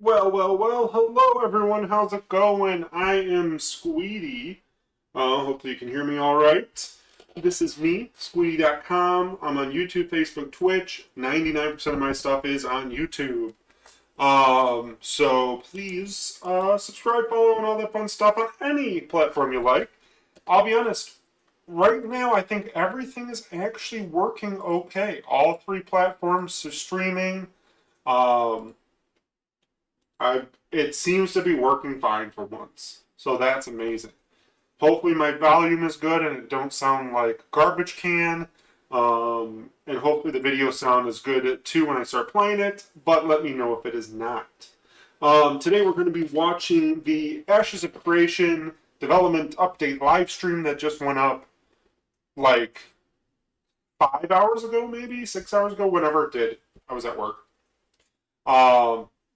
Well, hello everyone, how's it going? I am Squeetee. Hopefully you can hear me all right. This is me, squeetee.com. I'm on YouTube, Facebook, Twitch. 99% of my stuff is on YouTube. So please subscribe, follow, and all that fun stuff on any platform you like. I'll be honest, right now I think everything is actually working okay. All three platforms are streaming. Um, it seems to be working fine for once. So that's amazing. Hopefully my volume is good and it don't sound like garbage can. And hopefully the video sound is good too when I start playing it, but let me know if it is not. Today we're going to be watching the Ashes of Creation development update live stream that just went up like 5 hours ago, maybe 6 hours ago, whenever it did. I was at work.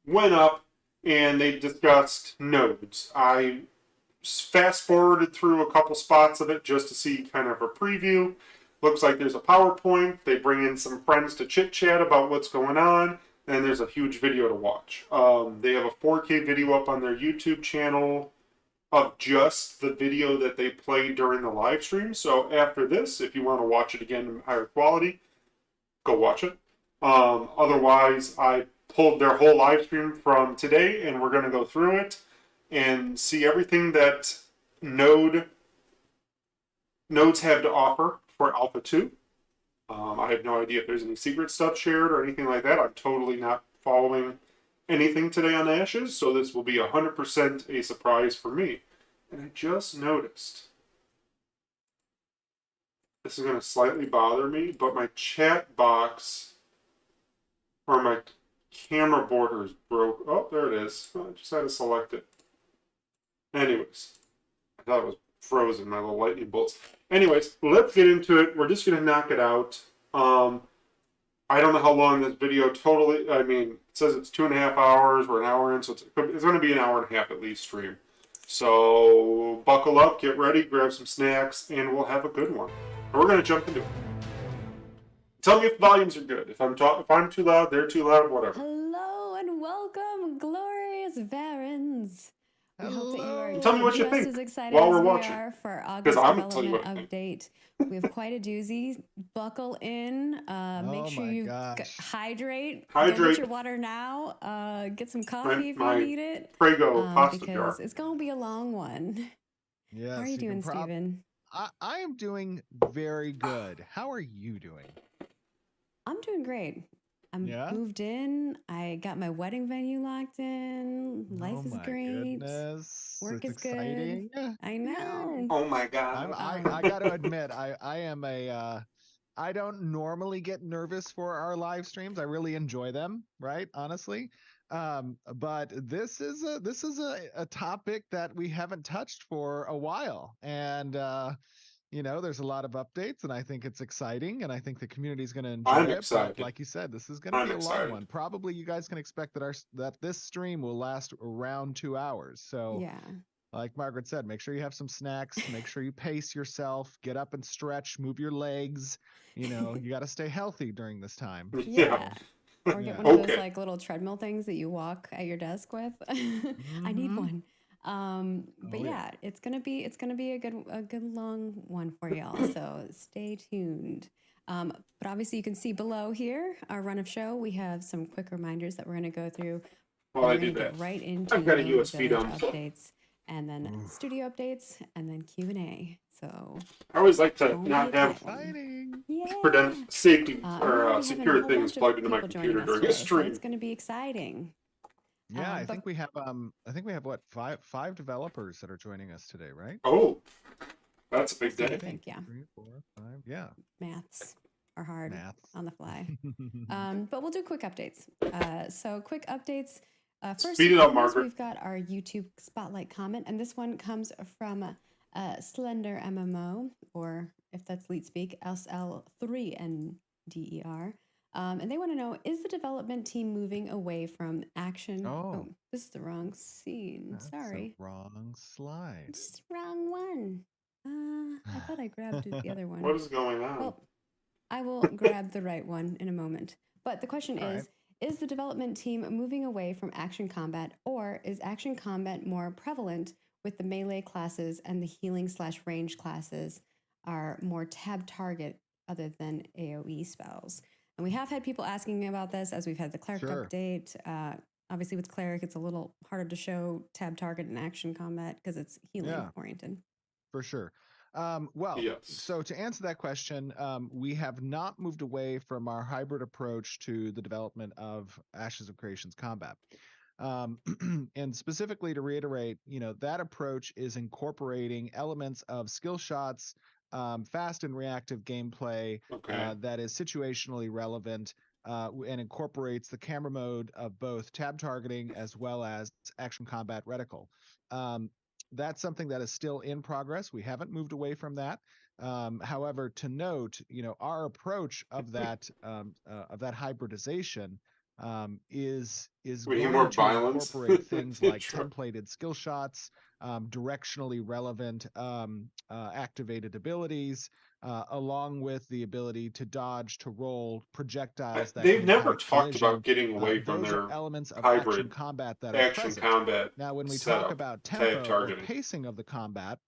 Went up and they discussed nodes. I fast forwarded through a couple spots of it just to see kind of a preview. Looks like there's a PowerPoint. They bring in some friends to chit chat about what's going on, and there's a huge video to watch. They have a 4K video up on their YouTube channel of just the video that they played during the live stream. So after this, if you want to watch it again in higher quality, go watch it. Otherwise, I pulled their whole live stream from today, and we're going to go through it and see everything that nodes have to offer for Alpha 2. I have no idea if there's any secret stuff shared or anything like that. I'm totally not following anything today on Ashes, so this will be 100% a surprise for me. And I just noticed, this is going to slightly bother me, but my chat box or my camera border is broke. Oh, there it is. I just had to select it. Anyways, I thought it was frozen, my little lightning bolts. Anyways, let's get into it. We're just going to knock it out. I don't know how long this video totally, it says it's 2.5 hours. We're an hour in, so it's going to be an hour and a half at least stream. So buckle up, get ready, grab some snacks, and we'll have a good one. And we're going to jump into it. Tell me if volumes are good. If I'm too loud, they're too loud, whatever. Hello and welcome, glorious Varens. We hope that you are Tell me what you just think as excited while as we're we watching. are for August I'm gonna tell you development what I think. update. We have quite a doozy. Buckle in. Make sure you hydrate. Go get your water now. Get some coffee if you need it. Prego pasta because jar. it's going to be a long one. Yes, How are you doing, Steven? I am doing very good. How are you doing? I'm doing great. I'm moved in. I got my wedding venue locked in. Life is great. Goodness. Work is exciting. good. I know. Oh my god. I got to admit, I am I don't normally get nervous for our live streams. I really enjoy them, right? Honestly. But this is a topic that we haven't touched for a while. And there's a lot of updates, and I think it's exciting, and I think the community is going to enjoy it. Excited. But like you said, this is going to be a long one. Probably you guys can expect that this stream will last around 2 hours. So yeah, like Margaret said, make sure you have some snacks. Make sure you pace yourself. Get up and stretch. Move your legs. You got to stay healthy during this time. Yeah. Or get one of those like little treadmill things that you walk at your desk with. I need one. But yeah, it's gonna be a good long one for y'all. So stay tuned. But obviously you can see below here our run of show. We have some quick reminders that we're gonna go through. Well, I did that. Get right into I've got a USB dump updates, and then studio updates, and then Q&A. So I always like to not have safety or secure things plugged into my computer during a stream. So it's gonna be exciting. Yeah, I think we have what five developers that are joining us today, right? Oh, that's a big day. I think, yeah. 3, 4, 5, yeah. Maths are hard on the fly. But we'll do quick updates. So quick updates. First, speed it up, Margaret. We've got our YouTube spotlight comment, and this one comes from Slender MMO, or if that's leet speak, SL3NDER. And they want to know, is the development team moving away from action? Oh, this is the wrong scene. That's Sorry. The wrong slide. It's the wrong one. I thought I grabbed the other one. What is going on? Well, I will grab the right one in a moment. But the question is Is the development team moving away from action combat, or is action combat more prevalent with the melee classes and the healing/range classes are more tab target other than AoE spells? And we have had people asking about this as we've had the cleric update. Obviously, with cleric, it's a little harder to show tab target in action combat because it's healing oriented. For sure. Well, Yes. so to answer that question, we have not moved away from our hybrid approach to the development of Ashes of Creation's combat. And specifically to reiterate, that approach is incorporating elements of skill shots, fast and reactive gameplay that is situationally relevant, and incorporates the camera mode of both tab targeting as well as action combat reticle. That's something that is still in progress. We haven't moved away from that. However, to note, our approach of that hybridization is We need going more to violence. incorporate things like Sure. templated skill shots, directionally relevant activated abilities, along with the ability to dodge, to roll projectiles that They've can never impact talked collision. about getting away from Those their are elements of action hybrid combat that are action present. combat Now, when we talk setup, about tab tempo or targeting. pacing of the combat,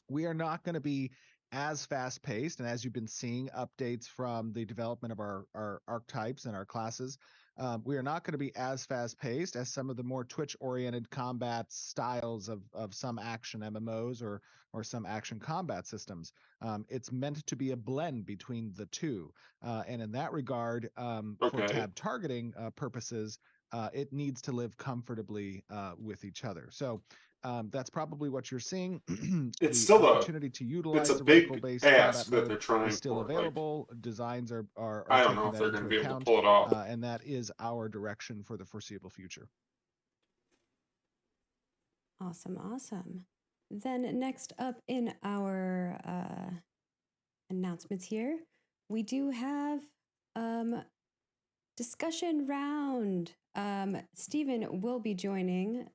we are not going to be as fast paced. And as you've been seeing updates from the development of our archetypes and our classes, we are not going to be as fast paced as some of the more Twitch oriented combat styles of some action MMOs or some action combat systems. It's meant to be a blend between the two. And in that regard, for tab targeting purposes, it needs to live comfortably with each other. So that's probably what you're seeing. It's the still opportunity to utilize it's a the big reticle-based ask combat that mode they're trying is still for. available. Designs are I don't know taking if that they're going into to be able to account, pull it off. and that is our direction for the foreseeable future. Awesome. Then next up in our announcements here, we do have discussion round. Stephen will be joining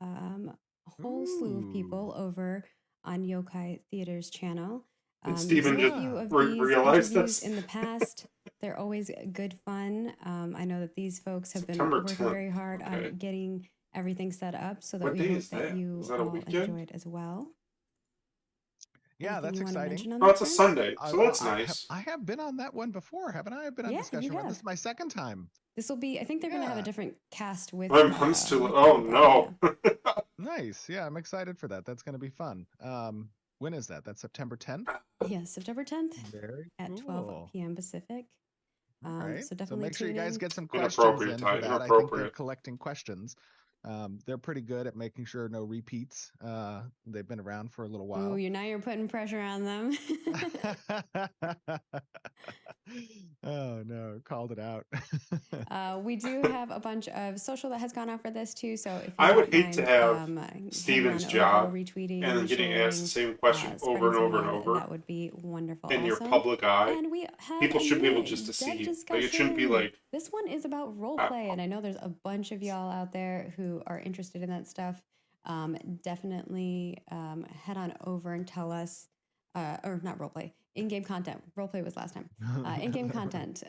a whole slew of people over on Yokai Theater's channel. And Stephen just realized this in the past. They're always good fun. I know that these folks have September been working 10th. very hard on getting everything set up so that What we day hope is that that? you Is that a all weekend? enjoy it as well. Yeah, Anything that's you want to exciting. mention on Oh, that it's a front? Sunday, so that's nice. I have been on that one before, haven't I? I've been on Yeah, discussion you round. This have. is my second time. This will be, I think they're going to have a different cast with. My mom's too. with Oh you, but no. yeah. Nice. Yeah, I'm excited for that. That's going to be fun. When is that? That's September 10th? Yes, September 10th Very at cool. 12 p.m. Pacific. All right. So definitely make sure you guys in. get some questions Inappropriate, in Ty. for that. I think they're Inappropriate. collecting questions. They're pretty good at making sure no repeats. They've been around for a little while. Oh, you're putting pressure on them. Oh no, called it out. We do have a bunch of social that has gone out for this too. So if you I would don't hate to mind, have Steven's over, job retweeting, and then getting asked the same question over and over and over. that would be wonderful. In your also. public eye. And we have People a should be able new just to see dev you. discussion. Like, it shouldn't be like This one is about role play, and I know there's a bunch of y'all out there who are interested in that stuff. Definitely head on over and tell us, or not role play, in-game content. Role play was last time. In-game content.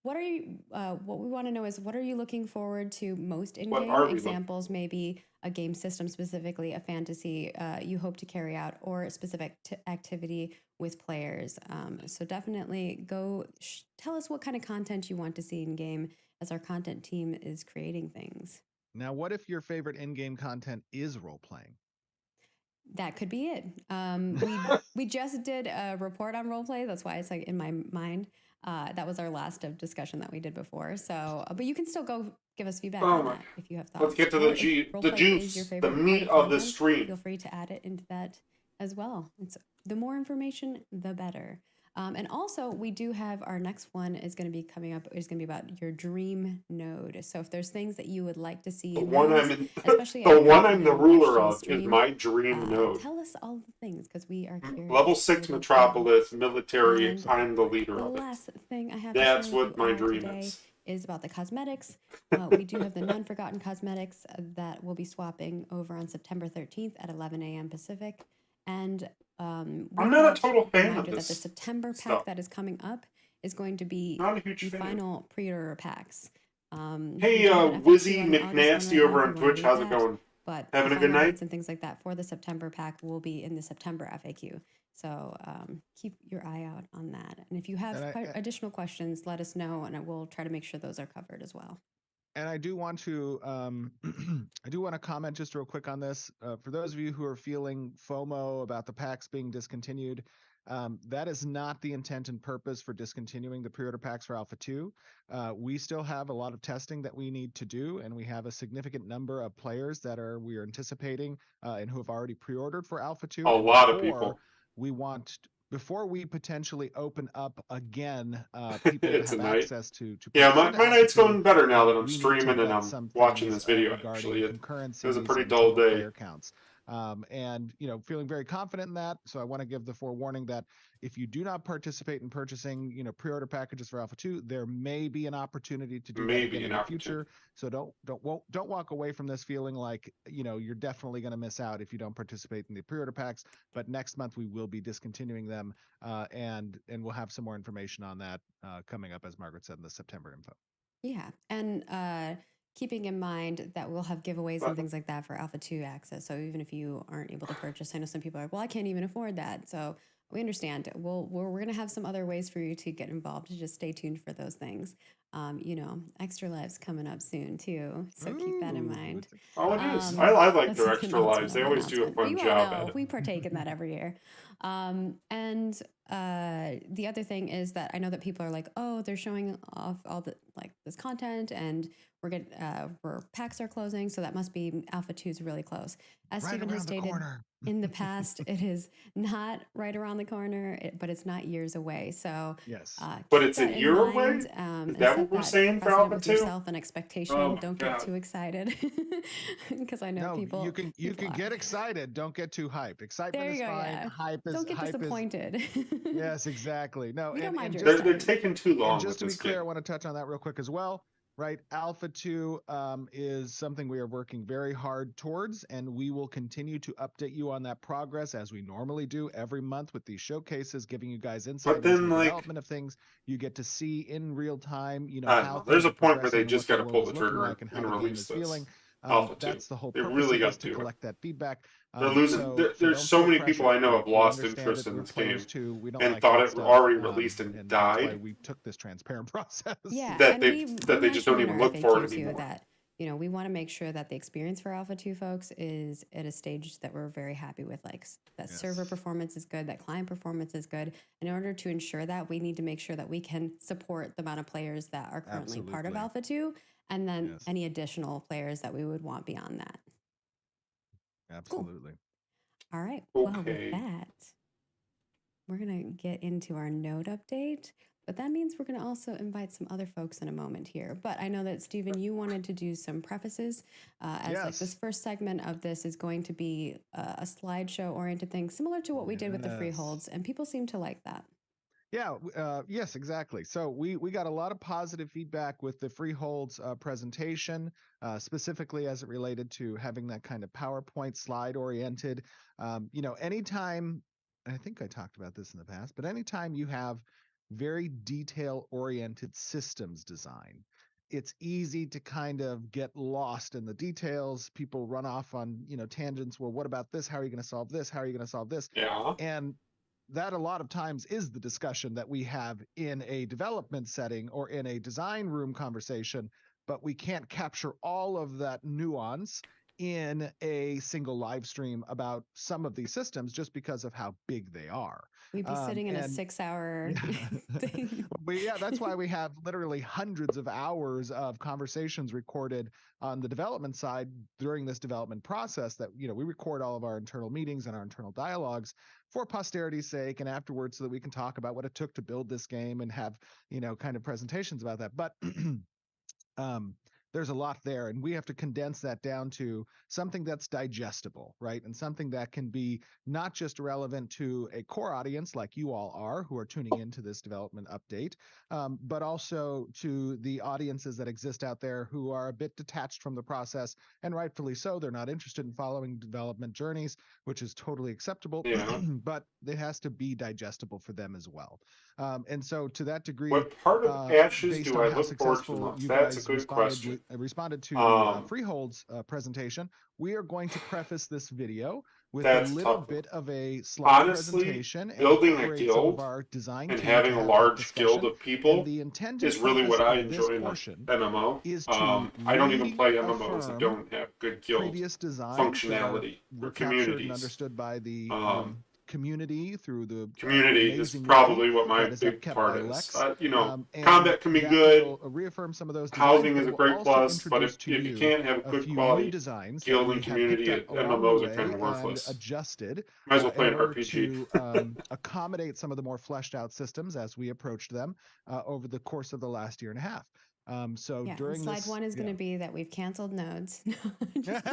What we want to know is, what are you looking forward to most in-game? Examples, maybe a game system specifically, a fantasy you hope to carry out, or a specific activity with players. So definitely go tell us what kind of content you want to see in-game as our content team is creating things. Now, what if your favorite in-game content is role-playing? That could be it. We just did a report on roleplay. That's why it's like in my mind. That was our last of discussion that we did before. So, but you can still go give us feedback on that if you have thoughts. Let's get to the juice, the meat of the stream. Feel free to add it into that as well. It's the more information, the better. And also, we do have our next one is going to be coming up. Is going to be about your dream node. So if there's things that you would like to see, the one nodes, I'm in, especially the one I'm the ruler watch of stream, is my dream node. Tell us all the things because we are curious. Level 6 Metropolis military. And I'm the leader the of it. last thing I have That's to share with what you my all dream today is about the cosmetics. We do have the non-forgotten cosmetics that we'll be swapping over on September 13th at 11 a.m. Pacific. And I'm not a total fan of that this the September pack stuff. that is coming up is going to be Not a huge the fan. final pre-order packs. Hey, we do have an Wizzy FAQ on the August one McNasty right now over if on you want to Twitch. read How's it that. going? But Having the a good final night? dates and things like that for the September pack will be in the September FAQ. So keep your eye out on that. And if you have additional questions, let us know, and I will try to make sure those are covered as well. And I do want to I do want to comment just real quick on this. For those of you who are feeling FOMO about the packs being discontinued, that is not the intent and purpose for discontinuing the pre-order packs for Alpha 2. We still have a lot of testing that we need to do, and we have a significant number of players that we are anticipating and who have already pre-ordered for Alpha 2. A lot of people. Before we potentially open up again, people to It's a have night. access to Yeah, purchase into my Alpha night's 2, going better now that I'm we need to streaming and vet I'm some watching things this video. regarding Actually, it concurrencies was a pretty and dull single day. player counts. And feeling very confident in that. So I want to give the forewarning that if you do not participate in purchasing, pre-order packages for Alpha 2, there may be an opportunity to do that again in the future. So don't walk away from this feeling like you're definitely going to miss out if you don't participate in the pre-order packs. But next month we will be discontinuing them, and we'll have some more information on that coming up, as Margaret said, in the September info. Yeah, and keeping in mind that we'll have giveaways and things like that for Alpha 2 access. So even if you aren't able to purchase, I know some people are like, well, I can't even afford that. So we understand. We're going to have some other ways for you to get involved. Just stay tuned for those things. Extra lives coming up soon too. So keep that in mind. Oh, it is. I like their that's extra lives. They always do a fun job at it. We partake in that every year. And the other thing is that I know that people are like, oh, they're showing off all the this content, and where packs are closing, so that must be Alpha 2 is really close. As right Stephen has stated in the past, it is not right around the corner, but it's not years away. So yes, but it's a year away. Is that what we're saying for Alpha 2? Yourself an expectation. Oh, don't get too excited, because I know people. You can get excited. Don't get too hyped. Excitement is fine. Yeah. Hype is. Don't get disappointed. Yes, exactly. No, we don't mind they're taking too long. And just to be clear, game. I want to touch on that real quick as well. Right, Alpha 2 is something we are working very hard towards, and we will continue to update you on that progress as we normally do every month with these showcases, giving you guys insight into the development of things. You get to see in real time, how there's a point where they just got to pull the trigger and release this. Feeling. That's the whole they purpose really of got to collect that feedback. They're losing. There's so many people I know have lost interest in this game and thought it already released and died. That's why we took this transparent process. Yeah, that they just don't even look for it anymore. That we want to make sure that the experience for Alpha 2 folks is at a stage that we're very happy with, that server performance is good, that client performance is good. In order to ensure that, we need to make sure that we can support the amount of players that are currently part of Alpha 2, and then any additional players that we would want beyond that. Absolutely. Cool. All right. Well, with that, we're going to get into our node update. But that means we're going to also invite some other folks in a moment here. But I know that, Stephen, you wanted to do some prefaces as this first segment of this is going to be a slideshow-oriented thing, similar to what we did with the freeholds, and people seem to like that. Yeah, yes, exactly. So we got a lot of positive feedback with the freeholds presentation, specifically as it related to having that kind of PowerPoint slide-oriented. Anytime, and I think I talked about this in the past, but anytime you have very detail-oriented systems design, it's easy to kind of get lost in the details. People run off on, tangents. Well, what about this? How are you going to solve this? How are you going to solve this? Yeah. And that a lot of times is the discussion that we have in a development setting or in a design room conversation, but we can't capture all of that nuance in a single live stream about some of these systems just because of how big they are. We'd be sitting in a 6-hour thing. But yeah, that's why we have literally hundreds of hours of conversations recorded on the development side during this development process that, we record all of our internal meetings and our internal dialogues for posterity's sake and afterwards so that we can talk about what it took to build this game and have, kind of presentations about that. But there's a lot there, and we have to condense that down to something that's digestible, right? And something that can be not just relevant to a core audience like you all are, who are tuning into this development update, but also to the audiences that exist out there who are a bit detached from the process, and rightfully so. They're not interested in following development journeys, which is totally acceptable, Yeah. but it has to be digestible for them as well. And so, to that degree, What part of Ashes based do on I how look forward to successful most? you That's a guys good question. responded to the Um, Freeholds presentation, we are going to preface this video with a that's a little tough one. bit of a slide Honestly, presentation and building a incorporate some of guild our design and team to having a have that large guild discussion. of And people the intended is really purpose what I of this enjoy in an portion MMO. is to I don't even play MMOs that reaffirm don't have good guild previous designs that functionality were or captured and communities. understood by the Um, community through the community is amazing wiki probably what my that is big upkept part by is. Lex. And Combat can be that good. will reaffirm some of those designs, Housing but is it a will great also plus, but introduce if to you you can't have a good few new quality designs that guild we and have picked community, up along the MMOs are kind way of and worthless. adjusted Might as well play in an order RPG. to accommodate some of the more fleshed out systems as we approached them over the course of the last year and a half. So Yeah, and during slide this, one is going to be that we've canceled nodes. No, I'm just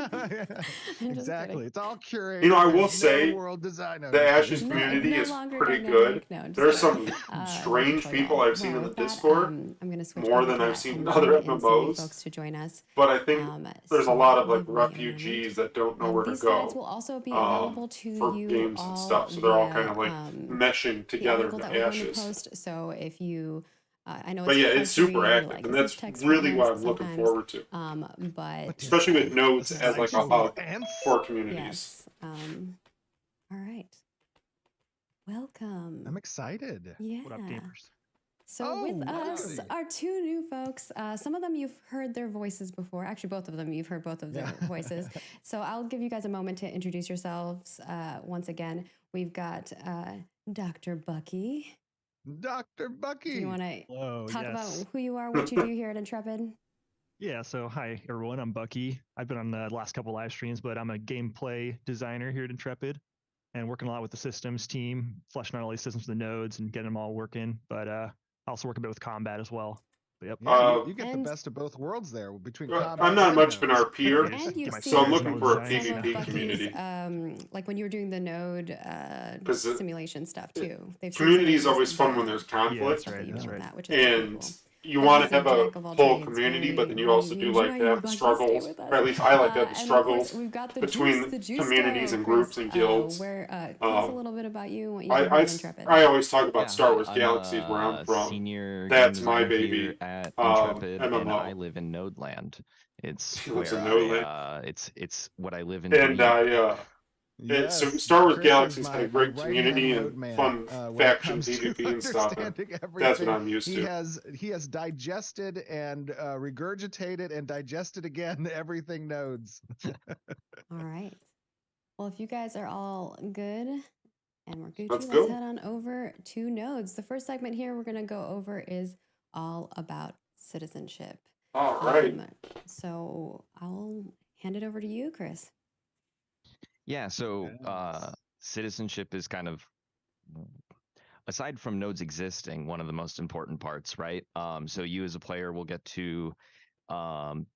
exactly, kidding. it's all curated. You know, I will There's no say world design. No, the just Ashes kidding. No, it's community no is longer pretty good. dynamic. No, just There's kidding. some Love to strange troll people y'all. I've seen Well, in the with that, Discord, I'm going to switch more over than to I've that seen in and other bring in some new MMOs. folks to join us. But I think there's a So lot of like give me a moment. refugees that don't know where to These slides go will also be available to for you games and all stuff. So they're all kind via of like meshing the together article into that we're going to Ashes. post. So if you, I know But it's yeah, hard it's to super read. You're active, like, and is this that's text really what fragments I'm looking sometimes? forward to. But Especially with nodes Yes. as like a Slideshow hub ants? for communities. yes. All right. Welcome. I'm excited. Yeah. What up, gamers? So with Oh, us howdy. are two new folks. Some of them you've heard their voices before. Actually, both of them you've heard both of their voices. So I'll give you guys a moment to introduce yourselves. Once again, we've got Dr. Bucky. Dr. Bucky. Do you want to Hello, talk about yes. who you are, what you do here at Intrepid? Yeah, so hi everyone, I'm Bucky. I've been on the last couple live streams, but I'm a gameplay designer here at Intrepid and working a lot with the systems team, fleshing out all these systems for the nodes and getting them all working. But I also work a bit with combat as well. But yep. Yeah, you get the And- best of both worlds there between I'm combat not and much of an nodes. RPer, Just And get you've my so I'm seen fingers in looking all for the a designs some of PvP now. Bucky's, community. like when you were doing the node 'Cause the simulation stuff too. They've seen Community some is of always these, fun when there's Yeah, conflict, that's stuff that right. you've That's done with right. that, which is pretty and cool. you But want he's to a have a jack of all whole trades. community, We- but then you we- also we do like enjoy to you, have the Bucky. Stay struggles, with us. or at least I like to have the And of course, struggles we've got the between juice, the juice communities go, and Chris. groups and guilds. Tell us a little bit about you and what you do I, here at Intrepid. I always talk about Yeah, Star hi. Wars I'm Galaxies where I'm a from. senior That's game my designer baby. here at Intrepid, and MMO. I live in Nodeland. It's He lives where in Nodeland. it's what I live and And breathe. so Yes, Star Wars Chris is Galaxies had a my great right-hand community and node man, fun when it faction comes to PvP and stuff. And understanding that's what everything. I'm used He to. has digested and regurgitated and digested again everything nodes. All right. Well, if you guys are all good and we're Gucci, Let's let's go. head on over to nodes. The first segment here we're going to go over is all about citizenship. All right. So I'll hand it over to you, Chris. Yeah, so Yes. citizenship is kind of, aside from nodes existing, one of the most important parts, right? So you as a player will get to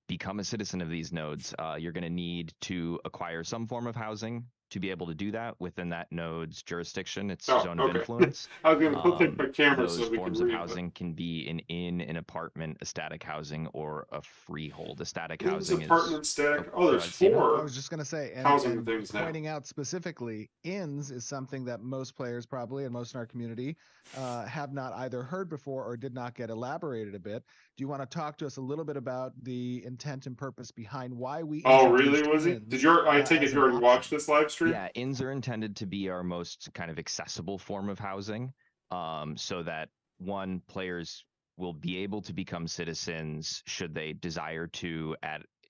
become a citizen of these nodes. You're going to need to acquire some form of housing to be able to do that within that node's jurisdiction, its Oh, zone of okay. influence. I was gonna take my camera Those so we can forms of read. housing can be an inn, an apartment, a static housing, or a freehold. A static Inns, housing is apartment, static. oh, Oh, go there's ahead, Steven. I 4. was just going to say, housing and things now. pointing out specifically, inns is something that most players probably, and most in our community, have not either heard before or did not get elaborated a bit. Do you want to talk to us a little bit about the intent and purpose behind why we Oh, really? introduced Was he? inns, Did you? I take as it an you already watched option? this live stream? Yeah, inns are intended to be our most kind of accessible form of housing, so that one, players will be able to become citizens should they desire to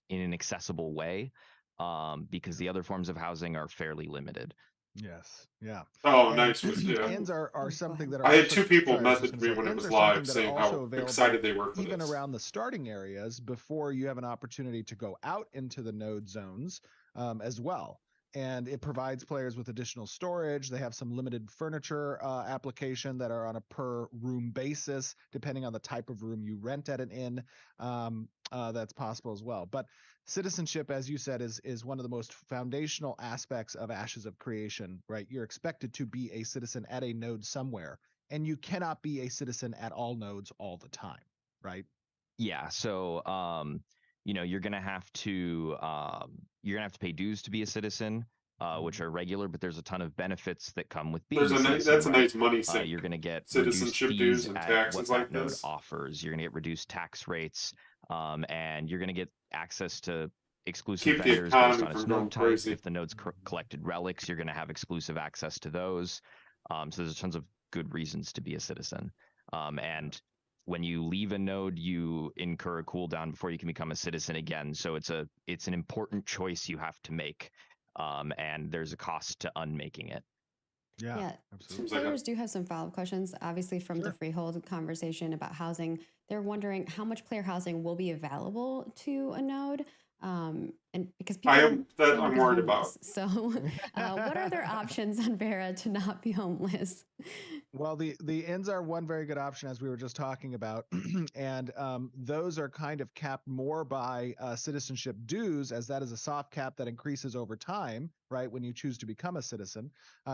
in an accessible way, because the other forms of housing are fairly limited. Yes. Yeah. Oh, And nice. Yeah. inns are go something ahead. that are I had also, 2 people sorry, I was just message me gonna say, when it inns was are something live that are saying also how available excited they were for even this. around the starting areas before you have an opportunity to go out into the node zones as well. and it provides players with additional storage. They have some limited furniture application that are on a per room basis, depending on the type of room you rent at an inn. That's possible as well. But citizenship, as you said, is one of the most foundational aspects of Ashes of Creation, right? You're expected to be a citizen at a node somewhere, and you cannot be a citizen at all nodes all the time, right? Yeah. So, you're gonna have to pay dues to be a citizen, which are regular, but there's a ton of benefits that come with being a citizen. That's a right? nice money sink. You're gonna get reduced Citizenship fees dues and at taxes what like that node this. offers. You're gonna get reduced tax rates, and you're gonna get access to exclusive Keep the vendors based economy on its from going node type. crazy. If the node's collected relics, you're gonna have exclusive access to those. So there's tons of good reasons to be a citizen. And when you leave a node, you incur a cooldown before you can become a citizen again. So it's an important choice you have to make, and there's a cost to unmaking it. Yeah. Absolutely. Players do have some follow-up questions, obviously from the Sure. Freehold conversation about housing. They're wondering how much player housing will be available to a node. And because people I'm seem to be worried homeless. about. So what are their options on Vera to not be homeless? Well, the inns are one very good option, as we were just talking about, and those are kind of capped more by citizenship dues, as that is a soft cap that increases over time, right? When you choose to become a citizen,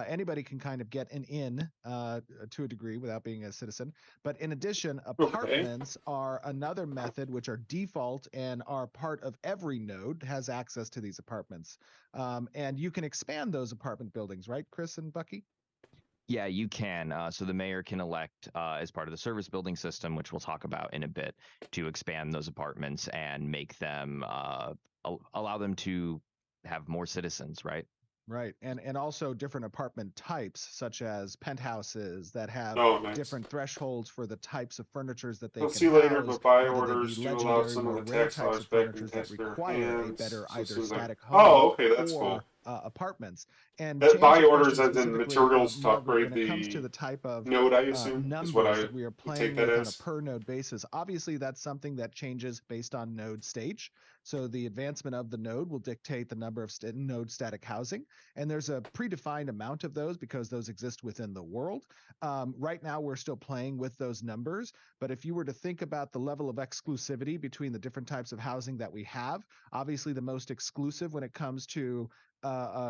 anybody can kind of get an inn to a degree without being a citizen. But in addition, apartments are another method, which are default and are part of every node has access to these apartments, and you can expand those apartment buildings, right, Chris and Bucky? Yeah, you can. So the mayor can elect, as part of the service building system, which we'll talk about in a bit, to expand those apartments and make them allow them to have more citizens, right? Right. And also different apartment types, such as penthouses that have Nice. different thresholds for the types of furnitures that they I'll can see later, house, but buy whether they be orders do allow legendary some of or the rare tax types dollars of back in furnitures that taxpayer require a hands. better So it either seems like, static home oh, okay, that's or cool. apartments. And Buy to answer your orders question as in specifically, materials to Margaret, when upgrade it comes to the the type of node, I assume, is what numbers I that we are would take playing that with on a as. per node basis, obviously that's something that changes based on node stage. So the advancement of the node will dictate the number of node static housing, and there's a predefined amount of those because those exist within the world. Right now, we're still playing with those numbers, but if you were to think about the level of exclusivity between the different types of housing that we have, obviously the most exclusive when it comes to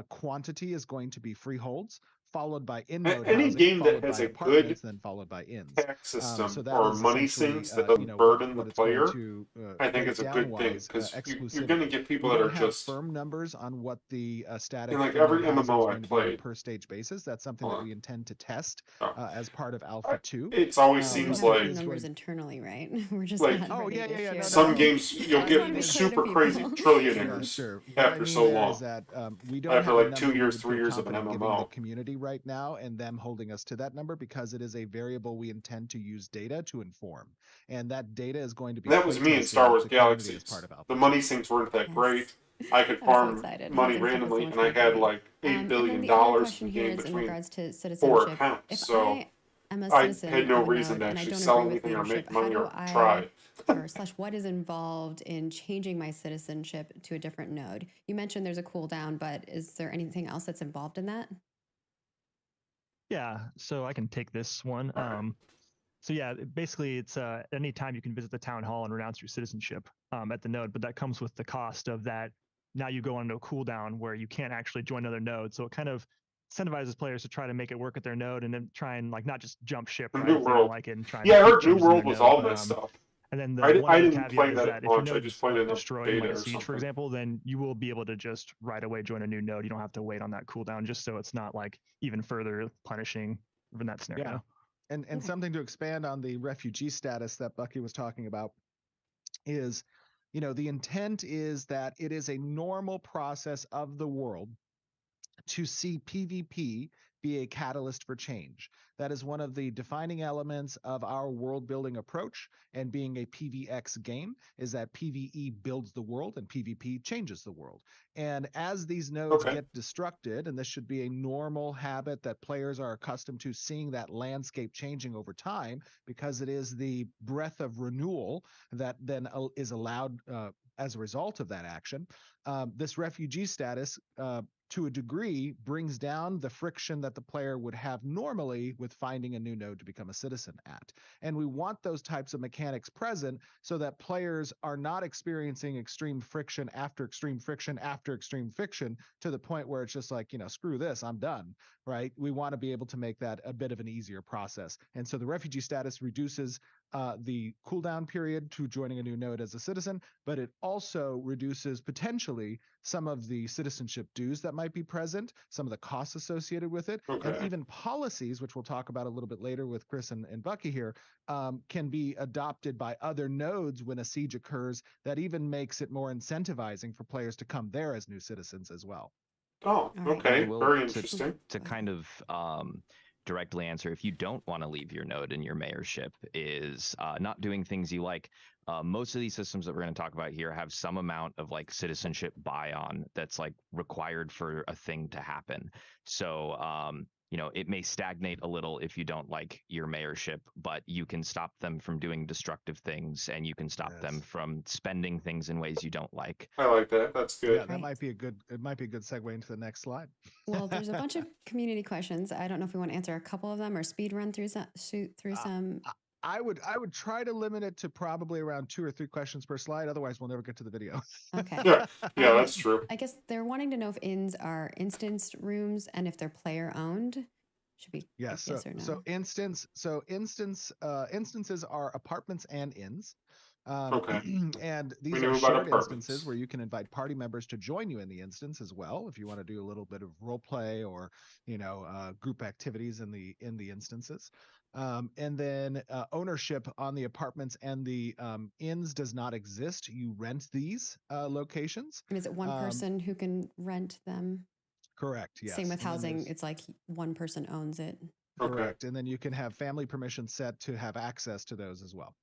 quantity is going to be freeholds, followed by in-node Any housing, game that followed has by a good apartments, then followed by inns. tax system So that or is money essentially, sinks that doesn't burden the what it's going player, to I think break it's a good thing down-wise because you're exclusivity. going to get people We that don't are have just firm numbers on what the static in like in-node every housing is MMO I going to be on a played. per stage basis. That's something Hold that on. we intend to test Oh. as part of Alpha 2. It always Well, we seems have like numbers internally, right? We're just Like- not Oh, ready yeah, to yeah, yeah, share no, some no. games you'll I just get wanna be these clear to super crazy people. trillionaires Sure. What I after mean so there long. is that we don't After have like a 2 number we years, would 3 feel years of an confident giving the MMO. community right now and them holding us to that number because it is a variable we intend to use data to inform. And that data is going to be That was me in play-tested Star with Wars the community as Galaxies. part of Alpha The 2. money sinks weren't that Yes. great. I could I'm so farm excited. money Housing stuff is so randomly, much and I fun for had me. like $8 And billion then the other in question here game is in between regards to 4 citizenship. accounts. If So I am a I citizen had no of a reason node to and I actually don't sell agree with anything or leadership, make how money do or I try. or slash what is involved in changing my citizenship to a different node? You mentioned there's a cooldown, but is there anything else that's involved in that? Yeah, so I can take this one. So yeah, basically it's any time you can visit the town hall and renounce your citizenship at the node, but that comes with the cost of that. Now you go into a cooldown where you can't actually join another node. So it kind of incentivizes players to try to make it work at their node and then try and like not just jump ship, The right? New If they don't World. like it and try Yeah, I and keep heard New changes in World their was node. all messed up. And then the I one other didn't caveat play is that that at if your launch. I node's just played like in a destroyed in beta like a or siege, for something. example, then you will be able to just right away join a new node. You don't have to wait on that cooldown, just so it's not like even further punishing in that scenario. Yeah. And Okay. something to expand on the refugee status that Bucky was talking about is, the intent is that it is a normal process of the world to see PvP be a catalyst for change. That is one of the defining elements of our world building approach, and being a PvX game is that PvE builds the world and PvP changes the world. And as these nodes get destructed, and this should be a normal habit that players are accustomed to seeing that landscape changing over time, because it is the breath of renewal that then is allowed as a result of that action. This refugee status to a degree, brings down the friction that the player would have normally with finding a new node to become a citizen at. And we want those types of mechanics present so that players are not experiencing extreme friction after extreme friction after extreme friction to the point where it's just like, screw this, I'm done, right? We want to be able to make that a bit of an easier process. And so the refugee status reduces the cooldown period to joining a new node as a citizen, but it also reduces potentially some of the citizenship dues that might be present, some of the costs associated with it, and Okay. even policies, which we'll talk about a little bit later with Chris and Bucky here, can be adopted by other nodes when a siege occurs. That even makes it more incentivizing for players to come there as new citizens as well. Oh, All right. okay. Well, Very to interesting. to kind of directly answer, if you don't want to leave your node in your mayorship, is not doing things you like. Most of these systems that we're going to talk about here have some amount of like citizenship buy-on that's like required for a thing to happen. So it may stagnate a little if you don't like your mayorship, but you can stop them from doing destructive things, and you can stop them from spending things in ways you don't like. I like that. That's good. Yeah, that Right. might be a good segue into the next slide. Well, there's a bunch of community questions. I don't know if we want to answer a couple of them or speed run through some. Shoot through some. I would try to limit it to probably around 2 or 3 questions per slide. Otherwise, we'll never get to the video. Okay. Yeah, that's true. I guess they're wanting to know if inns are instanced rooms and if they're player owned. Should be Yes. yes or no. So instances are apartments and inns. Okay. And We these knew are about shared apartments. instances where you can invite party members to join you in the instance as well, if you want to do a little bit of role play or group activities in the instances. And then ownership on the apartments and the inns does not exist. You rent these locations. And is it one person who can rent them? Correct. Yes. Same with And then housing. there's- It's like one person owns it. Correct. And then you can have family permission set to have access to those as well.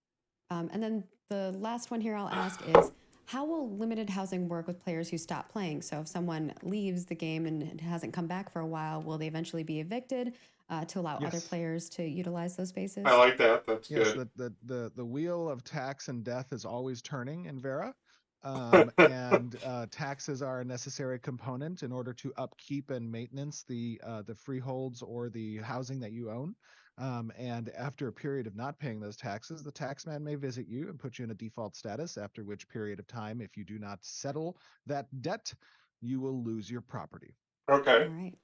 And then the last one here I'll ask is, how will limited housing work with players who stop playing? So if someone leaves the game and hasn't come back for a while, will they eventually be evicted to allow other Yes. players to utilize those spaces? I like that. That's Yes, good. the wheel of tax and death is always turning in Vera. And taxes are a necessary component in order to upkeep and maintenance the freeholds or the housing that you own. And after a period of not paying those taxes, the taxman may visit you and put you in a default status, after which period of time, if you do not settle that debt, you will lose your property. Okay. All right.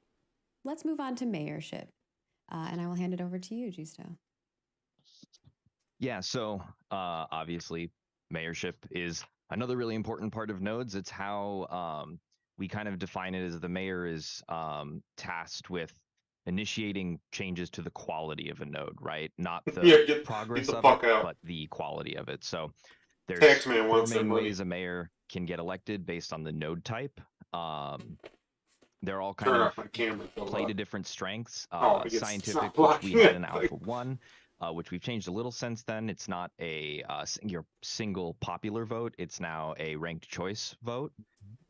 Let's move on to mayorship. And I will hand it over to you, Justo. Yeah, so obviously mayorship is another really important part of nodes. It's how we kind of define it as the mayor is tasked with initiating changes to the quality of a node, right? Not the Yeah, get progress the of fuck it, out. but the quality of it. So there's Taxman 4 wants their main money. ways a mayor can get elected based on the node type. They're all Turn kind off of my camera. play to different strengths. Oh, it's Scientific, not which we blocking had in it. Alpha 1, which we've changed a little since then. It's not a your single popular vote. It's now a ranked choice vote.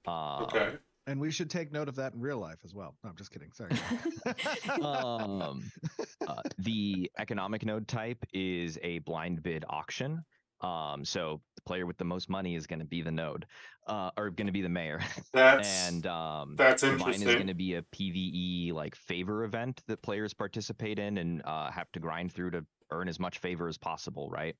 Okay. And we should take note of that in real life as well. No, I'm just kidding. Sorry. The economic node type is a blind bid auction. So the player with the most money is going to be the node, or going to be the mayor. That's And that's mine is going interesting. to be a PVE like favor event that players participate in and have to grind through to earn as much favor as possible, right?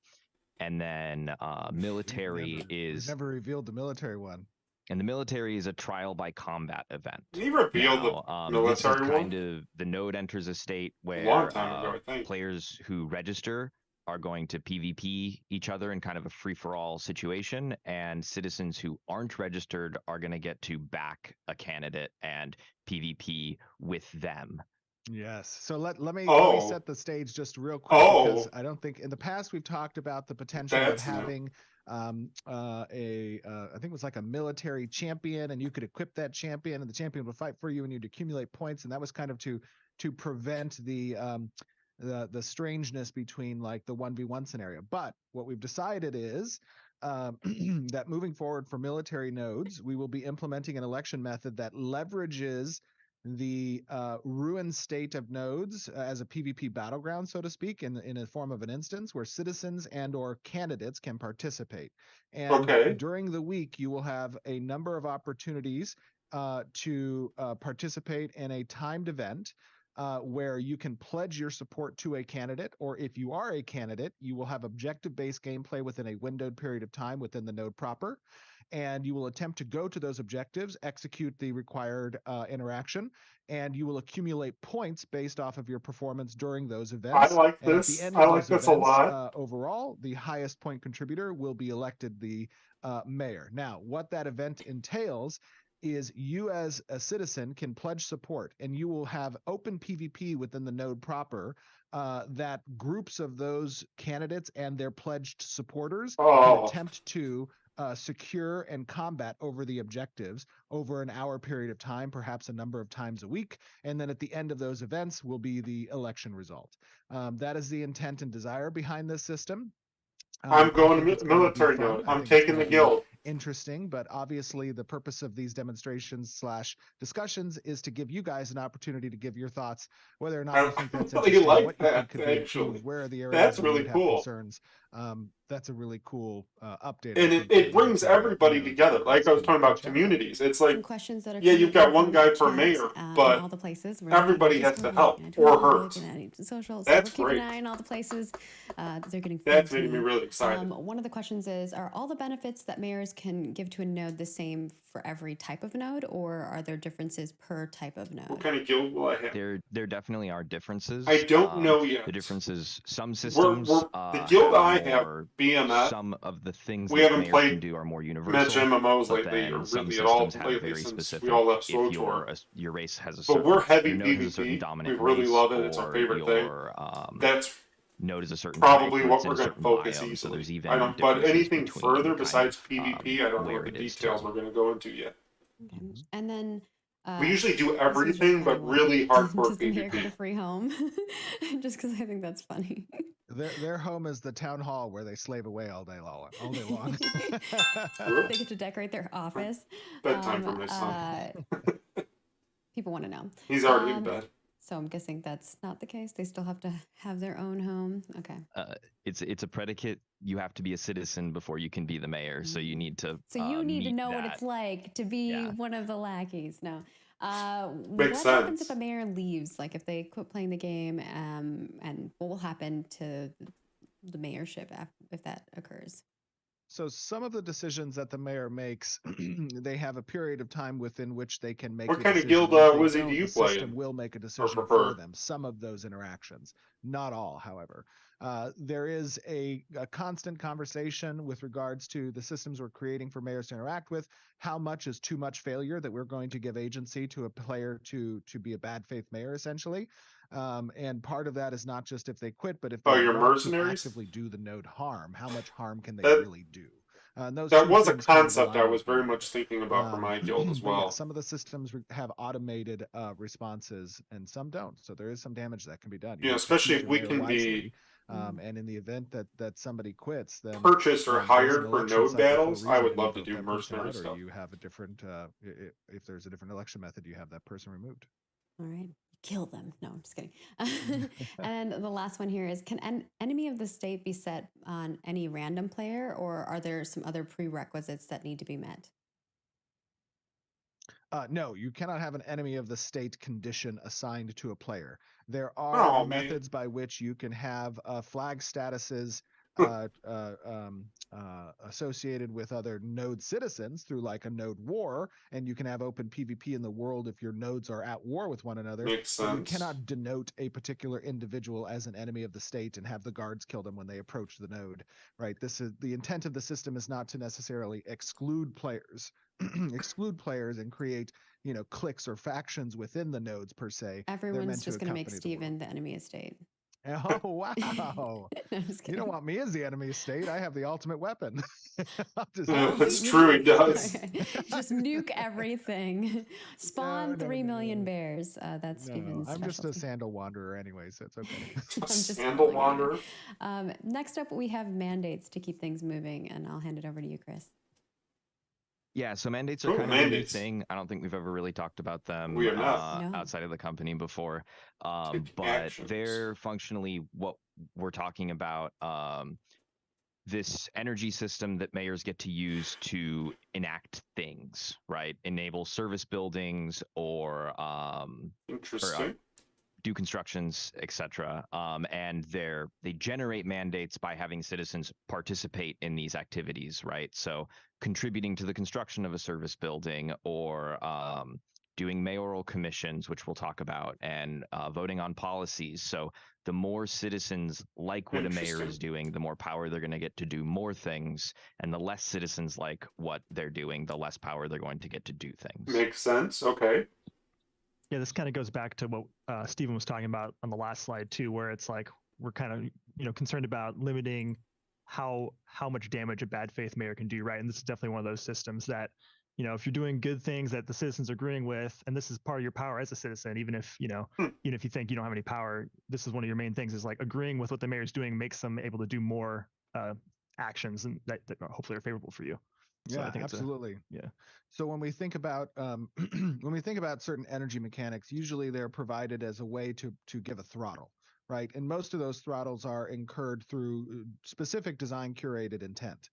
And then military We've never revealed the military one. and the military is a trial by combat event. Can you reveal Now, the this is military kind one? of the node enters a state A where long time ago, I think. players who register are going to PvP each other in kind of a free-for-all situation, and citizens who aren't registered are going to get to back a candidate and PvP with them. Yes. So let me Oh. set the stage just real quick, because Oh. I don't think in the past we've talked about the potential That's of new. having I think it was like a military champion, and you could equip that champion, and the champion would fight for you, and you'd accumulate points, and that was kind of to prevent the strangeness between like the 1v1 scenario. But what we've decided is that moving forward for military nodes, we will be implementing an election method that leverages the ruined state of nodes as a PvP battleground, so to speak, in a form of an instance where citizens and or candidates can participate. And Okay. during the week, you will have a number of opportunities to participate in a timed event where you can pledge your support to a candidate, or if you are a candidate, you will have objective-based gameplay within a windowed period of time within the node proper, and you will attempt to go to those objectives, execute the required interaction, and you will accumulate points based off of your performance during those events. I like and this. At the end I of like those this a events, lot. overall, the highest point contributor will be elected the mayor. Now, what that event entails is you as a citizen can pledge support, and you will have open PvP within the node proper that groups of those candidates and their pledged supporters can Oh, attempt to secure and combat over the objectives over an hour period of time, perhaps a number of times a week. And then at the end of those events will be the election result. That is the intent and desire behind this system. I'm I going think to it's going to be military fun. node. I I'm think it's taking going the to be guild. interesting, but obviously the purpose of these demonstrations / discussions is to give you guys an opportunity to give your thoughts, whether or not you I think that's really interesting, like what you think that, could be actually. improved, where are the areas That's where you really would have cool. concerns. That's a really cool update. And it brings everybody together. Like I was talking about communities. It's like, Some questions that are yeah, coming you've got in one from guy for chat, mayor, and but all the places. We're everybody looking at has to Discord, help we're looking at or Twitter, we're hurt. looking at social, so That's we're keeping great. an eye on all the places. They're getting fed That's to making me really excited. One of the questions is, are all the benefits that mayors can give to a node the same for every type of node, or are there differences per type of What node? kind of guild will I have? There definitely are differences. I don't know yet. The differences, some We're, systems the guild have I have, more, BMF, some of the things we that haven't mayors can played do are more much universal. MMOs But lately, or then some really at all systems have lately very since we specific. all left If SWTOR. your race has a But we're certain, heavy your node has a certain PvP. We dominant really race, love it. It's our or favorite thing. your That's node is a certain probably type, or what it's in we're a going to certain focus biome. So there's easily. even I don't, but differences anything between further kind besides of, PvP, I don't know where what the it is details too. we're going to go into yet. Okay. And then We usually do this is just everything, but funny one. really hardcore Does the mayor get a PvP. free home? Just because I think that's funny. Their home is the town hall where they slave away all day long. They get to decorate their office. Bedtime for my son. People want to know. He's already in bed. So I'm guessing that's not the case. They still have to have their own home. Okay. It's a predicate. You have to be a citizen before you can be the mayor. So you need to. So you need to meet know what that. it's like to be Yeah. one of the lackeys. No. Makes what happens if sense. a mayor leaves? Like if they quit playing the game, and what will happen to the mayorship if that occurs? So some of the decisions that the mayor makes, they have a period of time within which they can make. What a kind of decision. guild If they Wizzy don't, do you the play system in? will make a decision prefer? for them. Some of those interactions, not all, however. There is a constant conversation with regards to the systems we're creating for mayors to interact with. How much is too much failure that we're going to give agency to a player to be a bad faith mayor, essentially? And part of that is not just if they quit, but if they your want to mercenaries? actively do the node harm, how much harm can they That- really do? And those That two was a things kind of concept I align was with one very another. much thinking about for my guild as But yeah, well. some of the systems have automated responses and some don't. So there is some damage that can be done. You know, have to especially choose if your we mayor can wisely. be And in the event that somebody quits, then purchased or there's an hired for election node cycle for a battles, I reason, would and you love to vote do that person mercenary out, or stuff. you have a different if there's a different election method, you have that person removed. All right. Kill them. No, I'm just kidding. And the last one here is, can an enemy of the state be set on any random player, or are there some other prerequisites that need to be met? No, you cannot have an enemy of the state condition assigned to a player. There are Oh, man. methods by which you can have flag statuses associated with other node citizens through like a node war, and you can have open PvP in the world if your nodes are at war with one another. Makes But you sense. cannot denote a particular individual as an enemy of the state and have the guards kill them when they approach the node. Right? This is the intent of the system is not to necessarily exclude players. Exclude players and create, cliques or factions within the nodes per se. Everyone's just going to make Steven the enemy of state. Oh, wow. No, I'm just You kidding. don't want me as the enemy state. I have the ultimate weapon. That's true, he does. Okay. Just nuke everything. Spawn No, 3 million no. bears. That's Steven's I'm just a specialty. sandal wanderer anyway, so it's okay. I'm just Sandal fooling around. wanderer. Next up, we have mandates to keep things moving, and I'll hand it over to you, Chris. Yeah, so mandates are Ooh, kind of a new mandates. thing. I don't think we've ever really talked about them We have not. No. outside of the company before. Take But actions. they're functionally what we're talking about. this energy system that mayors get to use to enact things, right? Enable service buildings or Interesting. do constructions, etc. And they generate mandates by having citizens participate in these activities, right? So contributing to the construction of a service building or doing mayoral commissions, which we'll talk about, and voting on policies. So the more citizens like what a mayor Interesting. is doing, the more power they're going to get to do more things. And the less citizens like what they're doing, the less power they're going to get to do things. Makes sense. Okay. Yeah, this kind of goes back to what Stephen was talking about on the last slide too, where it's like we're kind of concerned about limiting how much damage a bad faith mayor can do, right? And this is definitely one of those systems that if you're doing good things that the citizens are agreeing with, and this is part of your power as a citizen, even if even if you think you don't have any power, this is one of your main things is like agreeing with what the mayor's doing makes them able to do more actions and that hopefully are favorable for you. So Yeah, I think absolutely. yeah. So when we think about when we think about certain energy mechanics, usually they're provided as a way to give a throttle, right? And most of those throttles are incurred through specific design curated intent.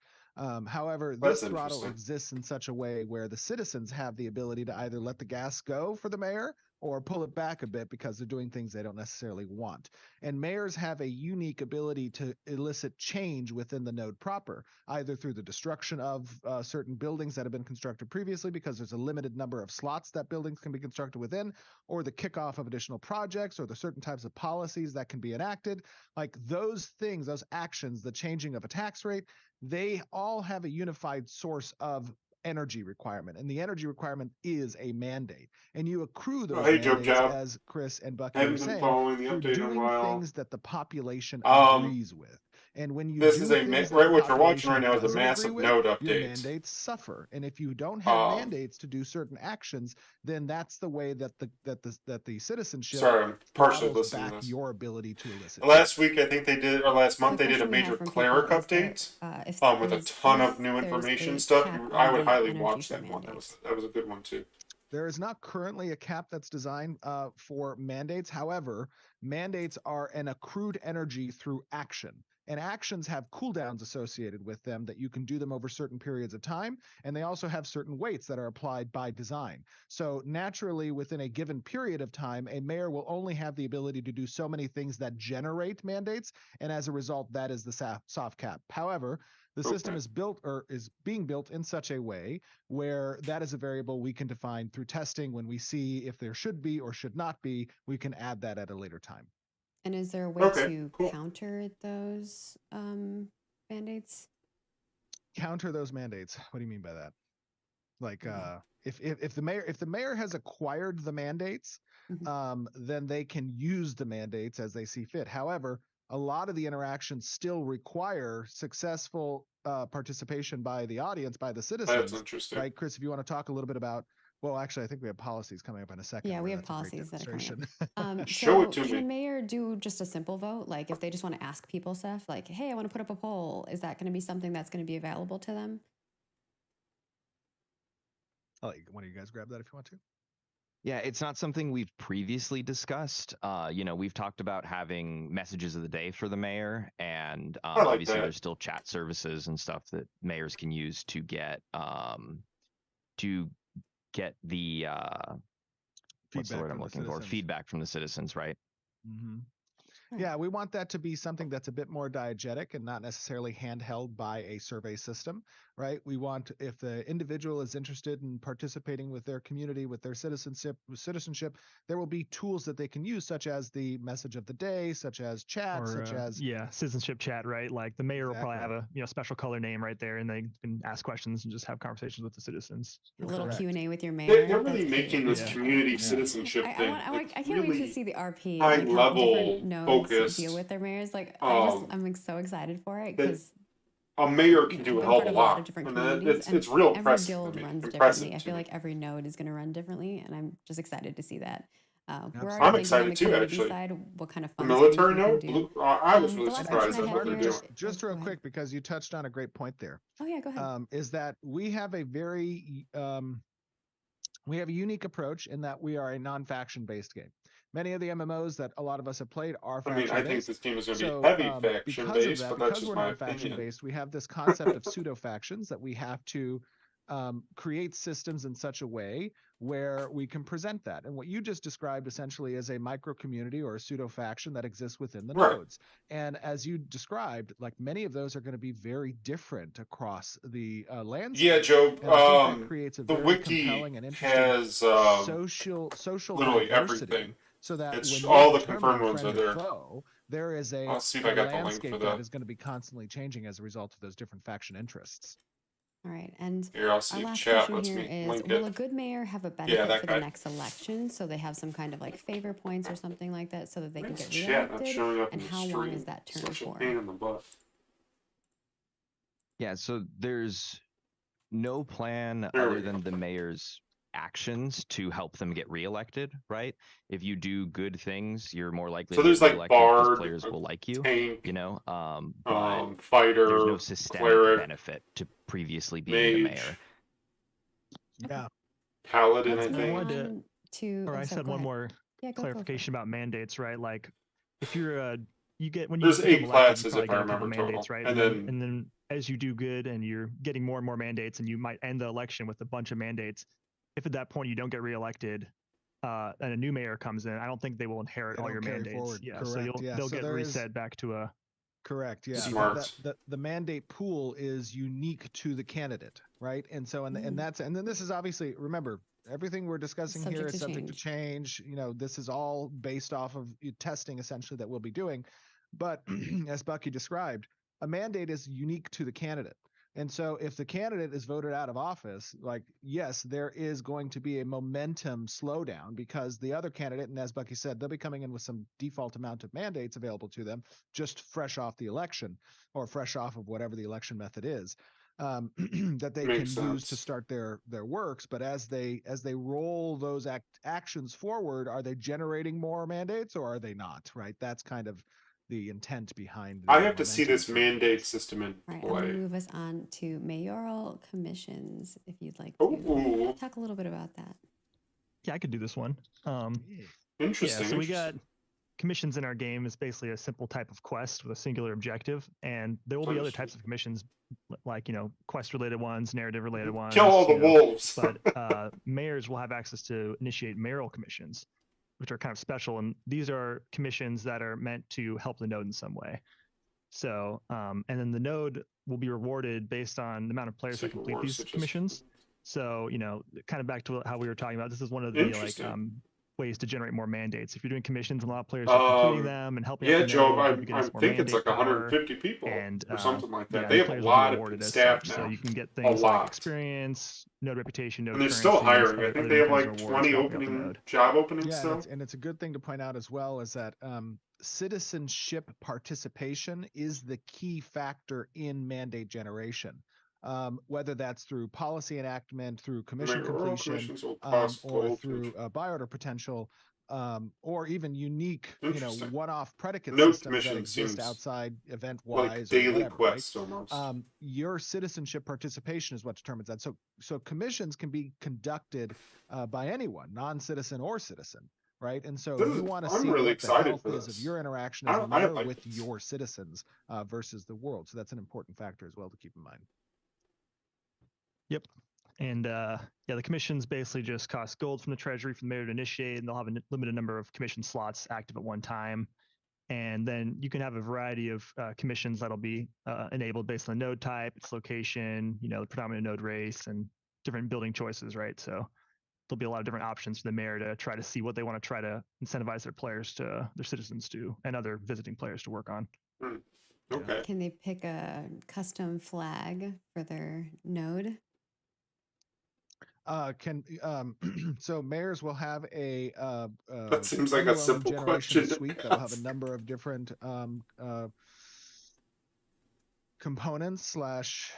However, this That's throttle interesting. exists in such a way where the citizens have the ability to either let the gas go for the mayor or pull it back a bit because they're doing things they don't necessarily want. And mayors have a unique ability to elicit change within the node proper, either through the destruction of certain buildings that have been constructed previously because there's a limited number of slots that buildings can be constructed within, or the kickoff of additional projects, or the certain types of policies that can be enacted. Like those things, those actions, the changing of a tax rate, they all have a unified source of energy requirement, and the energy requirement is a mandate, and you accrue those Hey, Joe mandates, Jab. as Chris and Bucky were Haven't been saying, following the through update in a doing while. things that the population Um, agrees with. And when you this is do things that right. the What you're watching right population now is a doesn't agree massive with, node your update. mandates suffer. And if you don't have Um, mandates to do certain actions, then that's the way that the citizenship sorry, I'm partially throttles listening back to this. your ability to elicit Last change. week, I think they did, or last So month, the they did a question we have major from cleric people is update. that if With a is ton of if new there's information a stuff. cap I on would the highly energy watch for that one. mandates. That was a good one too. There is not currently a cap that's designed for mandates. However, mandates are an accrued energy through action. And actions have cooldowns associated with them that you can do them over certain periods of time. And they also have certain weights that are applied by design. So naturally, within a given period of time, a mayor will only have the ability to do so many things that generate mandates. And as a result, that is the soft cap. However, the system is built or is being built in such a way where that is a variable we can define through testing. When we see if there should be or should not be, we can add that at a later time. And is there a way Okay, to cool. counter those mandates? Counter those mandates. What do you mean by that? Like if the mayor has acquired the mandates, then they can use the mandates as they see fit. However, a lot of the interactions still require successful participation by the audience, by the citizens. That's interesting. Right, Chris, if you want to talk a little bit about, well, actually, I think we have policies coming up in a second. Yeah, we have that's a great policies that are coming demonstration. up. Show it So to can a me. mayor do just a simple vote? Like if they just want to ask people stuff, like, hey, I want to put up a poll, is that going to be something that's going to be available to them? I'll let one of you guys grab that if you want to. Yeah, it's not something we've previously discussed. We've talked about having messages of the day for the mayor, and like obviously that. there's still chat services and stuff that mayors can use to get the what's the word I'm looking for? Feedback from the citizens, right? Mm-hmm. Right. Yeah, we want that to be something that's a bit more diegetic and not necessarily handheld by a survey system, right? We want, if the individual is interested in participating with their community, with their citizenship, there will be tools that they can use, such as the message of the day, such as chat, Or, such as citizenship chat, right? Like the mayor will probably have Exactly. a special color name right there, and they can ask questions and just have conversations with the citizens. A little Correct. Q&A with your mayor. They're really That's making great. this Yeah. community Yeah. citizenship thing. I can't wait to see the RP high and like how level different nodes focused. deal with their mayors. Like Um, I'm like so excited for it that because a mayor can do a I'm hell part of of a a lot of lot. different And communities, and it's real every impressive. guild runs Impressive differently. I feel to me. like every node is going to run differently, and I'm just excited to see that. We're Absolutely. already I'm thinking on the excited too, community actually. side what kind of The fun military things we can node, do. I was The really last And surprised question I at had what they're here, doing. just go real ahead. quick, because you touched on a great point there, Oh yeah, go ahead. is that we have a very unique approach in that we are a non-faction based game, many of the MMOs that a lot of us have played are I mean, faction I think based. this game is going to be So heavy faction because of based, that, but that's because just we're my non-faction opinion. based, we have this concept of pseudo factions that we have to create systems in such a way where we can present that. And what you just described essentially is a micro community or a pseudo faction that exists within the Right. nodes. And as you described, like many of those are going to be very different across the landscape. Yeah, Joe. And I think that creates a The very wiki compelling and interesting has social literally diversity. everything. So that It's when all you're the determining confirmed ones friend are or there. foe, there is a I'll see if I got the link landscape for that the. is going to be constantly changing as a result of those different faction interests. All right. And Here, I'll see our if last chat question lets here me is, link will a it. good mayor have a Yeah, benefit that for guy. the next election? So they have some kind of like favor points or something like that so that they Why can is get chat not reelected? showing up in And the how long stream? is that term Such a for? pain in the butt. Yeah, so there's no plan There other we go. than the mayor's actions to help them get reelected, right? If you do good things, you're more likely So to there's get like reelected because bard, players will like you, tank, you know. But there's fighter, no systemic cleric, benefit to previously being the mage, mayor. Yeah. paladin. Let's I move think. wanted to- on to. Or Oh, I sorry, said go one ahead. more Yeah, go for it. clarification about mandates, right? Like if you're you get when you There's become 8 elected, you classes probably if I get a couple remember mandates, total, right? and then as you do good and you're getting more and more mandates, and you might end the election with a bunch of mandates. If at that point you don't get reelected, and a new mayor comes in, I don't think they will inherit They all don't your carry mandates. forward. Yeah, Correct. so Yeah. they'll So get there is- reset back to a. Correct. Yeah. Smart. The mandate pool is unique to the candidate, right? And so and then this is obviously, remember, everything we're discussing here is subject to change. You know, this is all based off of testing essentially that we'll be doing. But as Bucky described, a mandate is unique to the candidate. And so if the candidate is voted out of office, like, yes, there is going to be a momentum slowdown because the other candidate, and as Bucky said, they'll be coming in with some default amount of mandates available to them, just fresh off the election or fresh off of whatever the election method is, that they Makes can use to sense. start their works. But as they roll those actions forward, are they generating more mandates or are they not? Right? That's kind of the intent behind the I have to see momentum this of certain mandate things. system in All right, I'm going play. to move us on to mayoral commissions. If you'd like to Oh, talk a little bit about that. Yeah, I could do this one. interesting. Yeah, so we interesting. got commissions in our game is basically a simple type of quest with a singular objective, and there will be other types of commissions, like quest related ones, narrative related ones. Kill all the wolves. But mayors will have access to initiate mayoral commissions, which are kind of special, and these are commissions that are meant to help the node in some way. So, and then the node will be rewarded based on the amount of players that complete these commissions. So, kind of back to how we were talking about, this is one of the ways to generate more mandates. If you're doing commissions, a lot of players are completing them and helping. Yeah, out the Joe, node, I think it's like 150 people or something like that. They have a lot of staff now. So you can get things like experience, node reputation, node and they're currency, still hiring. I think they have like rewards 20 job openings yeah, still. And it's a good thing to point out as well is that citizenship participation is the key factor in mandate generation. Whether that's through policy enactment, through commission completion, or through buy order potential, or even unique, one-off predicate systems that exist outside event-wise like daily or whatever, quests right? almost. Your citizenship participation is what determines that. So commissions can be conducted by anyone, non-citizen or citizen, right? And so you want to see really what the health is of your interaction as a mayor with your citizens versus the world. So that's an important factor as well to keep in mind. Yep. And the commissions basically just cost gold from the treasury for the mayor to initiate, and they'll have a limited number of commission slots active at one time. And then you can have a variety of commissions that'll be enabled based on the node type, its location, the predominant node race, and different building choices, right? So there'll be a lot of different options for the mayor to try to see what they want to try to incentivize their citizens to, and other visiting players to work on. Okay. Can they pick a custom flag for their node? So mayors will have a that seems like a simple question suite that will have a number of different components slash.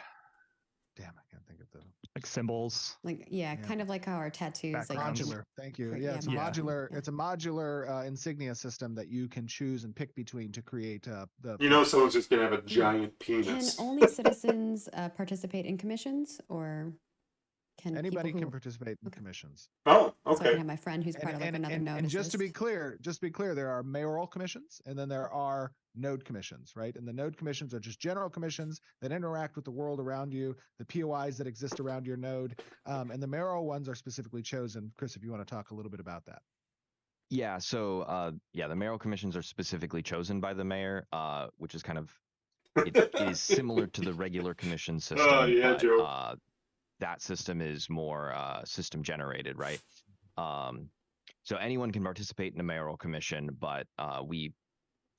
Damn, I can't think of the symbols. Kind of like how our tattoos modular. Thank you. Yeah, it's a modular. It's a modular insignia system that you can choose and pick between to create the. Someone's just gonna have a giant penis. Can only citizens participate in commissions, or can anybody can participate in commissions? Oh, So I Okay. can have my friend who's part of like another node. And just to be assist. clear, there are mayoral commissions and then there are node commissions, right? And the node commissions are just general commissions that interact with the world around you, the POIs that exist around your node, and the mayoral ones are specifically chosen. Chris, if you want to talk a little bit about that. Yeah, so the mayoral commissions are specifically chosen by the mayor, which is kind of it is similar to the regular commission system, Oh, yeah, but Joe. that system is more system generated, right? So anyone can participate in a mayoral commission, but we,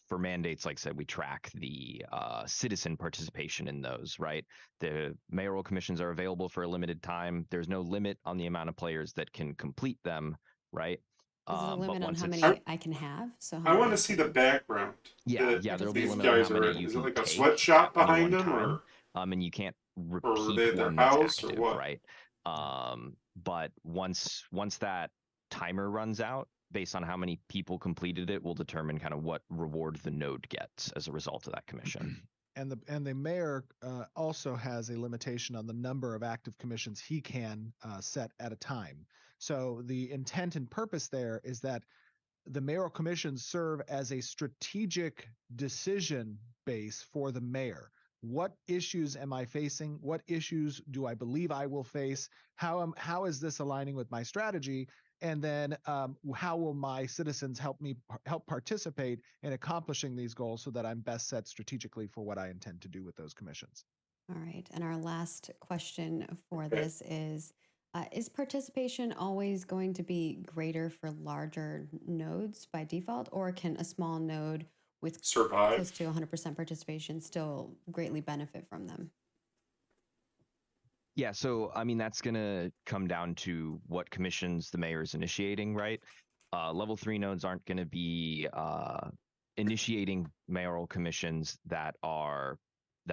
for mandates, like I said, we track the citizen participation in those, right? The mayoral commissions are available for a limited time. There's no limit on the amount of players that can complete them, right? Is it a But limit on once how it's many I can have? So how I many want to see the background that there'll be a these limit on guys how are many in. you Is it can like a take sweatshop at any behind one them, time, and you can't or are repeat they at their one that's house, or active, what? right? But once that timer runs out, based on how many people completed it, will determine kind of what reward the node gets as a result of that commission. And the mayor also has a limitation on the number of active commissions he can set at a time. So the intent and purpose there is that the mayoral commissions serve as a strategic decision base for the mayor. What issues am I facing? What issues do I believe I will face? How is this aligning with my strategy? And then how will my citizens help participate in accomplishing these goals so that I'm best set strategically for what I intend to do with those commissions? All right. And our last question for this is participation always going to be greater for larger nodes by default, or can a small node with Survive. close to 100% participation still greatly benefit from them? Yeah, so I mean that's gonna come down to what commissions the mayor is initiating, right? Level 3 nodes aren't gonna be initiating mayoral commissions that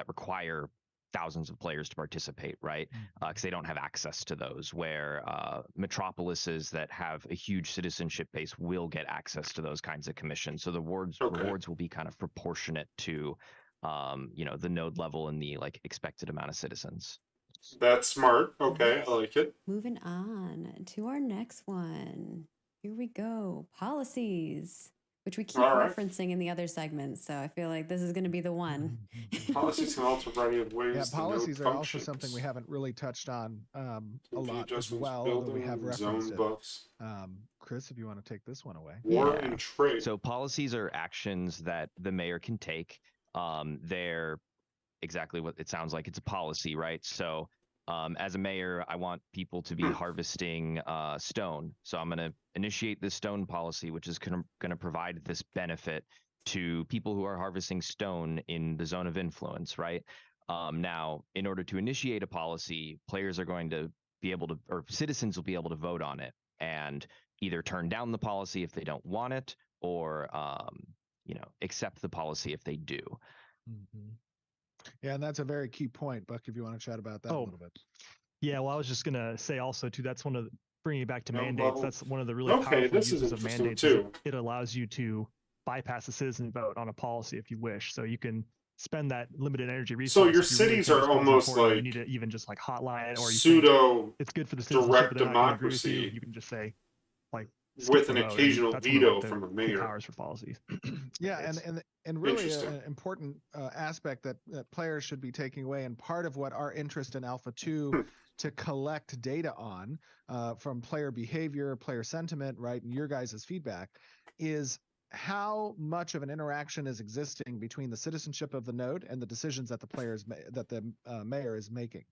require thousands of players to participate, right? Because they don't have access to those. Where metropolises that have a huge citizenship base will get access to those kinds of commissions. So the rewards will be kind of proportionate to, the node level and the like expected amount of citizens. That's smart. Okay, I like it. Moving on to our next one. Here we go. Policies, which we keep All right. referencing in the other segments. So I feel like this is going to be the one. Policies can alter a variety of ways. Yeah, the policies node are also something functions. we haven't really touched on a Key lot as adjustments, well, although we building, have referenced zone it. buffs, Chris, if you want to take this one away. war Yeah. and trade. So policies are actions that the mayor can take. They're exactly what it sounds like. It's a policy, right? So as a mayor, I want people to be harvesting stone. So I'm going to initiate this stone policy, which is going to provide this benefit to people who are harvesting stone in the zone of influence, right? Now, in order to initiate a policy, players are going to be able to, or citizens will be able to vote on it and either turn down the policy if they don't want it, or accept the policy if they do. Mm-hmm. Yeah, and that's a very key point, Buck, if you want to chat about that a little bit. Yeah, well, I was just going to say also, too, that's one of bringing it back to No mandates. level. That's one of the really Okay, powerful this is uses of interesting mandates. too. It allows you to bypass the citizen vote on a policy if you wish. So you can spend that limited energy resource. So your if you really cities think are this goes almost important, like you need to even just like hotline it, or you pseudo think it's good for the citizenship, but direct they're not going to agree with you. democracy You can just say, like, with skip an the vote, and occasional that's one of, veto like, the from a key mayor. powers for policies. Yeah, and really Interesting. an important aspect that players should be taking away, and part of what our interest in Alpha 2 to collect data on from player behavior, player sentiment, right, and your guys' feedback, is how much of an interaction is existing between the citizenship of the node and the decisions that the mayor is making.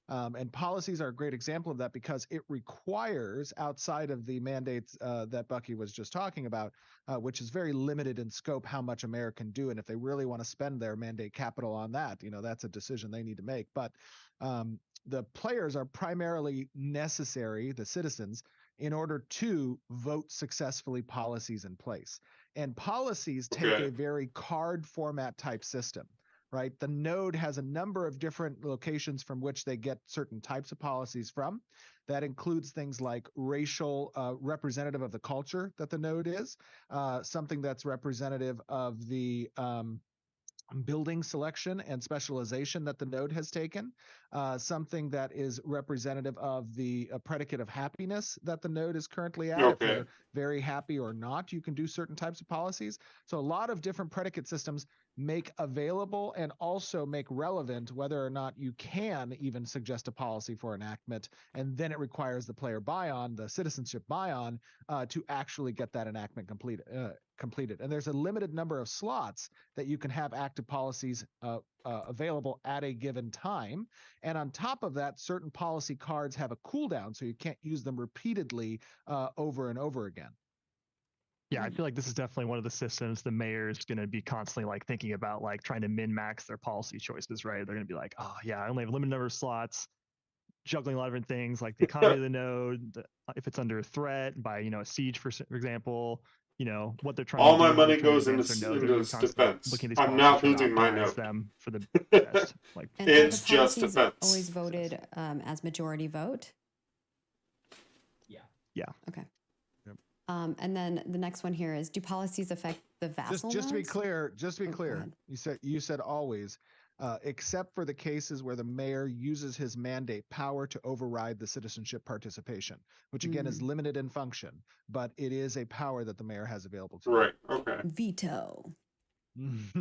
And policies are a great example of that because it requires, outside of the mandates that Bucky was just talking about, which is very limited in scope, how much a mayor can do. And if they really want to spend their mandate capital on that, that's a decision they need to make. But the players are primarily necessary, the citizens, in order to vote successfully policies in place. And policies take a very card format type system, right? The node has a number of different locations from which they get certain types of policies from. That includes things like racial representative of the culture that the node is, something that's representative of the building selection and specialization that the node has taken, something that is representative of the predicate of happiness that the node is currently at. If Okay. they're very happy or not, you can do certain types of policies. So a lot of different predicate systems make available and also make relevant whether or not you can even suggest a policy for enactment. And then it requires the player buy-on, the citizenship buy-on, to actually get that enactment completed. And there's a limited number of slots that you can have active policies available at a given time. And on top of that, certain policy cards have a cooldown, so you can't use them repeatedly over and over again. Yeah, I feel like this is definitely one of the systems the mayor is going to be constantly like thinking about, like trying to min max their policy choices, right? They're going to be like, oh yeah, I only have a limited number of slots, juggling a lot of different things like the economy of the node, if it's under threat by, a siege, for example, what they're trying All to do, my how they're money trying goes to into, advance their nodes. They're into going to be constantly defense. looking at these I'm policies, not trying to losing my optimize note. them for the best. Like, And It's are the just policies defense. always voted as majority vote? yeah. Okay. Yep. And then the next one here is: do policies affect the vassal Just to be nodes? clear, Oh, go ahead. you said always, except for the cases where the mayor uses his mandate power to override the citizenship participation, which again is limited in function, but it is a power that the mayor has available to Right. Okay. Veto.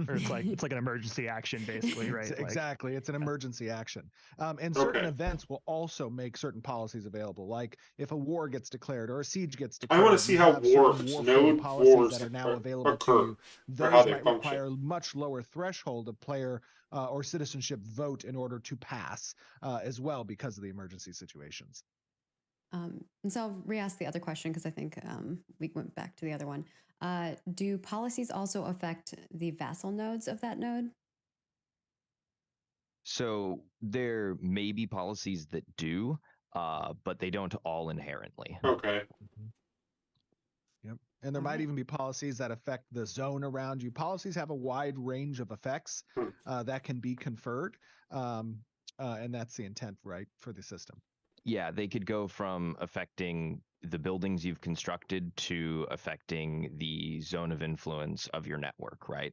Or it's like an emergency action, basically, right? Exactly. It's an emergency action. And Okay. certain events will also make certain policies available. Like if a war gets declared or a siege gets I declared, want to see you how have certain wars, warfighting node policies wars that are now available to occur, you. or how Those they might function. require much lower threshold of player or citizenship vote in order to pass as well because of the emergency situations. And so I'll re-ask the other question because I think we went back to the other one. Do policies also affect the vassal nodes of that node? So there may be policies that do, but they don't all inherently. Okay. Yep. And there All might right. even be policies that affect the zone around you. Policies have a wide range of effects that can be conferred. And that's the intent, right, for the system. Yeah, they could go from affecting the buildings you've constructed to affecting the zone of influence of your network, right?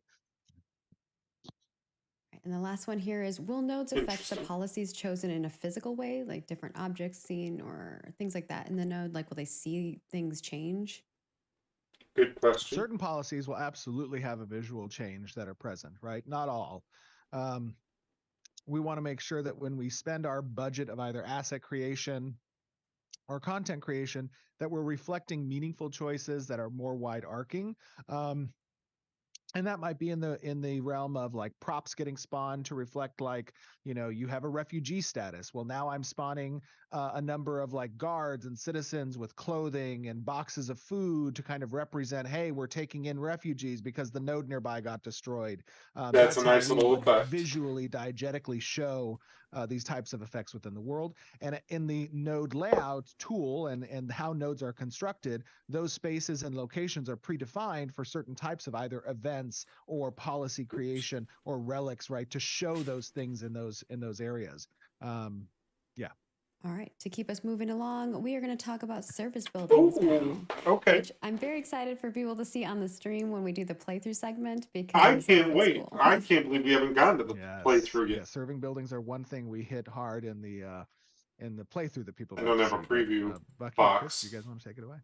And the last one here is: will nodes affect the Interesting. policies chosen in a physical way, like different objects seen or things like that in the node? Like, will they see things change? Good question. Certain policies will absolutely have a visual change that are present, right? Not all. We want to make sure that when we spend our budget of either asset creation or content creation, that we're reflecting meaningful choices that are more wide arcing. And that might be in the realm of like props getting spawned to reflect, like, you have a refugee status. Well, now I'm spawning a number of like guards and citizens with clothing and boxes of food to kind of represent, hey, we're taking in refugees because the node nearby got destroyed. That's a how nice we little would effect. visually, diegetically show these types of effects within the world. And in the node layout tool and how nodes are constructed, those spaces and locations are predefined for certain types of either events or policy creation or relics, right, to show those things in those areas. All right. To keep us moving along, we are going to talk about service buildings now. Ooh, okay. Which I'm very excited for people to see on the stream when we do the playthrough segment because I can't it's wait. cool. I can't believe we haven't gotten to the playthrough yet. Yeah, serving buildings are one thing we hit hard in the playthrough that people I got don't to have a see. But, preview Bucky, box. Chris, you guys want to take it away?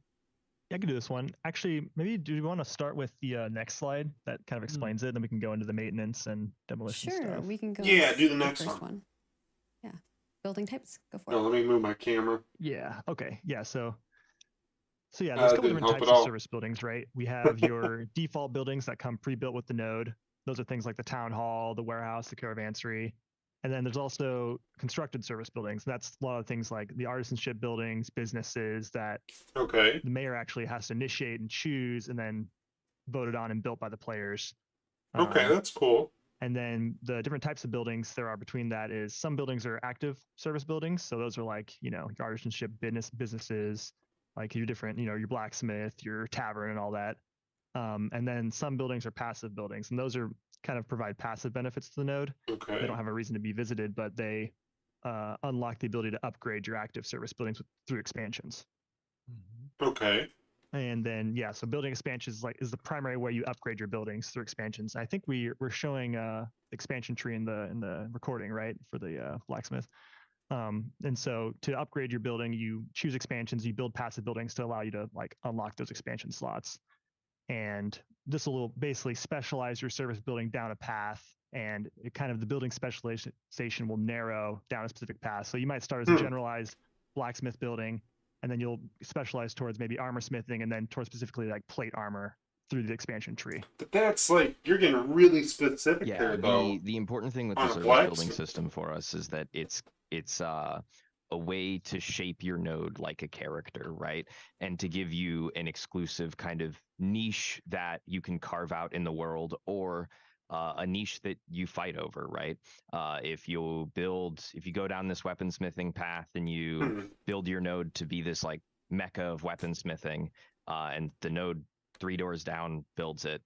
Yeah, I can do this one. Actually, maybe do you want to start with the next slide that kind of explains it? Then we can go into the maintenance and demolition Sure, stuff. we can go. Yeah, do the with next first one. Yeah, building types. Go for No, it. let me move my camera. Yeah. Okay. Yeah. So yeah, there's a couple Didn't different help types at of all. service buildings, right? We have your default buildings that come pre-built with the node. Those are things like the town hall, the warehouse, the caravanserai. And then there's also constructed service buildings. That's a lot of things like the artisanship buildings, businesses that Okay. the mayor actually has to initiate and choose and then voted on and built by the players. Okay, that's cool. And then the different types of buildings there are between that is some buildings are active service buildings. So those are like, your artisanship businesses, like your different, your blacksmith, your tavern and all that. And then some buildings are passive buildings, and those are kind of provide passive benefits to the node. Okay. They don't have a reason to be visited, but they unlock the ability to upgrade your active service buildings through expansions. Okay. And then so building expansions is the primary way you upgrade your buildings through expansions. I think we're showing expansion tree in the recording, right, for the blacksmith. And so to upgrade your building, you choose expansions, you build passive buildings to allow you to like unlock those expansion slots. And this will basically specialize your service building down a path, and it kind of the building specialization will narrow down a specific path. So you might start as a generalized blacksmith building, and then you'll specialize towards maybe armor smithing, and then towards specifically like plate armor through the expansion tree. But that's like you're getting really specific there, though. The important thing with on the a service blacksmith. building system for us is that it's a way to shape your node like a character, right? And to give you an exclusive kind of niche that you can carve out in the world, or a niche that you fight over, right? If you go down this weaponsmithing path and you build your node to be this like mecca of weaponsmithing, and the node 3 doors down builds it,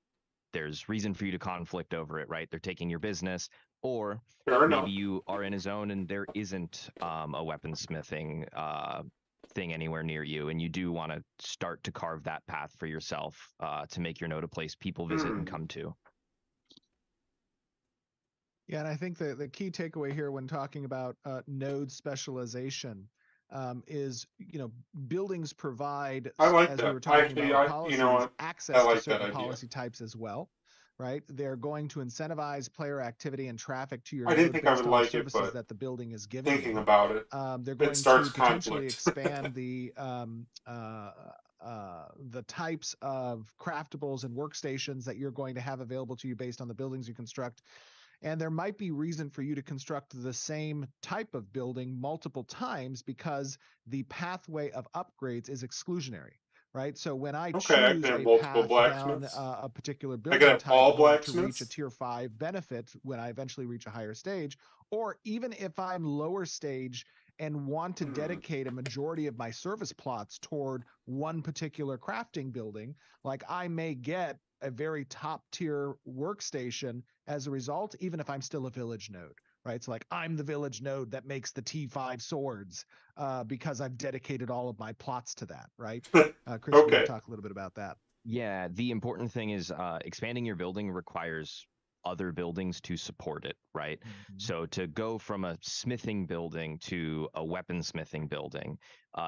there's reason for you to conflict over it, right? They're taking your business. Or maybe you are in a zone and there isn't a weaponsmithing thing anywhere near you, and you do want to start to carve that path for yourself to make your node a place people visit and come to. Yeah, and I think the key takeaway here when talking about node specialization is, buildings provide, I like as that. we were talking Actually, about I policies, access like to that certain idea. policy types as well, right? They're going to incentivize player activity and traffic to your I didn't node think I based would on the like it, services but that the building is giving thinking you. about it, They're going starts to potentially conflict. expand the types of craftables and workstations that you're going to have available to you based on the buildings you construct. And there might be reason for you to construct the same type of building multiple times because the pathway of upgrades is exclusionary, right? So when I choose I can have a multiple path down blacksmiths. a particular I building can have type all in order to reach a blacksmiths. tier 5 benefit when I eventually reach a higher stage, or even if I'm lower stage and want to dedicate a majority of my service plots toward one particular crafting building, like I may get a very top tier workstation as a result, even if I'm still a village node, right? So like I'm the village node that makes the T5 swords because I've dedicated all of my plots to that, right? Chris, you want to talk a little bit about that? Yeah, the important thing is expanding your building requires other buildings to support it, right? So to go from a smithing building to a weaponsmithing building,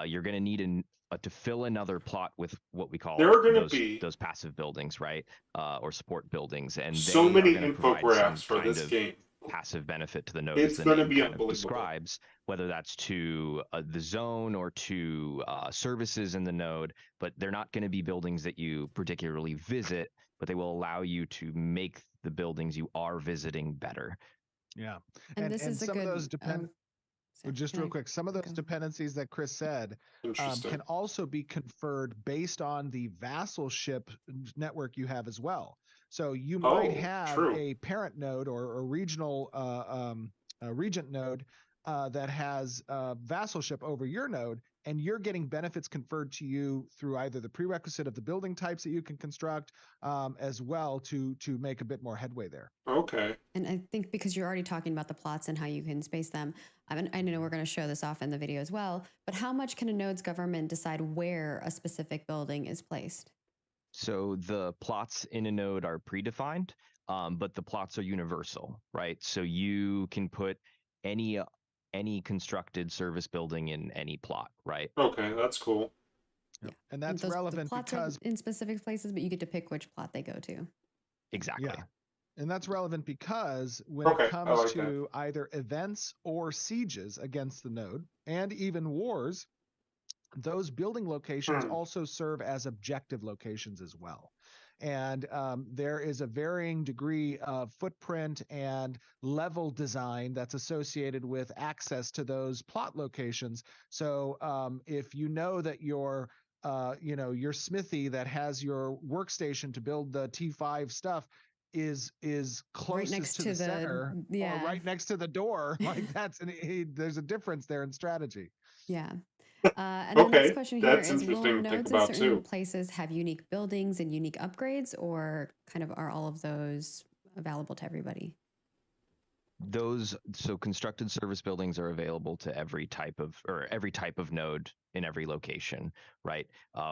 you're going to need to fill another plot with what we call those passive buildings, right? Or support buildings, and so they many are going to provide some infographics for kind this of game. passive benefit to the node, It's as the going to name be kind of unbelievable. describes, whether that's to the zone or to services in the node. But they're not going to be buildings that you particularly visit, but they will allow you to make the buildings you are visiting better. Yeah, and this is some a good, of those depend. Just real quick, some of those dependencies that Chris said can also be conferred based on the vassalship network you have as well. So you might have a parent node or a regional regent node that has vassalship over your node, and you're getting benefits conferred to you through either the prerequisite of the building types that you can construct, as well to make a bit more headway there. Okay. And I think because you're already talking about the plots and how you can space them, I know we're going to show this off in the video as well, but how much can a node's government decide where a specific building is placed? So the plots in a node are predefined, but the plots are universal, right? So you can put any constructed service building in any plot, right? Okay, that's cool. Yeah. And that's relevant because are in specific places, but you get to pick which plot they go to. Exactly. Yeah. And that's relevant because when it comes to either events or sieges against the node, and even wars, those building locations also serve as objective locations as well. And there is a varying degree of footprint and level design that's associated with access to those plot locations. So if you know that your smithy that has your workstation to build the T5 stuff is closest to the center, or right next to the door, like there's a difference there in strategy. Yeah. And the next question here is, will nodes in certain places have unique buildings and unique upgrades, or kind of are all of those available to everybody? So constructed service buildings are available to every type of node in every location, right?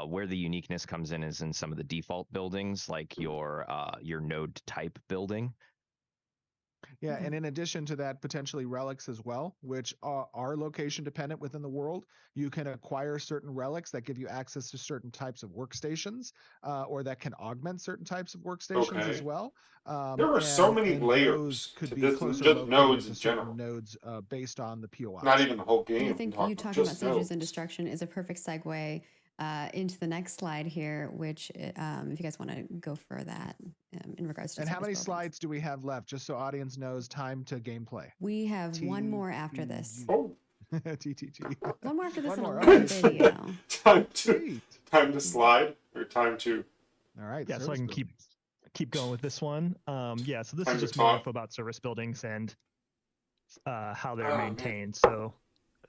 Where the uniqueness comes in is in some of the default buildings, like your node type building. Yeah, Okay. and in addition to that, potentially relics as well, which are location dependent within the world. You can acquire certain relics that give you access to certain types of workstations, or that can augment certain types of workstations as Okay. well. There are so many And those layers could to be this, closer just located nodes to in certain general. nodes based on the Not POIs. even the whole And I game. I'm think talking you about talking about just stages and nodes. destruction is a perfect segue into the next slide here, which, if you guys want to go for that in regards to And how service many buildings. slides do we have left, just so audience knows time to gameplay? We have one more after this. Oh, TTG. One more after this One and a more. little Okay. video. time to Sweet. time to slide or time to All right. Yeah, so I service can buildings. keep going with this one. Yeah, so this time is to just more talk. info about service buildings and how they're Oh, man. maintained. So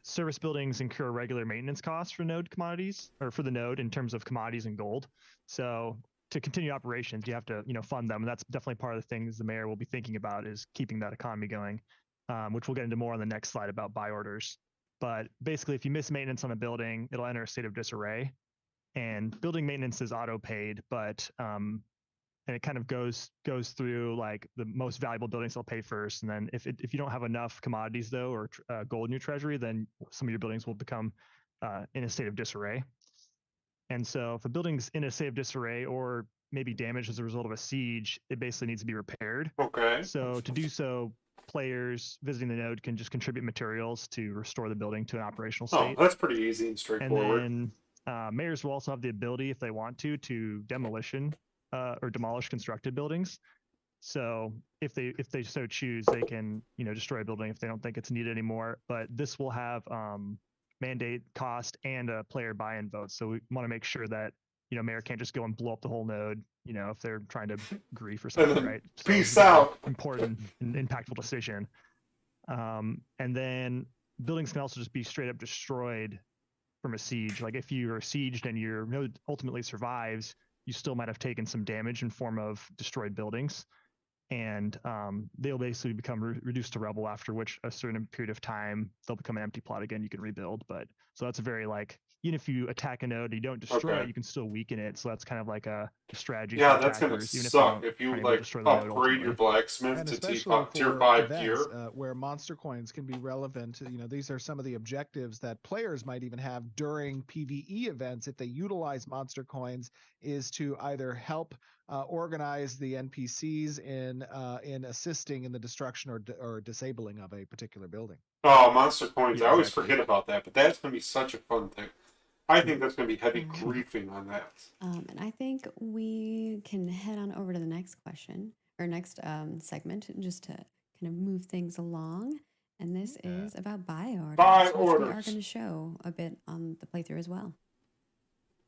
service buildings incur regular maintenance costs for node commodities, or for the node in terms of commodities and gold. So to continue operations, you have to fund them, and that's definitely part of the things the mayor will be thinking about is keeping that economy going, which we'll get into more on the next slide about buy orders. But basically, if you miss maintenance on a building, it'll enter a state of disarray. And building maintenance is auto paid, but and it kind of goes through like the most valuable buildings they'll pay first, and then if you don't have enough commodities though, or gold in your treasury, then some of your buildings will become in a state of disarray. And so if a building's in a state of disarray or maybe damaged as a result of a siege, it basically needs to be repaired. Okay. So to do so, players visiting the node can just contribute materials to restore the building to an operational Oh, state. that's pretty easy and And straightforward. then mayors will also have the ability, if they want to demolish constructed buildings. So if they so choose, they can destroy a building if they don't think it's needed anymore. But this will have mandate cost and a player buy-in vote. So we want to make sure that mayor can't just go and blow up the whole node. If they're trying to grief or And something, then right? So peace it's a very out. important and impactful decision. And then buildings can also just be straight up destroyed from a siege. Like if you are sieged and your node ultimately survives, you still might have taken some damage in form of destroyed buildings, and they'll basically become reduced to rubble, after which a certain period of time they'll become an empty plot again. You can rebuild, but so that's a very even if you attack a node and you don't destroy Okay. it, you can still weaken it. So that's kind of like a strategy Yeah, for that's gonna attackers, even if they suck don't if you able to like destroy the node upgrade your ultimately. blacksmith And to especially tier for 5 events gear. where monster coins can be relevant. These are some of the objectives that players might even have during PvE events if they utilize monster coins, is to either help organize the NPCs in assisting in the destruction or disabling of a particular building. Oh, monster coins! Yeah, I always exactly. forget about that, but that's gonna be such a fun thing. I think that's gonna be heavy Alright. griefing on that. And I think we can head on over to the next question or next segment, just to kind of move things along. And this is about buy orders, which we are orders. going to show a bit on the playthrough as well.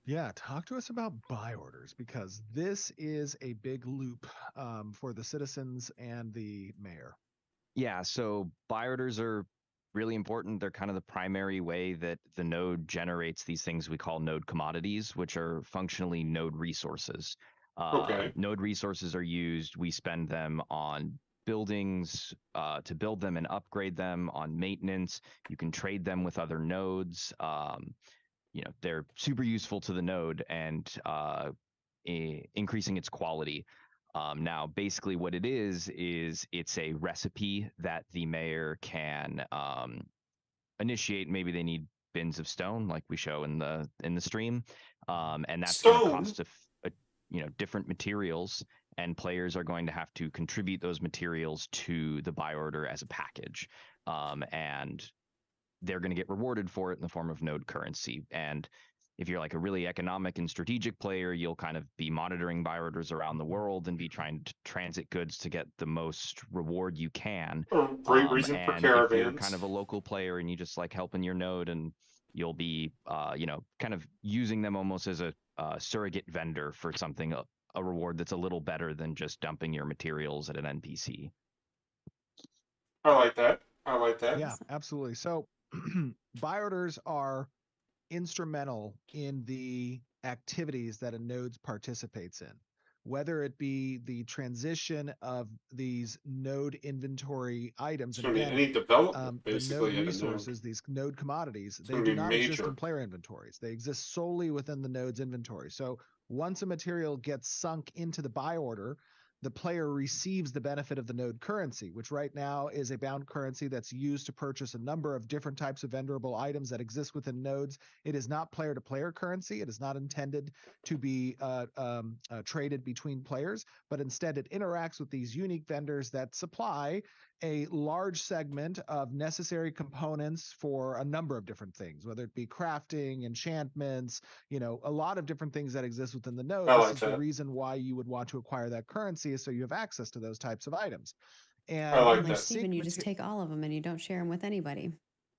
Yeah, talk to us about buy orders, because this is a big loop for the citizens and the mayor. Yeah, so buy orders are really important. They're kind of the primary way that the node generates these things we call node commodities, which are functionally node resources. Okay. Node resources are used. We spend them on buildings to build them and upgrade them, on maintenance. You can trade them with other nodes. They're super useful to the node and increasing its quality. Now, basically, what it is it's a recipe that the mayor can initiate. Maybe they need bins of stone, like we show in the stream, and that's going to Stone. cost different materials, and players are going to have to contribute those materials to the buy order as a package, and they're going to get rewarded for it in the form of node currency. And if you're like a really economic and strategic player, you'll kind of be monitoring buy orders around the world and be trying to transit goods to get the most reward you can. A great reason for And if you're caravans. kind of a local player and you just like helping your node, and you'll be, kind of using them almost as a surrogate vendor for something, a reward that's a little better than just dumping your materials at an NPC. I like that. I like that. Yeah, absolutely. So buy orders are instrumental in the activities that a node participates in. whether it be the transition of these node inventory items. It's And going to be again, any development, the basically, node at a node. resources, these node commodities, It's they going to do be not exist major. in player inventories. They exist solely within the node's inventory. So once a material gets sunk into the buy order, the player receives the benefit of the node currency, which right now is a bound currency that's used to purchase a number of different types of vendorable items that exist within nodes. It is not player-to-player currency. It is not intended to be traded between players, but instead it interacts with these unique vendors that supply a large segment of necessary components for a number of different things, whether it be crafting, enchantments, a lot of different things that exist within the node. This is the reason why you would want to acquire that currency, is so you have access to those types of items. I like Like that. Steven, you just take all of them and you don't share them with anybody.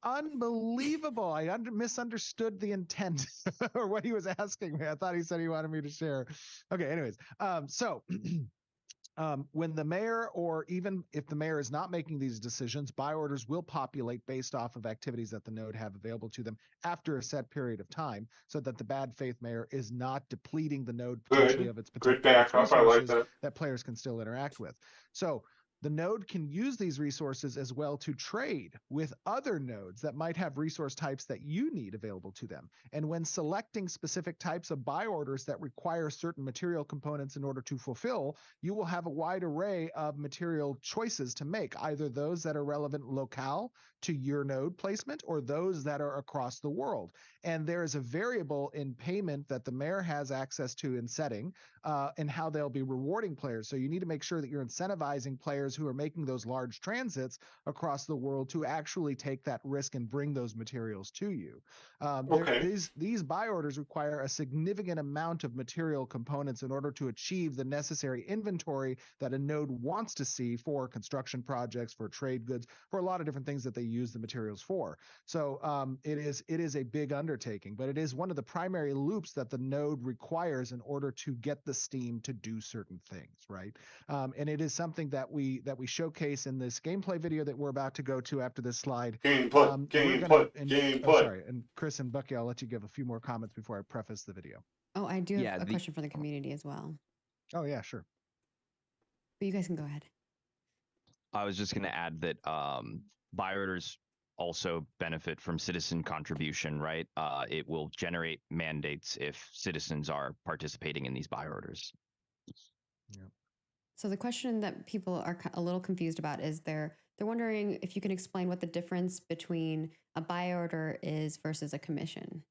Unbelievable. I misunderstood the intent or what he was asking me. I thought he said he wanted me to share. Okay, anyways. When the mayor, or even if the mayor is not making these decisions, buy orders will populate based off of activities that the node have available to them after a set period of time, so that the bad faith mayor is not depleting the node potentially of its Good backup. I like that. that players can still interact with. So the node can use these resources as well to trade with other nodes that might have resource types that you need available to them. And when selecting specific types of buy orders that require certain material components in order to fulfill, you will have a wide array of material choices to make, either those that are relevant locale to your node placement or those that are across the world. And there is a variable in payment that the mayor has access to in setting and how they'll be rewarding players. So you need to make sure that you're incentivizing players who are making those large transits across the world to actually take that risk and bring those materials to you. These buy orders require a significant amount of material components in order to achieve the necessary inventory that a node wants to see for construction projects, for trade goods, for a lot of different things that they use the materials for. So it is a big undertaking, but it is one of the primary loops that the node requires in order to get the steam to do certain things, right? And it is something that we showcase in this gameplay video that we're about to go to after this slide. Gameplay. Sorry, and Chris and Bucky, I'll let you give a few more comments before I preface the video. Oh, I do have a question for the community as well. Oh yeah, sure. But you guys can go ahead. I was just going to add that buy orders also benefit from citizen contribution, right? It will generate mandates if citizens are participating in these buy orders. Yeah. So the question that people are a little confused about is they're wondering if you can explain what the difference between a buy order is versus a commission.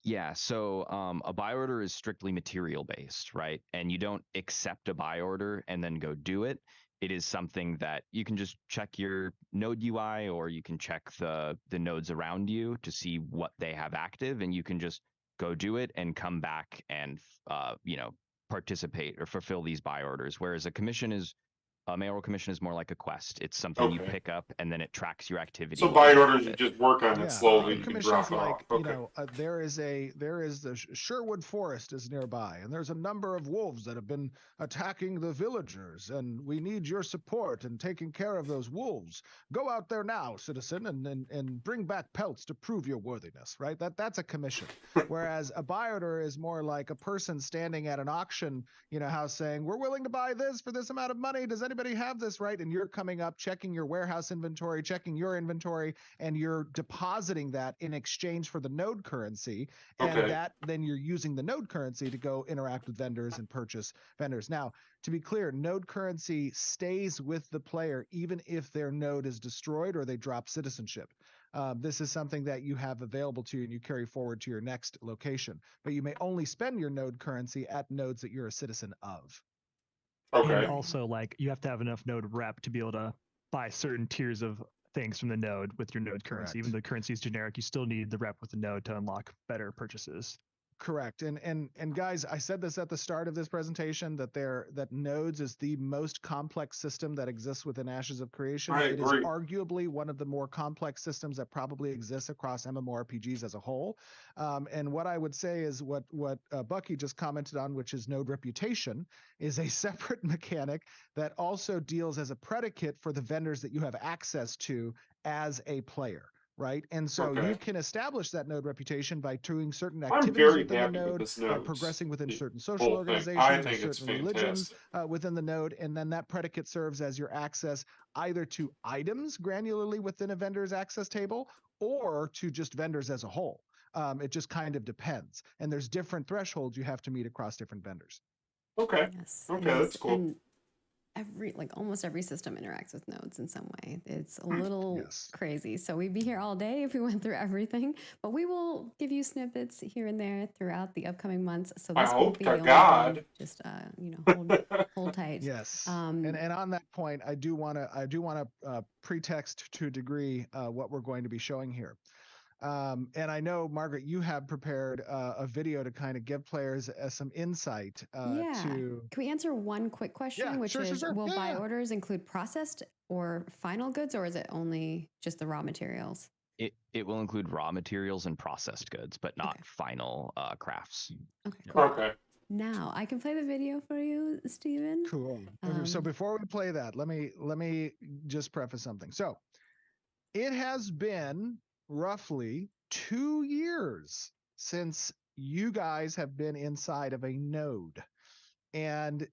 Yeah, so a buy order is strictly material based, right? And you don't accept a buy order and then go do it. It is something that you can just check your node UI, or you can check the nodes around you to see what they have active, and you can just go do it and come back and participate or fulfill these buy orders. Whereas a mayoral commission is more like a quest. It's something you pick up and then it tracks your activity. So buy orders, you just work on it slowly. You can drop it like, off. There is the Sherwood Forest is nearby, and there's a number of wolves that have been attacking the villagers, and we need your support in taking care of those wolves. Go out there now, citizen, and bring back pelts to prove your worthiness, right? That's a commission. Whereas a buy order is more like a person standing at an auction, house saying, we're willing to buy this for this amount of money. Does anybody have this, right? And you're coming up, checking your warehouse inventory, checking your inventory, and you're depositing that in exchange for the node currency. And that then you're using the node currency to go interact with vendors and purchase vendors. Now, to be clear, node currency stays with the player even if their node is destroyed or they drop citizenship. This is something that you have available to you and you carry forward to your next location. But you may only spend your node currency at nodes that you're a citizen of. And also, you have to have enough node rep to be able to buy certain tiers of things from the node with your node currency. Even though the currency is generic, you still need the rep with the node to unlock better purchases. Correct. And guys, I said this at the start of this presentation that nodes is the most complex system that exists within Ashes of Creation. It is arguably one of the more complex systems that probably exists across MMORPGs as a whole. And what I would say is what Bucky just commented on, which is node reputation, is a separate mechanic that also deals as a predicate for the vendors that you have access to as a player. right? And so Okay. you can establish that node reputation by doing certain I'm activities very within the happy with node, this by node. progressing within The certain social whole thing. I organizations or think it's certain religions fantastic. within the node. And then that predicate serves as your access either to items granularly within a vendor's access table or to just vendors as a whole. It just kind of depends. And there's different thresholds you have to meet across different vendors. Okay. Yes. Okay, and that's cool. And almost every system interacts with nodes in some way. It's a little Yes. crazy. So we'd be here all day if we went through everything, but we will give you snippets here and there throughout the upcoming months. So I this hope won't be to the only God. thing. Just hold tight. Yes. Um, And on that point, I do want to pretext to a degree what we're going to be showing here. And I know, Margaret, you have prepared a video to kind of give players some insight yeah. to. Can we answer one quick question, Yeah, which sure. will Yeah, buy yeah. orders include processed or final goods, or is it only just the raw materials? It will include raw materials and processed goods, but not Okay. final crafts. Okay, Yep. cool. Okay. Now I can play the video for you, Steven. Cool. So before we play that, let me just preface something. So it has been roughly 2 years since you guys have been inside of a node. And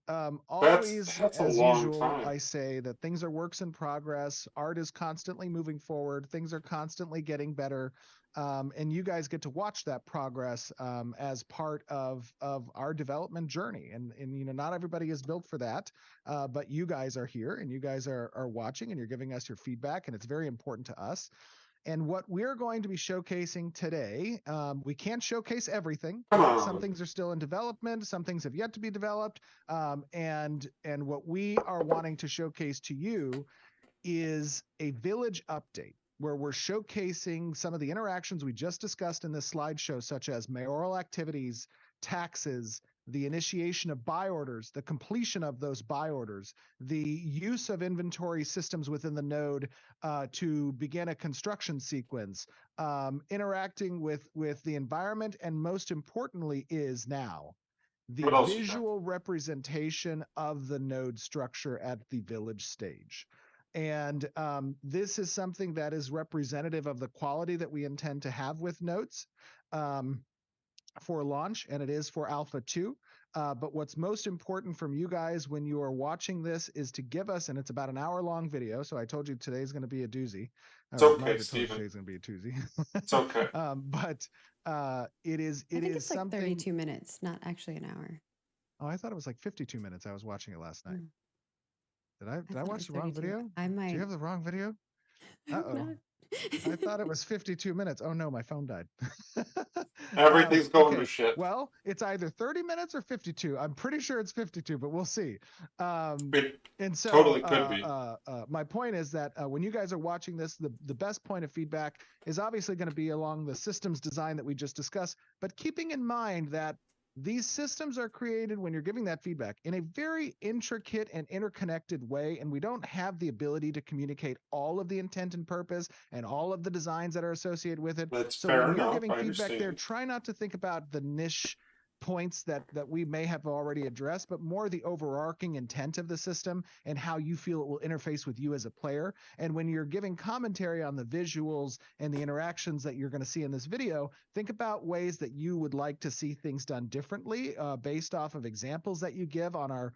always, that's a as long usual, time. I say that things are works in progress. Art is constantly moving forward. Things are constantly getting better. And you guys get to watch that progress as part of our development journey. And not everybody is built for that, but you guys are here and you guys are watching and you're giving us your feedback, and it's very important to us. And what we're going to be showcasing today, we can't showcase everything, Come right? Some on. things are still in development, some things have yet to be developed. And what we are wanting to showcase to you is a village update where we're showcasing some of the interactions we just discussed in this slideshow, such as mayoral activities, taxes, the initiation of buy orders, the completion of those buy orders, the use of inventory systems within the node to begin a construction sequence, interacting with the environment, and most importantly is now the What else you got? visual representation of the node structure at the village stage. And this is something that is representative of the quality that we intend to have with nodes for launch, and it is for Alpha 2. But what's most important from you guys when you are watching this is to give us, and it's about an hour-long video, so I told you today's going to be a doozy. It's okay, Margaret told you Steven. today's going to be a doozy. It's okay. But it is I think it's something. like 32 minutes, not actually an hour. Oh, I thought it was like 52 minutes. I was watching it last night. Mm. Did I watch the wrong 32. video? I might. Do you have the wrong video? Uh-oh. I thought it was 52 minutes. Oh no, my phone died. Everything's going okay. to shit. Well, it's either 30 minutes or 52. I'm pretty sure it's 52, but we'll see. It and so totally could be. My point is that when you guys are watching this, the best point of feedback is obviously going to be along the systems design that we just discussed, but keeping in mind that these systems are created when you're giving that feedback in a very intricate and interconnected way, and we don't have the ability to communicate all of the intent and purpose and all of the designs that are associated with it. That's So fair when you're enough. giving I feedback there, understand. try not to think about the niche points that we may have already addressed, but more the overarching intent of the system and how you feel it will interface with you as a player. And when you're giving commentary on the visuals and the interactions that you're going to see in this video, think about ways that you would like to see things done differently based off of examples that you give on our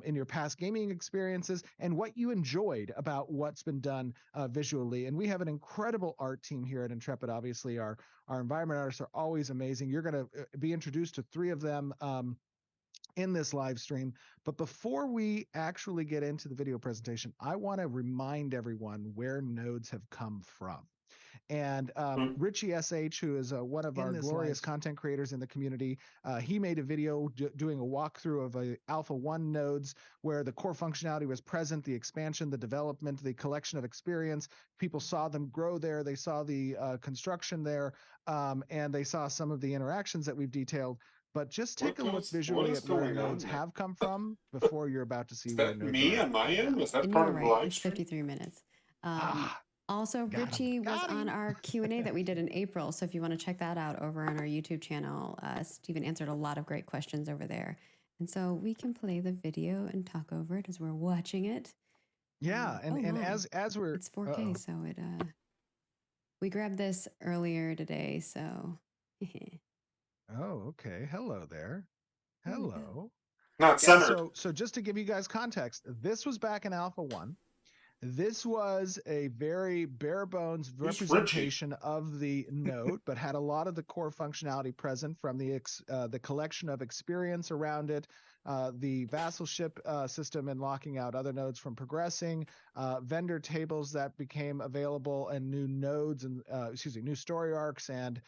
in your past gaming experiences and what you enjoyed about what's been done visually. And we have an incredible art team here at Intrepid. Obviously, our environment artists are always amazing. You're going to be introduced to 3 of them in this live stream. But before we actually get into the video presentation, I want to remind everyone where nodes have come from. And Richie SH, who is one of our glorious content creators in the community, he made a video doing a walkthrough of a Alpha 1 nodes where the core functionality was present, the expansion, the development, the collection of experience. People saw them grow there. They saw the construction there, and they saw some of the interactions that we've detailed. But just take a look visually at where nodes have come from before you're about to see Is where that nodes me are on my end? Was that And part you're of the right. live It's stream? 53 minutes. Also, Got him. Richie was Got on him. our Q&A that we did in April. So if you want to check that out over on our YouTube channel, Stephen answered a lot of great questions over there. And so we can play the video and talk over it as we're watching it. Yeah, and my. as we're It's 4K, so it We grabbed this earlier today, so. Oh, okay. Hello there. There we go. Hello. Not Yeah, centered. so just to give you guys context, this was back in Alpha 1. This was a very bare bones Who's representation of the node, but had a lot of the core functionality present from the collection of experience around it, the vassalship system and locking out other nodes from progressing, vendor tables that became available, and new nodes and new story arcs and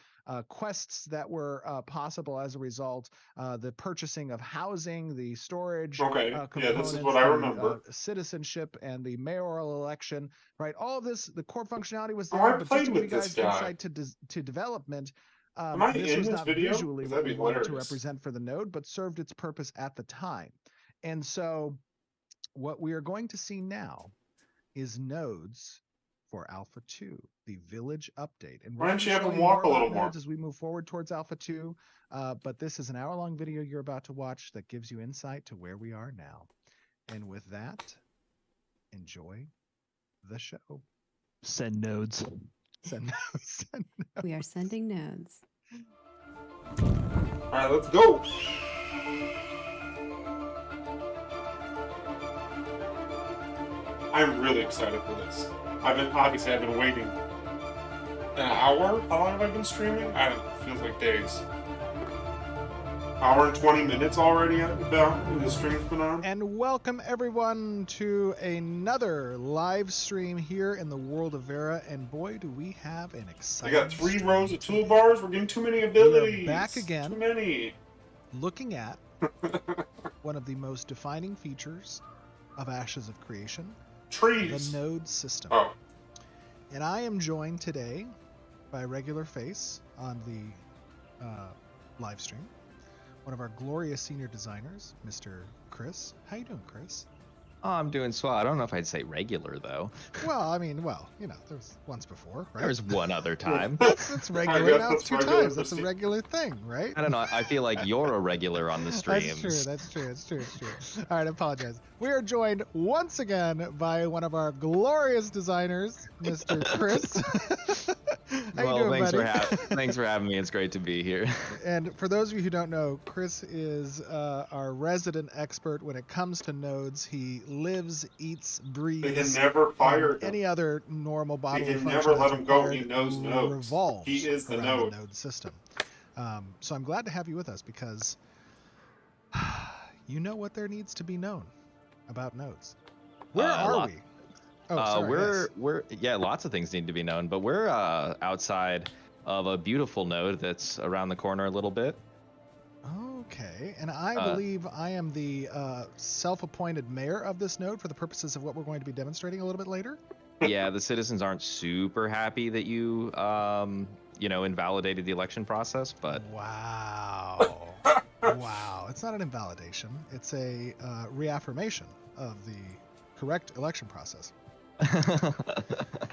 quests that were possible as a result. The purchasing of housing, the storage Okay. Yeah, components, this is what I remember. the citizenship and the mayoral election, right? All of this, the core functionality was Oh, there, I but just played to give you with this guys guy. insight to development, Am I this in was his not video? visually 'Cause what that'd we be wanted to hilarious. represent for the node, but served its purpose at the time. And so what we are going to see now is nodes for Alpha 2, the village update. And we're Why going don't to you have show him you more walk a about little more? nodes as we move forward towards Alpha 2. But this is an hour-long video you're about to watch that gives you insight to where we are now. And with that, enjoy the show. Send nodes. Send nodes. Send nodes. We are sending nodes. All right, let's go. I'm really excited for this. I've been waiting an hour. How long have I been streaming? I don't know. It feels like days. Hour and 20 minutes already. The stream's been on. And welcome everyone to another live stream here in the world of Vera. And boy, do we have an I exciting got 3 stream rows of today. toolbars. We're getting too many abilities. back again. Too many. Looking at one of the most defining features of Ashes of Creation, Trees. the node system. Oh, And I am joined today by regular face on the live stream, one of our glorious senior designers, Mr. Chris. How you doing, Chris? Oh, I'm doing swell. I don't know if I'd say regular though. Well, I mean, there was once before, right? There was one other time. That's regular. guess Now that's it's 2 regular times. for That's a Steve. regular thing, right? I don't know. I feel like you're a regular on the streams. That's true. All right, I apologize. We are joined once again by one of our glorious designers, Mr. Chris. How Well, you doing, buddy? thanks for having me. It's great to be here. And for those of you who don't know, Chris is our resident expert when it comes to nodes. He lives, eats, breathes. they can never fire him. Any other normal bodily can function never let that's him go. He required knows nodes. revolves He is the around node. the node system. So I'm glad to have you with us because you know what there needs to be known about nodes. Where are we? Oh, sorry, we're lots of things need to be known, but we're outside of a beautiful node that's around the corner a little bit. Okay, and I believe I am the self-appointed mayor of this node for the purposes of what we're going to be demonstrating a little bit later. Yeah, the citizens aren't super happy that you invalidated the election process, but Wow. Wow. It's not an invalidation. It's a reaffirmation of the correct election process.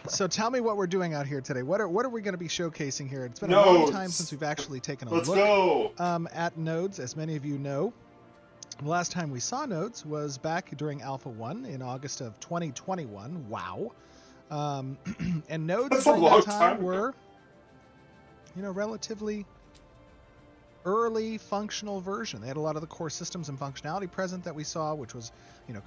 So tell me what we're doing out here today. What are we going to be showcasing here? It's been a long Nodes. time since we've actually taken a Let's look go. at nodes, as many of you know. The last time we saw nodes was back during Alpha 1 in August of 2021. Wow. And nodes That's a during long that time time were, relatively early functional version. They had a lot of the core systems and functionality present that we saw, which was,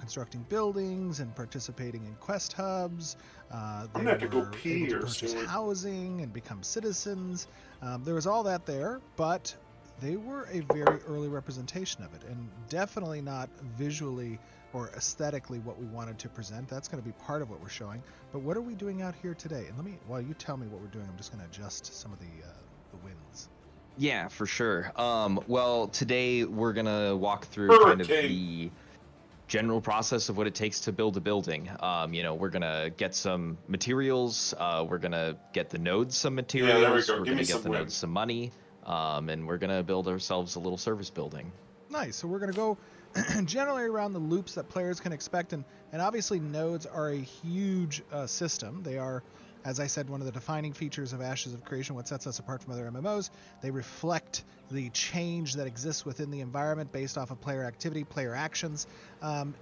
constructing buildings and participating in quest hubs. I'm gonna have to go were pee able to or purchase soon. housing and become citizens. There was all that there, but they were a very early representation of it, and definitely not visually or aesthetically what we wanted to present. That's going to be part of what we're showing. But what are we doing out here today? And while you tell me what we're doing, I'm just going to adjust some of the winds. yeah, for sure. Well, today we're gonna walk through kind of Hurricane. the general process of what it takes to build a building. We're gonna get some materials. We're gonna get the nodes some materials. there we go. We're Give me gonna get some the wind. nodes some money. And we're gonna build ourselves a little service building. Nice. So we're going to go generally around the loops that players can expect. And obviously nodes are a huge system. They are As I said, one of the defining features of Ashes of Creation, what sets us apart from other MMOs, they reflect the change that exists within the environment based off of player activity, player actions,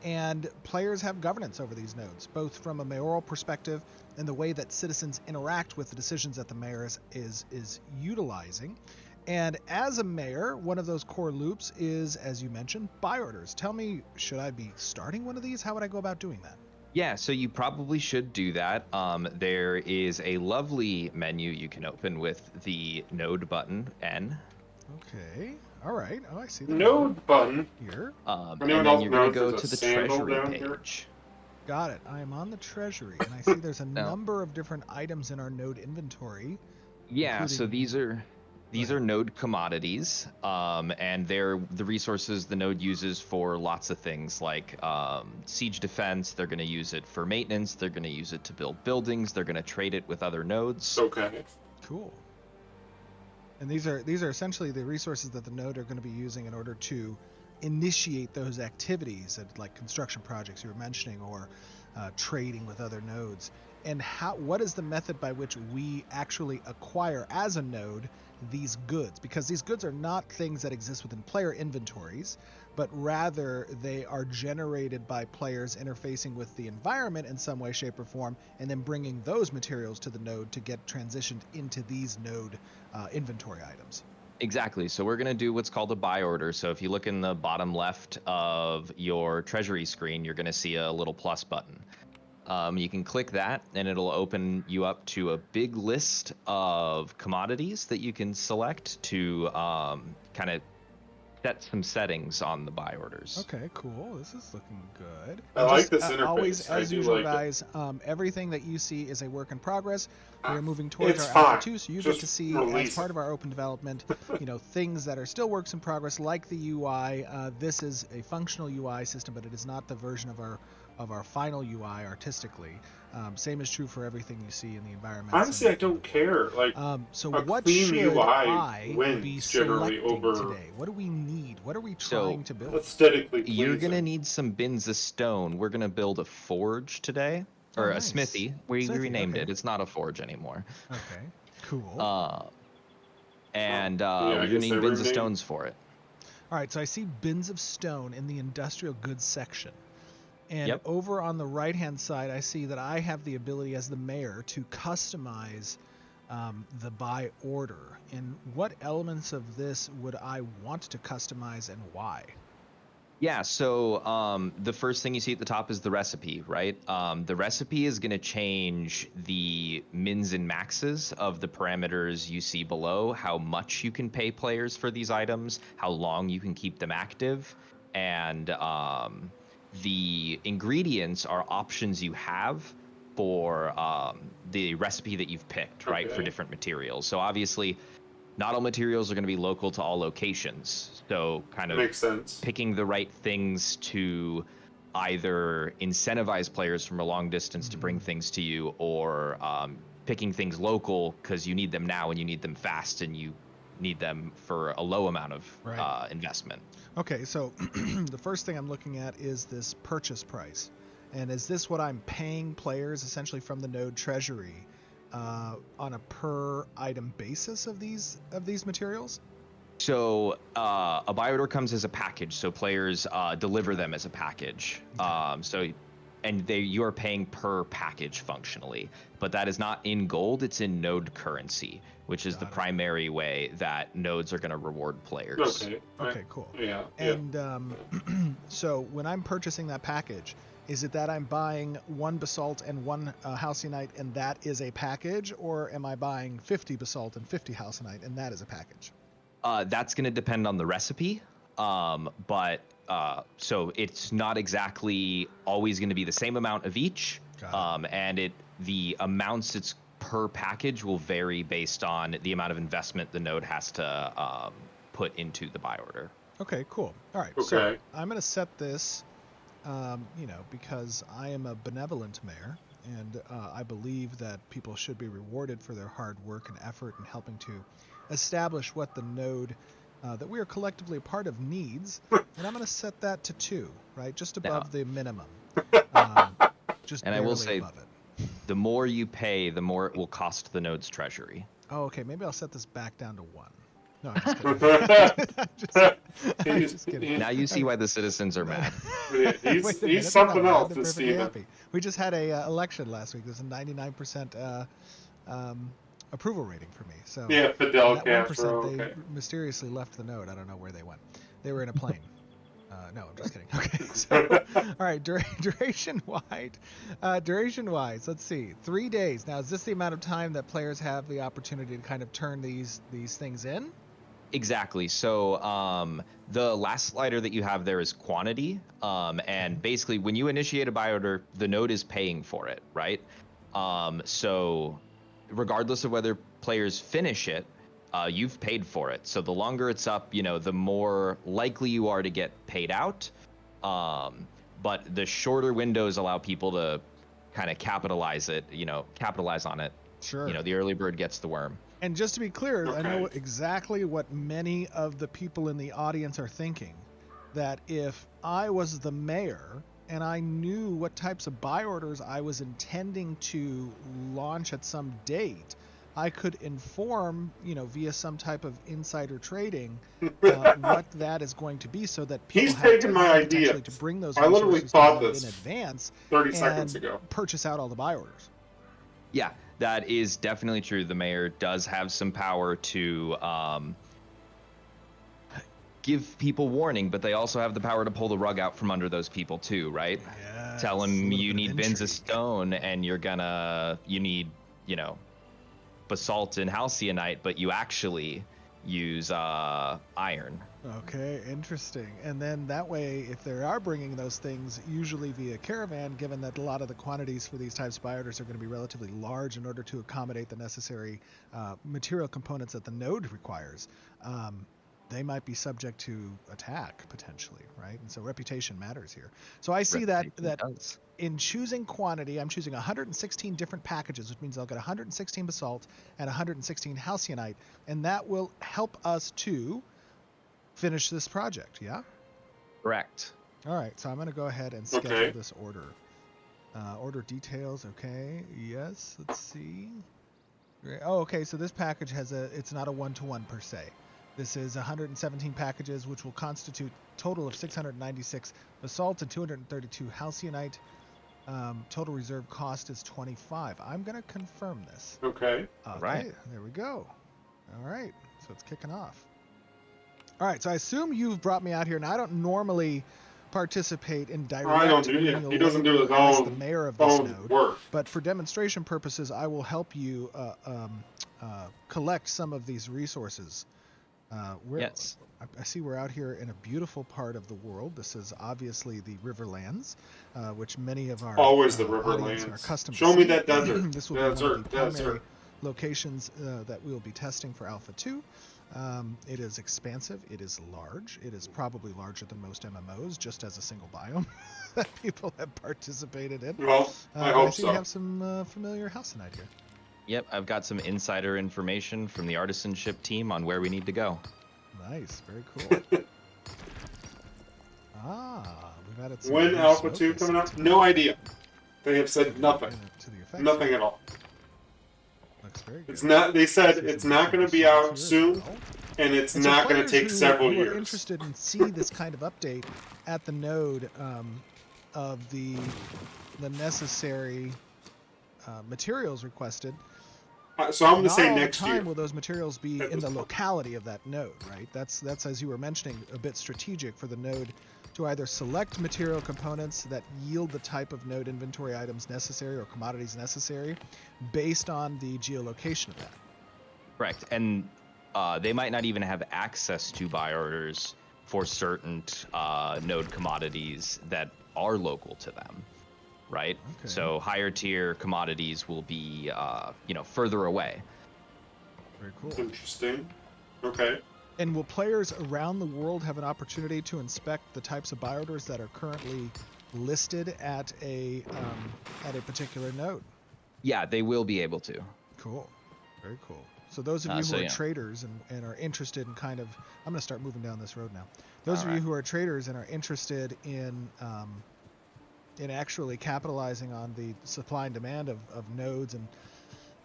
and players have governance over these nodes, both from a mayoral perspective and the way that citizens interact with the decisions that the mayor is utilizing. And as a mayor, one of those core loops is, as you mentioned, buy orders. Tell me, should I be starting one of these? How would I go about doing that? Yeah, so you probably should do that. There is a lovely menu you can open with the node button, N. Okay. All right. Oh, I see the Node button. here. And Anyone then else you're going knows to go there's a to the sandal treasury down here? page. Got it. I am on the treasury, and I see there's a Now- number of different items in our node inventory. Yeah, so including- these are node commodities, and they're the resources the node uses for lots of things like siege defense. They're going to use it for maintenance. They're going to use it to build buildings. They're going to trade it with other nodes. Okay. Cool. And these are essentially the resources that the node are going to be using in order to initiate those activities, like construction projects you were mentioning, or trading with other nodes. And what is the method by which we actually acquire as a node these goods? Because these goods are not things that exist within player inventories, but rather they are generated by players interfacing with the environment in some way, shape, or form, and then bringing those materials to the node to get transitioned into these node inventory items. Exactly. So we're going to do what's called a buy order. So if you look in the bottom left of your treasury screen, you're going to see a little plus button. You can click that and it'll open you up to a big list of commodities that you can select to kind of set some settings on the buy orders. Okay, cool. This is looking good. I like this interface. Always, I as do usual, like it. guys, everything that you see is a work in progress. We are moving towards It's our fine. Alpha 2, so you Just get to see, release as part it. of our open development, things that are still works in progress, like the UI. This is a functional UI system, but it is not the version of our final UI artistically. Same is true for everything you see in the environment. Honestly, I don't care. Like, So a what clean should UI I wins be generally selecting over- today? What do we need? What are we So, trying to build? aesthetically pleasing. You're going to need some bins of stone. We're going to build a forge today, or nice. a smithy. We Smithy, renamed okay. it. It's not a forge anymore. Okay, cool. And I you're guess going to they need bins of renamed- stones for it. All right, so I see bins of stone in the industrial goods section. And Yep. over on the right-hand side, I see that I have the ability as the mayor to customize the buy order. And what elements of this would I want to customize and why? Yeah, so the first thing you see at the top is the recipe, right? The recipe is going to change the mins and maxes of the parameters you see below, how much you can pay players for these items, how long you can keep them active, and the ingredients are options you have for the recipe that you've picked, right, for Okay. different materials. So obviously, not all materials are going to be local to all locations. So kind of Makes sense. picking the right things to either incentivize players from a long distance to bring things to you, or picking things local because you need them now and you need them fast and you need them for a low amount of Right. investment. Okay, so the first thing I'm looking at is this purchase price. And is this what I'm paying players essentially from the node treasury on a per item basis of these materials? So a buy order comes as a package, so players deliver them as a package. And you are paying per package functionally, but that is not in gold; it's in node currency, which is the Got it. primary way that nodes are going to reward players. Okay. Okay, cool. Yeah. And so when I'm purchasing that package, is it that I'm buying one basalt and one halcyon and that is a package, or am I buying 50 basalt and 50 halcyon and that is a package? That's going to depend on the recipe, but so it's not exactly always going to be the same amount of each, Got and the amounts it's per package will vary based on the amount of investment the node has to put into the buy order. Okay, cool. All right, so Okay. I'm going to set this, because I am a benevolent mayor, and I believe that people should be rewarded for their hard work and effort in helping to establish what the node that we are collectively a part of needs, and I'm going to set that to 2, right, just above the minimum, just And I will barely say- above it. the more you pay, the more it will cost the node's treasury. Oh, okay. Maybe I'll set this back down to 1. No, I'm just kidding. I'm just kidding. Now you see why the citizens are mad. Yeah, Wait a he's minute, they're not something mad. else, They're this perfectly Steven. happy. We just had a election last week. There's a 99% approval rating for me. So Yeah, Fidel that Castro. 1%, they Okay. mysteriously left the node. I don't know where they went. They were in a plane. No, I'm just kidding. Okay, so all right, duration-wise, let's see, 3 days. Now, is this the amount of time that players have the opportunity to kind of turn these things in? Exactly. So the last slider that you have there is quantity. And basically, when you initiate a buy order, the node is paying for it, right? So regardless of whether players finish it, you've paid for it. So the longer it's up, the more likely you are to get paid out. But the shorter windows allow people to kind of capitalize on it. Sure. The early bird gets the worm. And just to be clear, I know Okay. exactly what many of the people in the audience are thinking, that if I was the mayor and I knew what types of buy orders I was intending to launch at some date, I could inform, via some type of insider trading, what that is going to be, so that people He's have taken time my idea. potentially to bring those I literally resources thought to you this in advance 30 seconds and ago. purchase out all the buy orders. Yeah, that is definitely true. The mayor does have some power to give people warning, but they also have the power to pull the rug out from under those people too, right? Yes, Tell a them little you bit of need bins of intrigue. stone and you need, basalt and halcyon, but you actually use iron. Okay, interesting. And then that way, if they are bringing those things, usually via caravan, given that a lot of the quantities for these types of buy orders are going to be relatively large in order to accommodate the necessary material components that the node requires, they might be subject to attack potentially, right? And so reputation matters here. So I see that Reputation does. in choosing quantity, I'm choosing 116 different packages, which means I'll get 116 basalt and 116 halcyonite, and that will help us to finish this project, yeah? Correct. All right, so I'm going to go ahead and schedule Okay. this order. Order details, okay, yes, let's see. Oh, okay, so this package it's not a one-to-one per se. This is 117 packages, which will constitute a total of 696 basalt and 232 halcyon. Total reserve cost is 25. I'm going to confirm this. Okay. Okay, Right. there we go. All right, so it's kicking off. All right, so I assume you've brought me out here, and I don't normally participate in direct I don't do manual it. He doesn't do his labor as the own, mayor of this own node, work. but for demonstration purposes, I will help you collect some of these resources. Yes. I see we're out here in a beautiful part of the world. This is obviously the Riverlands, which many of our Always the audience are Riverlands. accustomed Show to me see. that desert. This will be one of the primary Desert. locations that we will be testing for Alpha 2. It is expansive. It is large. It is probably larger than most MMOs, just as a single biome that people have participated in. Well, I hope see so. we have some familiar halcynite here. Yep, I've got some insider information from the artisanship team on where we need to go. Nice, very cool. We've added some When new Alpha smoke 2 to coming the up? system. No idea. They have said nothing. To the effects Nothing here. at all. Looks very good. It's not. They said See it's some not going to be different out results here as soon, well. and it's And so not going to players take several who are years. interested in see this kind of update at the node of the necessary materials requested. So I'm going to Not say all next the time year. will those materials be At in this the point. locality of that node, right? That's as you were mentioning, a bit strategic for the node to either select material components that yield the type of node inventory items necessary or commodities necessary based on the geolocation of that. Correct. And they might not even have access to buy orders for certain node commodities that are local to them, right? Okay. So higher tier commodities will be, further away. Very cool. Interesting. Okay. And will players around the world have an opportunity to inspect the types of buy orders that are currently listed at a particular node? Yeah, they will be able to. Cool. Very cool. So those of you who So, are yeah. traders and are interested in kind of, I'm going to start moving down this road now. Those of you Alright. who are traders and are interested in in actually capitalizing on the supply and demand of nodes, and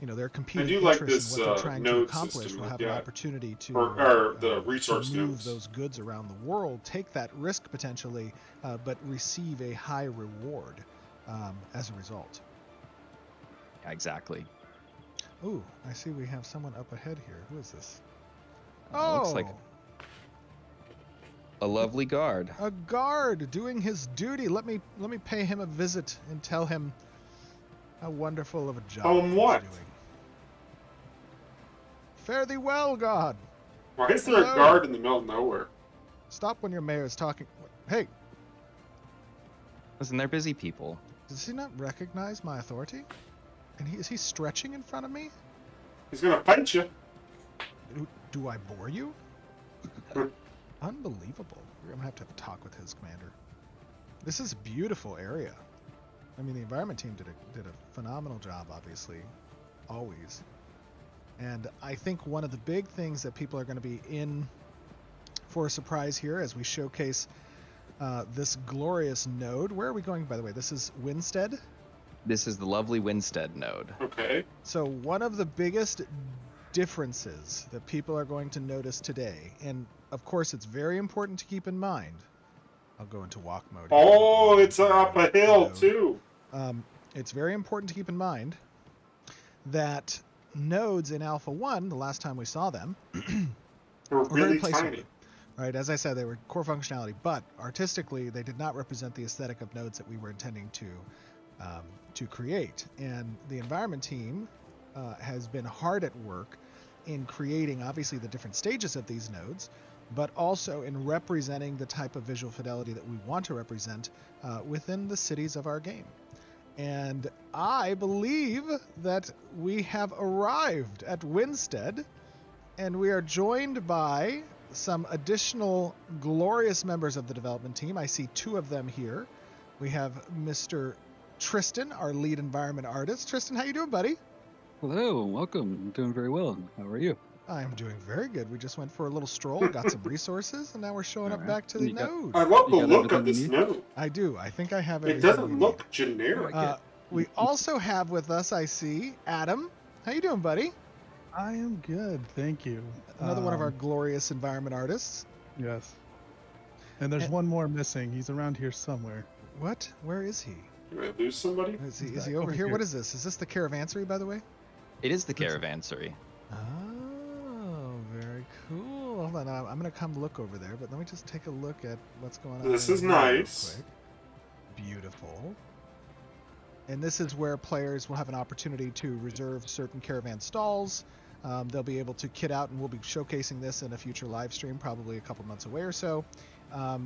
their competing do like interests this and what they're trying to node accomplish, system. will have an opportunity to or the to resource move nodes. those goods around the world, take that risk potentially, but receive a high reward as a result. Exactly. Ooh, I see we have someone up ahead here. Who is this? Looks like a lovely guard. A guard doing his duty. Let me pay him a visit and tell him how wonderful of a job Tell him he's what? doing. Fare thee well, God. Why is there Hello? a guard in the middle of nowhere? Stop when your mayor is talking. Hey, Listen, they're busy people. does he not recognize my authority? And is he stretching in front of me? He's gonna fight you. Do I bore you? Unbelievable. I'm gonna have to talk with his commander. This is a beautiful area. I mean, the environment team did a phenomenal job, obviously, always. And I think one of the big things that people are going to be in for a surprise here as we showcase this glorious node. Where are we going, by the way? This is Winstead. This is the lovely Winstead node. Okay. So one of the biggest differences that people are going to notice today, and of course it's very important to keep in mind. I'll go into walk mode. Oh, it's up a hill too. It's very important to keep in mind that nodes in Alpha 1, the last time we saw them, They're were very really placeholder. tiny. Right, as I said, they were core functionality, but artistically they did not represent the aesthetic of nodes that we were intending to create. And the environment team has been hard at work in creating, obviously, the different stages of these nodes, but also in representing the type of visual fidelity that we want to represent within the cities of our game. And I believe that we have arrived at Winstead, and we are joined by some additional glorious members of the development team. I see two of them here. We have Mr. Tristan, our lead environment artist. Tristan, how you doing, buddy? Hello, welcome. I'm doing very well. How are you? I'm doing very good. We just went for a little stroll, got some resources, and now we're showing up Alright. back to the You got- node. I love the You got look of everything this you need? node. I do. I think I have It everything we doesn't need. look generic. We also have with us, I see, Adam. How you doing, buddy? I am good, thank you. Another one of our glorious environment artists. Yes. And there's And- one more missing. He's around here somewhere. What? Where is he? Did I lose somebody? Is he, He's is he back over over here? here. What is this? Is this the caravanserai, by the way? It is the caravansary. Oh, very cool. Hold on, I'm going to come look over there, but let me just take a look at what's going on. This in is here real nice. quick. Beautiful. And this is where players will have an opportunity to reserve certain caravan stalls. They'll be able to kit out, and we'll be showcasing this in a future live stream, probably a couple months away or so,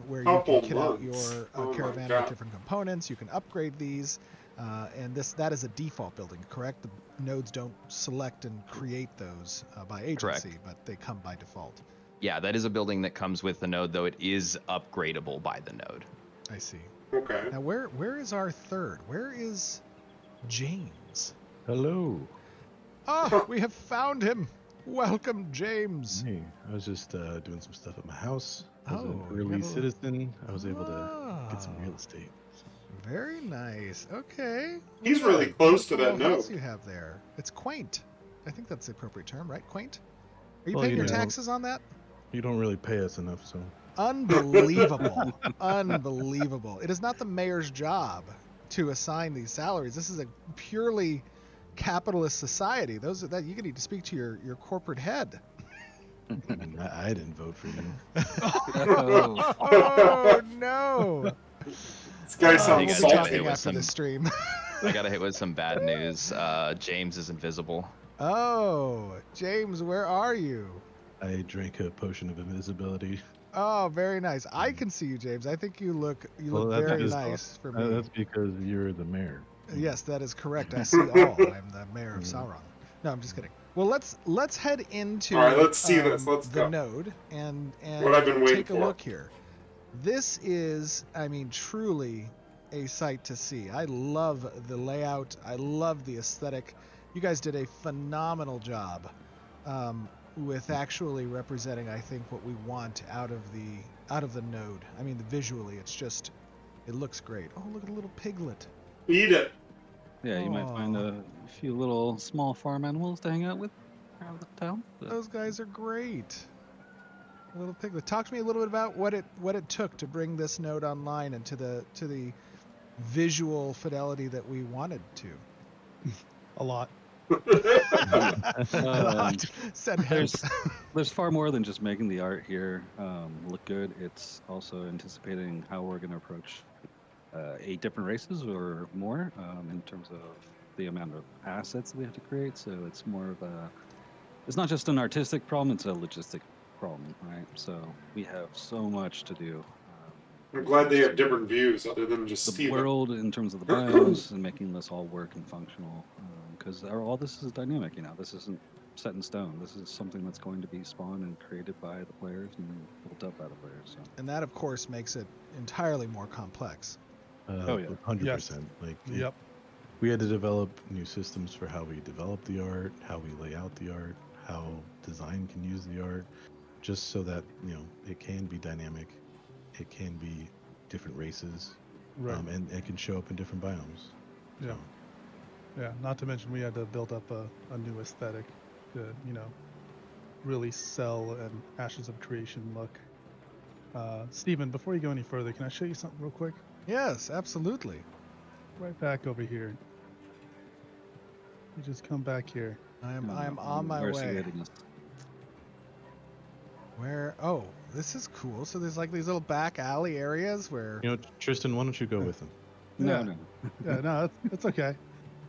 where you Couple can kit out months. your Oh my caravan God. with different components. You can upgrade these, and that is a default building, correct? The nodes don't select and create those by agency, Correct. but they come by default. Yeah, that is a building that comes with the node, though it is upgradable by the node. I see. Okay. Now, where is our third? Where is James? Hello. Ah, we have found him. Welcome, James. Hey, I was just doing some stuff at my house. As Oh, an you early got a- citizen, I was able to get some Ah. real estate. Very nice. Okay. He's Look at really close to beautiful that little house node. you have there. It's quaint. I think that's the appropriate term, right? Quaint. Are you Well, paying you your know. taxes on that? You don't really pay us enough, so Unbelievable. Unbelievable. It is not the mayor's job to assign these salaries. This is a purely capitalist society. Those are that you need to speak to your corporate head. I mean, I didn't vote for you. Oh, Oh no. This guy We'll sounds be gotta hit talking with after some- the stream. I got to hit with some bad news. James is invisible. Oh, James, where are you? I drank a potion of invisibility. Oh, very nice. I can see you, James. I think you look that's very just- nice for me. That's because you're the mayor. Yes, that is correct. I see all. I'm the mayor of Sauron. No, I'm just kidding. Well, let's head into All right, let's see this. Let's the go. node and What I've been waiting take a for. look here. This is, I mean, truly a sight to see. I love the layout. I love the aesthetic. You guys did a phenomenal job with actually representing, I think, what we want out of the node. I mean, visually, it's just It looks great. Oh, look at the little piglet. Eat it. Yeah, you might find Aw. a few little small farm animals to hang out with around the town. but- Those guys are great. Little piglet. Talk to me a little bit about what it took to bring this node online and to the visual fidelity that we wanted to. A lot. Said hence. There's far more than just making the art here look good. It's also anticipating how we're going to approach 8 different races or more in terms of the amount of assets that we have to create. So it's more of it's not just an artistic problem, it's a logistic problem, right? So we have so much to do. I'm glad they have different views other than just The Steven. world in terms of the biomes and making this all work and functional, because all this is dynamic. This isn't set in stone. This is something that's going to be spawned and created by the players and built up by the players. So. And that, of course, makes it entirely more complex. Oh, yeah. 100%. Like, Yep. we had to develop new systems for how we develop the art, how we lay out the art, how design can use the art, just so that it can be dynamic, it can be different races, Right. and it can show up in different biomes. Yeah. Yeah. Not to mention we had to build up a new aesthetic to really sell an Ashes of Creation look. Steven, before you go any further, can I show you something real quick? Yes, absolutely. Right back over here. You just come back here. I am on my Mercy way. readiness. Where? Oh, this is cool. So there's like these little back alley areas where. Tristan, why don't you go with him? No, Yeah. no. Yeah, no, it's okay.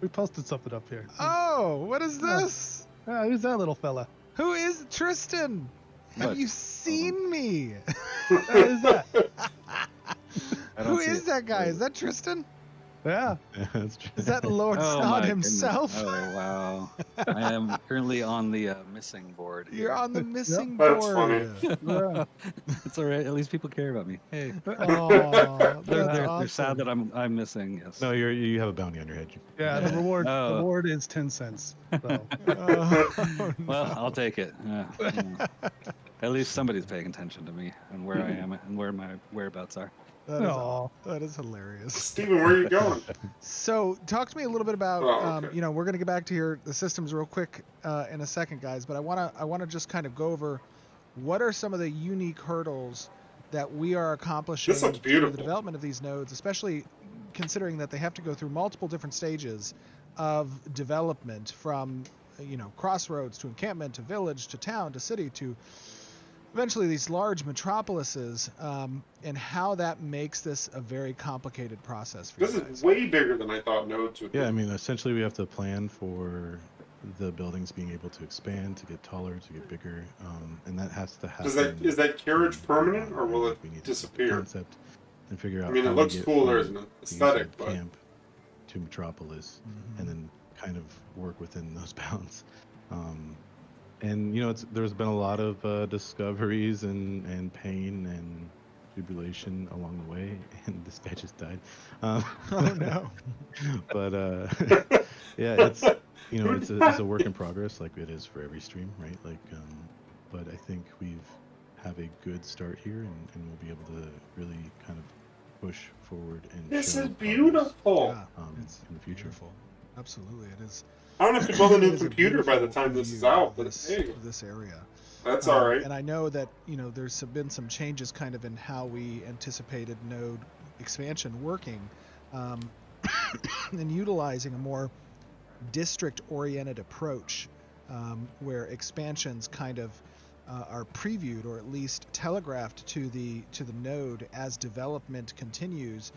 We posted something up here. Oh, what is this? Who's that little fella? Who is Tristan? Have What? you seen me? Who's that? I don't Who see is it. that guy? Is that Tristan? Yeah. That's true. Is that Lord Oh, Snod my goodness. himself? Oh, wow. I am currently on the missing board. You're here. on the missing That's board. Yeah. It's all right. At least people care about me. Hey, Oh, they're that's sad that awesome. I'm missing. Yes. No, you have a bounty on your head. Yeah, the reward Oh. reward is 10 cents. So. Oh, Well, no. I'll take it. At least somebody's paying attention to me and where I am and where my whereabouts are. Aw. That is hilarious. Steven, where are you going? So, talk to me a little bit about, Oh, okay. we're going to get back to the systems real quick in a second, guys. But I want to just kind of go over what are some of the unique hurdles that we are accomplishing This looks through the beautiful. development of these nodes, especially considering that they have to go through multiple different stages of development, from crossroads to encampment to village to town to city to eventually these large metropolises, and how that makes this a very complicated process for This you guys. is way bigger than I thought nodes would be. Yeah, I mean, essentially, we have to plan for the buildings being able to expand, to get taller, to get bigger, and that has to happen. Is that carriage permanent, or will We need it to set the disappear? Concept and figure out. I mean, it how we looks get cool. from There's an the aesthetic, inside but camp to Metropolis, and then kind of work within those bounds. And there's been a lot of discoveries and pain and tribulation along the way, and this guy just died. Oh no! But yeah, it's it's a work in progress, like it is for every stream, right? Like, but I think we've have a good start here, and we'll be able to really kind of push forward and. this show is progress, beautiful. Yeah, it's in the future. beautiful. Absolutely, it is. I don't have to build a It new is a computer by the beautiful time this is view out, of but this, hey, of this area. that's all right. And I know that there's been some changes kind of in how we anticipated node expansion working, and utilizing a more district-oriented approach, where expansions kind of are previewed or at least telegraphed to the node as development continues,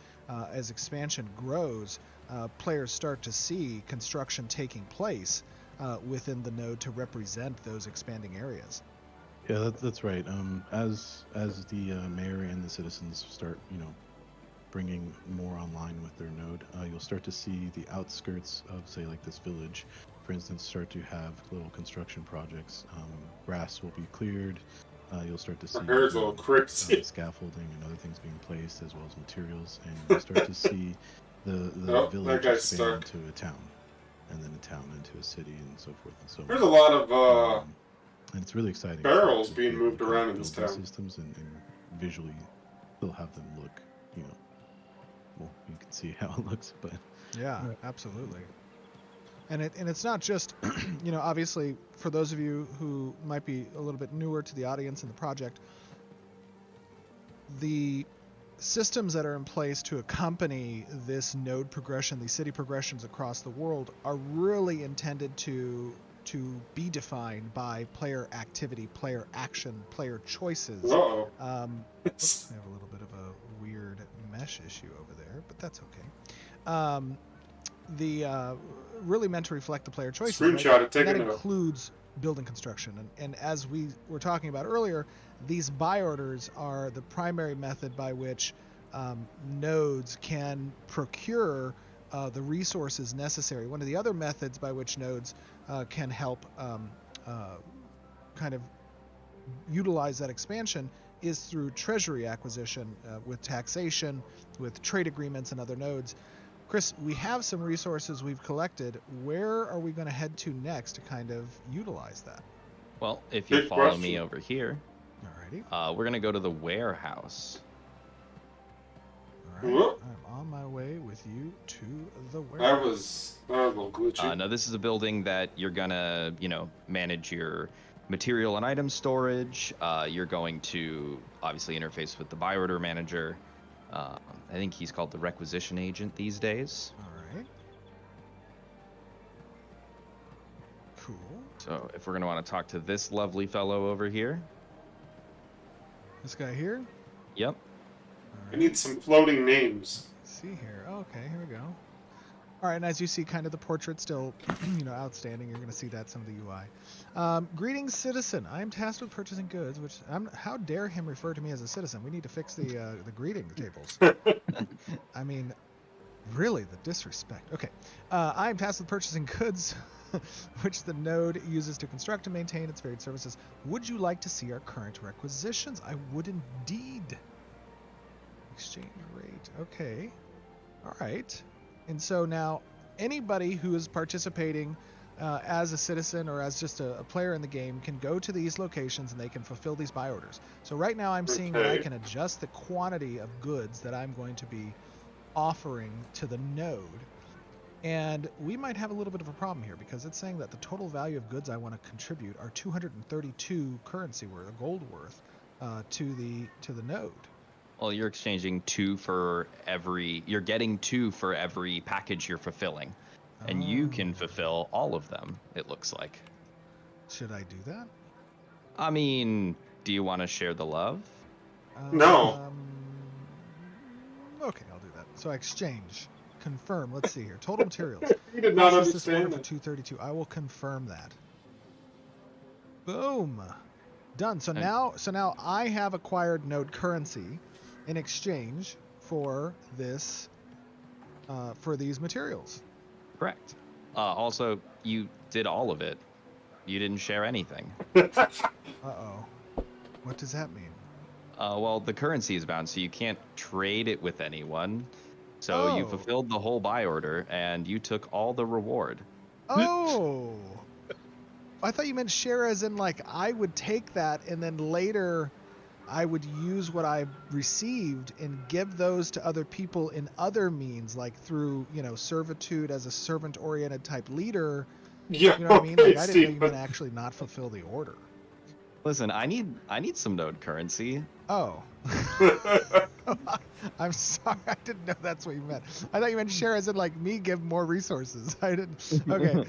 as expansion grows. Players start to see construction taking place within the node to represent those expanding areas. Yeah, that's right. As the mayor and the citizens start, bringing more online with their node, you'll start to see the outskirts of, say, like this village, for instance, start to have little construction projects. Grass will be cleared. You'll start to see My hair's a little crazy. scaffolding and other things being placed, as well as materials, and you'll start to see the Oh, that village guy's expand stuck. into a town, and then a town into a city, and so forth and so on. There's a lot of And it's really exciting. barrels to being be able moved to around in this build these town. systems and visually still have them look, well, you can see how it looks, but Yeah, absolutely. And it's not just, obviously for those of you who might be a little bit newer to the audience and the project, the systems that are in place to accompany this node progression, these city progressions across the world, are really intended to be defined by player activity, player action, player choices. Uh-oh. Oops, we have a little bit of a weird mesh issue over there, but that's okay. Really meant to reflect the player choices. Screenshot right? it, take And a that note. includes building construction. And as we were talking about earlier, these buy orders are the primary method by which nodes can procure the resources necessary. One of the other methods by which nodes can help kind of utilize that expansion is through treasury acquisition with taxation, with trade agreements and other nodes. Chris, we have some resources we've collected. Where are we going to head to next to kind of utilize that? Well, if you Good follow question. me over here, Alrighty. we're going to go to the warehouse. All right. Whoop. I'm on my way with you to the warehouse. That was a little glitchy. Now, this is a building that you're going to, manage your material and item storage. You're going to obviously interface with the buy order manager. I think he's called the requisition agent these days. All right. Cool. So if we're going to want to talk to this lovely fellow over here. This guy here? Yep. All I right. need some floating names. Let's see here. Okay, here we go. All right, and as you see, kind of the portrait still, outstanding. You're going to see that some of the UI. Greetings, citizen. I am tasked with purchasing goods. How dare him refer to me as a citizen? We need to fix the greeting tables. I mean, really, the disrespect. Okay, I am tasked with purchasing goods, which the node uses to construct and maintain its varied services. Would you like to see our current requisitions? I would indeed. Exchange rate. Okay. All right. And so now anybody who is participating as a citizen or as just a player in the game can go to these locations and they can fulfill these buy orders. So right now I'm seeing that I can adjust the quantity of goods that I'm going to be offering to the node. And we might have a little bit of a problem here because it's saying that the total value of goods I want to contribute are 232 currency worth, or gold worth, to the node. Well, you're exchanging you're getting 2 for every package you're fulfilling. And you can fulfill all of them, it looks like. Should I do that? I mean, do you want to share the love? No. Okay, I'll do that. So I exchange. Confirm. Let's see here. Total materials. You did not Purchase this order understand for that. 232. I will confirm that. Boom. Done. So now I have acquired node currency in exchange for this for these materials. Correct. Also, you did all of it. You didn't share anything. Uh-oh. What does that mean? Well, the currency is bound, so you can't trade it with anyone. So you fulfilled the whole buy order, and you took all the reward. Oh! I thought you meant share as in, like, I would take that and then later I would use what I received and give those to other people in other means, like through, servitude as a servant-oriented type leader. Yeah, You know what I mean? okay, Like, I didn't know you Steve, meant actually not fulfill the order. Listen, I need some node currency. Oh. I'm sorry. I didn't know that's what you meant. I thought you meant share as in, like, me give more resources. I didn't. Okay.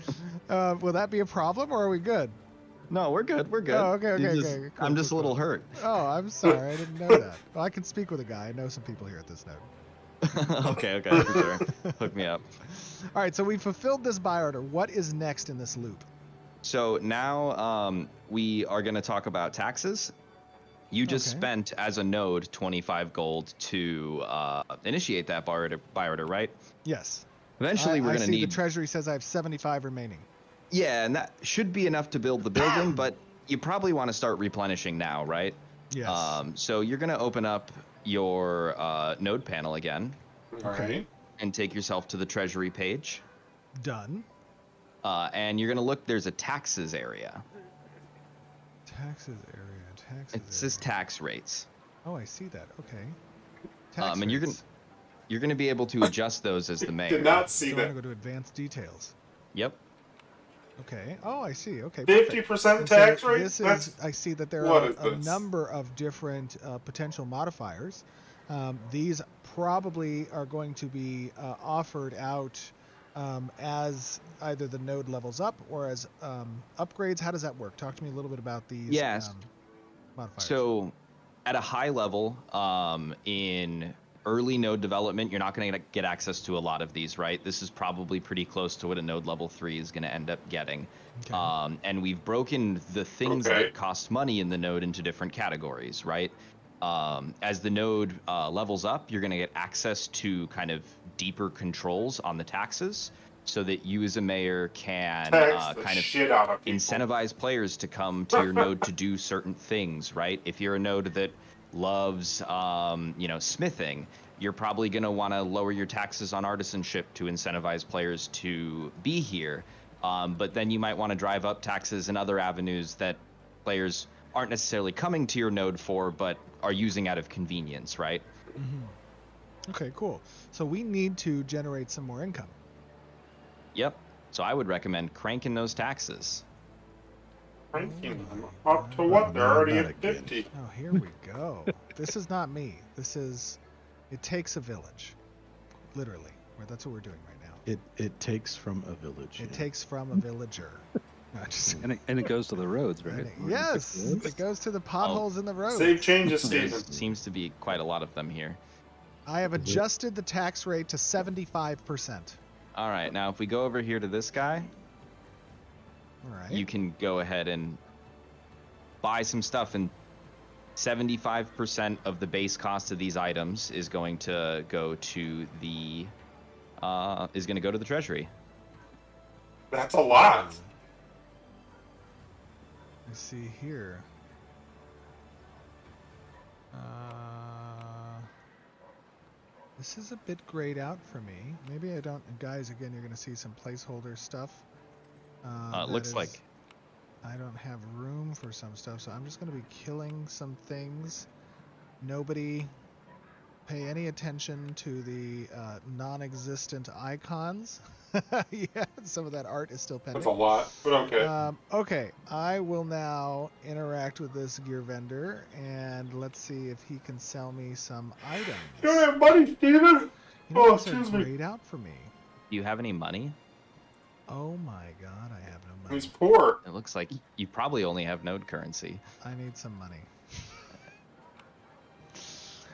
Will that be a problem or are we good? No, we're good. We're good. Oh, okay. I'm Cool, just a cool, little cool. hurt. Oh, I'm sorry. I didn't know that. Well, I can speak with a guy. I know some people here at this node. Okay, for sure. Hook me up. All right, so we fulfilled this buy order. What is next in this loop? So now we are going to talk about taxes. You just spent, as a node, 25 gold to initiate that buy order, right? Yes. Eventually, we're I going to see need... the treasury says I have 75 remaining. Yeah, and that should be enough to build the building, but you probably want to start replenishing now, right? Yes. So you're going to open up your node panel again. Alright. And take yourself to the treasury page. Done. And you're going to look, there's a taxes area. Taxes area. It says tax rates. Oh, I see that. Okay. And you're gonna, You're going to be able to adjust those as the mayor. Did not see So I'm that. gonna go to advanced details. Yep. Okay. Oh, I see. Okay. 50% And tax so rate? this That's is, I see that there what are is a this? number of different potential modifiers. These probably are going to be offered out as either the node levels up or as upgrades. How does that work? Talk to me a little bit about these Yes. modifiers. So at a high level, in early node development, you're not going to get access to a lot of these, right? This is probably pretty close to what a node level 3 is going to end up getting. Okay. And we've broken the things Okay. that cost money in the node into different categories, right? As the node levels up, you're going to get access to kind of deeper controls on the taxes so that you as a mayor can Tax the kind of shit out of people. incentivize players to come to your node to do certain things, right? If you're a node that loves, smithing, you're probably going to want to lower your taxes on artisanship to incentivize players to be here. But then you might want to drive up taxes in other avenues that players aren't necessarily coming to your node for, but are using out of convenience, right? Mm-hmm. Okay, cool. So we need to generate some more income. Yep. So I would recommend cranking those taxes. Ranking them up to what? They're already at 50. Oh, here we go. This is not me. This is, it takes a village, literally. That's what we're doing right now. It takes from a village. It takes from a villager. No, just, And it goes to the roads, right? and We're gonna fix yes, the roads. it goes to the potholes in the road. Save changes, There Steven. seems to be quite a lot of them here. I have adjusted the tax rate to 75%. All right, now if we go over here to this guy, All right. you can go ahead and buy some stuff, and 75% of the base cost of these items is going to go to the treasury. That's a lot. I see here. This is a bit grayed out for me. Maybe I don't. Guys, again, you're going to see some placeholder stuff. It looks like I don't have room for some stuff, so I'm just going to be killing some things. Nobody pay any attention to the non-existent icons. Yeah, some of that art is still pending. That's a lot, but okay. Okay, I will now interact with this gear vendor, and let's see if he can sell me some items. You don't have money, Steven? You know, Oh, these are excuse me. grayed out for me. Do you have any money? Oh my god, I have no money. He's poor. It looks like you probably only have node currency. I need some money.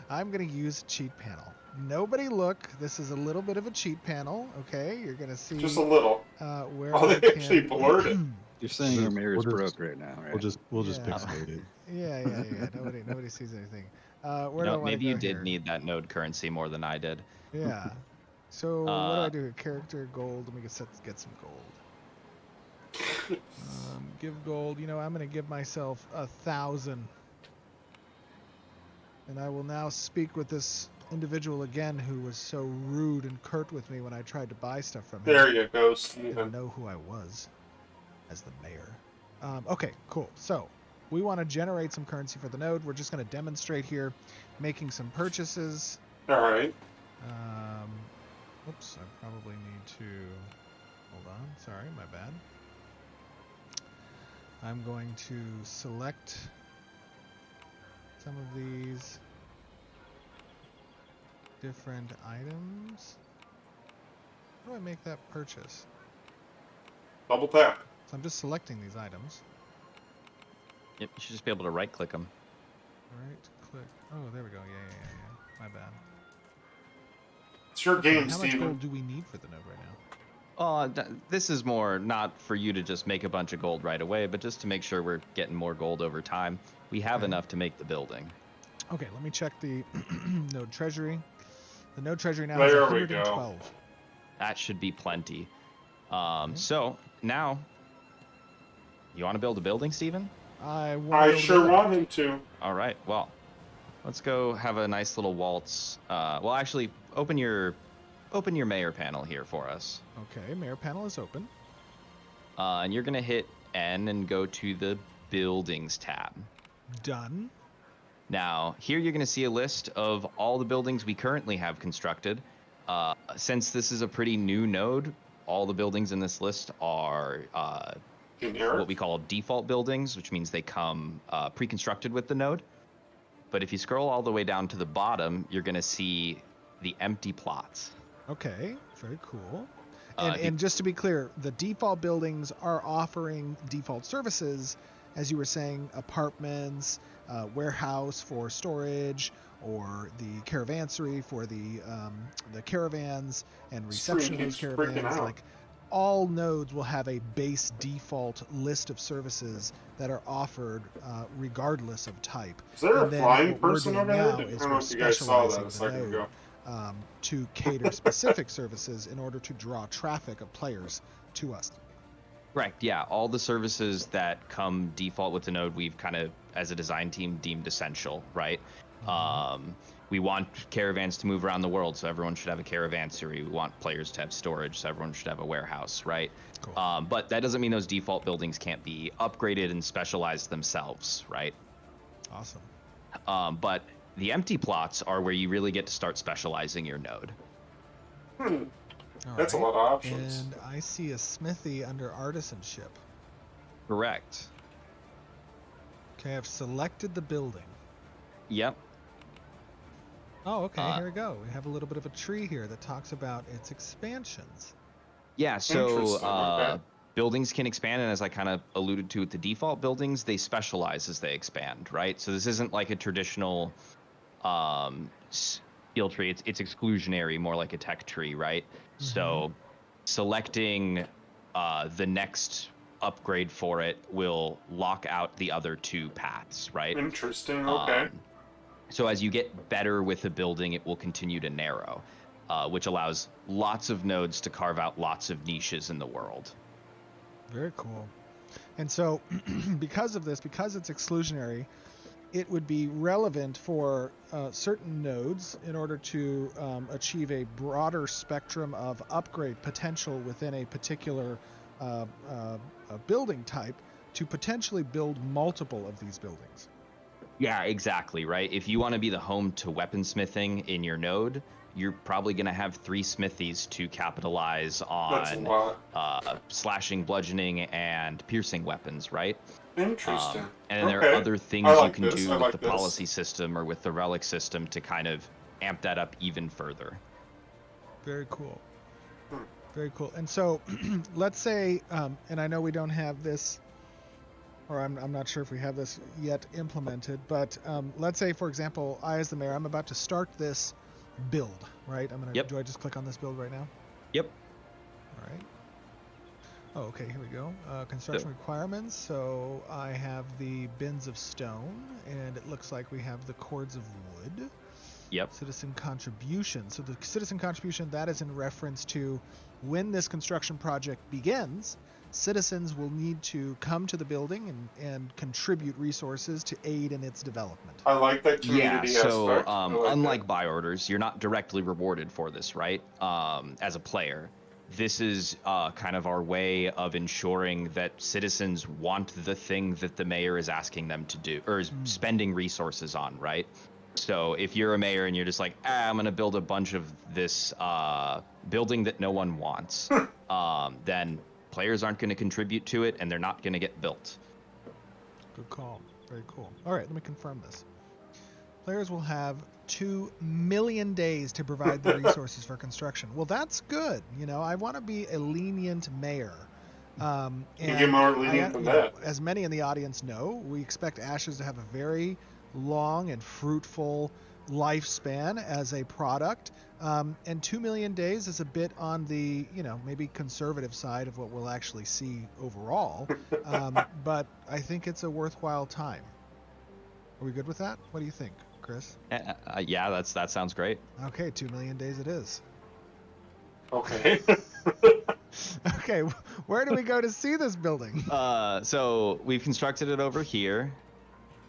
I'm going to use a cheat panel. Nobody look. This is a little bit of a cheat panel, okay? You're going to see Just a little. where Oh, I they actually can... blurred it. You're saying your mayor is We'll just- broke right now, right? We'll just Yeah. pixelate it. Yeah. Nobody sees anything. Where do I No, want maybe to you go did here? need that node currency more than I did. Yeah. So what do I do here? Character, gold. Let me get some gold. Give gold. You know, I'm going to give myself 1,000. And I will now speak with this individual again who was so rude and curt with me when I tried to buy stuff from him. There you go, Didn't Steven. know who I was as the mayor. Okay, cool. So we want to generate some currency for the node. We're just going to demonstrate here, making some purchases. Alright. Oops, I probably need to... Hold on. Sorry, my bad. I'm going to select some of these different items. How do I make that purchase? Double tap. So I'm just selecting these items. Yep, you should just be able to right click them. Right click. Oh, there we go. Yeah. My bad. It's your game, How much Steven. gold do we need for the node right now? This is more not for you to just make a bunch of gold right away, but just to make sure we're getting more gold over time. We have Okay. enough to make the building. Okay, let me check the node treasury. The node treasury now There is we go. 112. That should be plenty. So now, you want to build a building, Steven? I sure want him to. All right. Well, let's go have a nice little waltz. Well, actually, open your mayor panel here for us. Okay, mayor panel is open. And you're gonna hit N and go to the buildings tab. Done. Now, here you're going to see a list of all the buildings we currently have constructed. Since this is a pretty new node, all the buildings in this list are what we call default buildings, which means they come pre-constructed with the node. But if you scroll all the way down to the bottom, you're going to see the empty plots. Okay, very cool. And just to be clear, the default buildings are offering default services, as you were saying, apartments, warehouse for storage, or the caravansary for the caravans and reception of those caravans. Like, all nodes will have a base default list of services that are offered regardless of type. Is there a flying person over there? I don't know if you guys saw that a second ago. To cater specific services in order to draw traffic of players to us. Correct. Yeah. All the services that come default with the node, we've kind of, as a design team, deemed essential, right? We want caravans to move around the world, so everyone should have a caravansary. We want players to have storage, so everyone should have a warehouse, right? Cool. But that doesn't mean those default buildings can't be upgraded and specialized themselves, right? Awesome. But the empty plots are where you really get to start specializing your node. That's a lot of options. And I see a smithy under artisanship. Correct. Okay, I've selected the building. Yep. Oh, okay, here we go. We have a little bit of a tree here that talks about its expansions. Yeah, so buildings can expand, and as I kind of alluded to with the default buildings, they specialize as they expand, right? So this isn't like a traditional skill tree. It's exclusionary, more like a tech tree, right? Mm-hmm. So selecting the next upgrade for it will lock out the other two paths, right? Interesting, okay. So as you get better with a building, it will continue to narrow, which allows lots of nodes to carve out lots of niches in the world. Very cool. And so because of this, because it's exclusionary, it would be relevant for certain nodes in order to achieve a broader spectrum of upgrade potential within a particular building type to potentially build multiple of these buildings. Yeah, exactly, right? If you want to be the home to weaponsmithing in your node, you're probably going to have 3 smithies to capitalize on slashing, bludgeoning, and piercing weapons, right? Interesting. And then there are other things you can do with the policy system or with the relic system to kind of amp that up even further. Very cool. Very cool. And so let's say, and I know we don't have this, or I'm not sure if we have this yet implemented, but let's say, for example, I as the mayor, I'm about to start this build, right? Do I just click on this build right now? Yep. All right. Oh, okay, here we go. Construction requirements. So I have the bins of stone, and it looks like we have the cords of wood. Yep. Citizen contribution. So the citizen contribution, that is in reference to when this construction project begins, citizens will need to come to the building and contribute resources to aid in its development. I like that community aspect. So unlike buy orders, you're not directly rewarded for this, right? As a player, this is kind of our way of ensuring that citizens want the thing that the mayor is asking them to do, or is spending resources on, right? So if you're a mayor and you're just like, I'm going to build a bunch of this building that no one wants, then players aren't going to contribute to it, and they're not going to get built. Good call. Very cool. All right, let me confirm this. Players will have 2 million days to provide the resources for construction. Well, that's good. You know, I want to be a lenient mayor. And get more lenient than that. As many in the audience know, we expect Ashes to have a very long and fruitful lifespan as a product. And 2 million days is a bit on the, maybe conservative side of what we'll actually see overall. But I think it's a worthwhile time. Are we good with that? What do you think, Chris? Yeah, that sounds great. Okay, 2 million days it is. Okay. Okay, where do we go to see this building? So we've constructed it over here.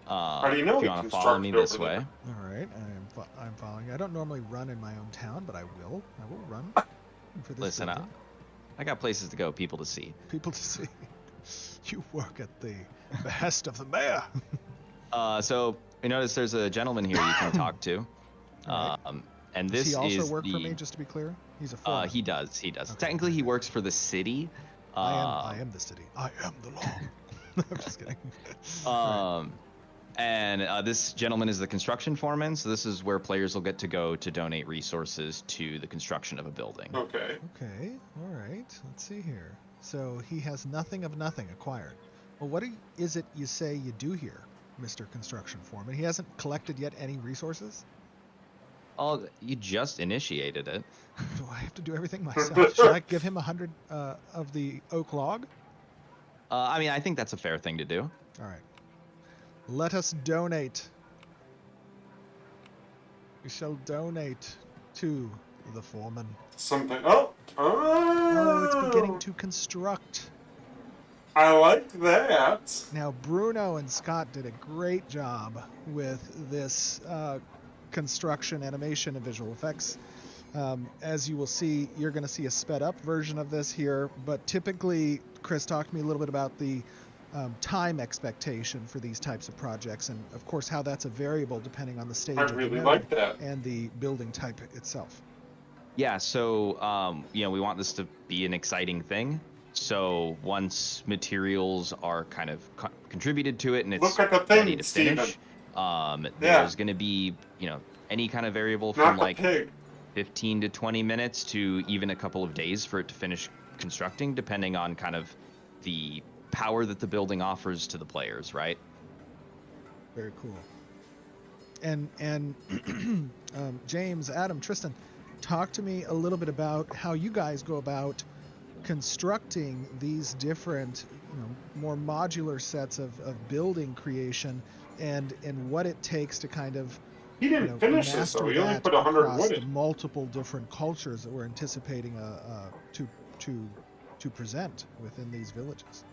How do you know if you want to follow me this way? All right, I'm following. I don't normally run in my own town, but I will run for this. Listen up. I got places to go, people to see. People to see. You work at the behest of the mayor. So You notice there's a gentleman here you can talk to. All And Does this he also is work the. for me? Just to be clear, he's a foreman. He does. He does. Okay, Technically, very he good. works for the city. I am the city. I am the law. I'm just kidding. Right. And this gentleman is the construction foreman. So this is where players will get to go to donate resources to the construction of a building. Okay. Okay. All right. Let's see here. So he has nothing of nothing acquired. Well, what is it you say you do here, Mr. Construction Foreman? He hasn't collected yet any resources? Oh, you just initiated it. Do I have to do everything myself? Should I give him 100 of the oak log? I mean, I think that's a fair thing to do. All right. Let us donate. We shall donate to the foreman. Something. Oh, it's beginning to construct. I like that. Now, Bruno and Scott did a great job with this construction, animation, and visual effects. As you will see, you're going to see a sped up version of this here, but typically, Chris talked to me a little bit about the time expectation for these types of projects, and of course how that's a variable depending on the stage I of the really node like that. and the building type itself. Yeah. So, we want this to be an exciting thing. So once materials are kind of contributed to it and it's Look at the thing, ready to finish, there's going to be, any kind of variable from Not the pig. 15 to 20 minutes to even a couple of days for it to finish constructing, depending on kind of the power that the building offers to the players, right? Very cool. And James, Adam, Tristan, talk to me a little bit about how you guys go about constructing these different, more modular sets of building creation, and what it takes to kind of He didn't finish this, master though. He only that put 100 across wood the in. multiple different cultures that we're anticipating to present within these villages.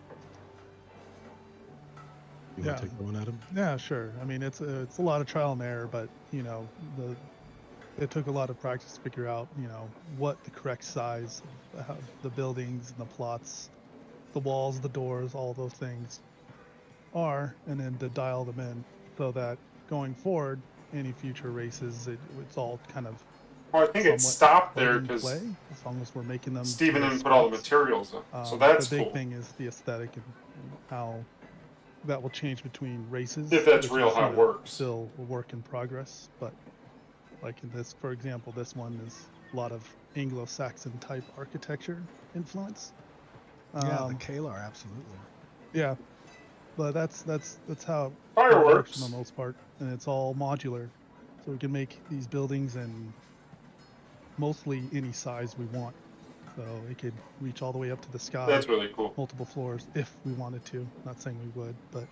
You want to take that one, Adam? Yeah, sure. I mean, it's a lot of trial and error, but it took a lot of practice to figure out, what the correct size of the buildings and the plots, the walls, the doors, all those things are, and then to dial them in so that going forward, any future races, it's all kind of. Well, I think it stopped there plug and because play, as long as we're making them. Steven to didn't put all the specs. materials in. So that's the big cool. thing is the aesthetic and how that will change between races. If that's which real, is, how it works. Still a work in progress, but like in this, for example, this one is a lot of Anglo-Saxon type architecture influence. Yeah, the Kalar, absolutely. Yeah, but that's how it Fireworks works for the most part, and it's all modular, so we can make these buildings in mostly any size we want. So it could reach all the way up to the sky. That's really cool. Multiple floors if we wanted to. Not saying we would, but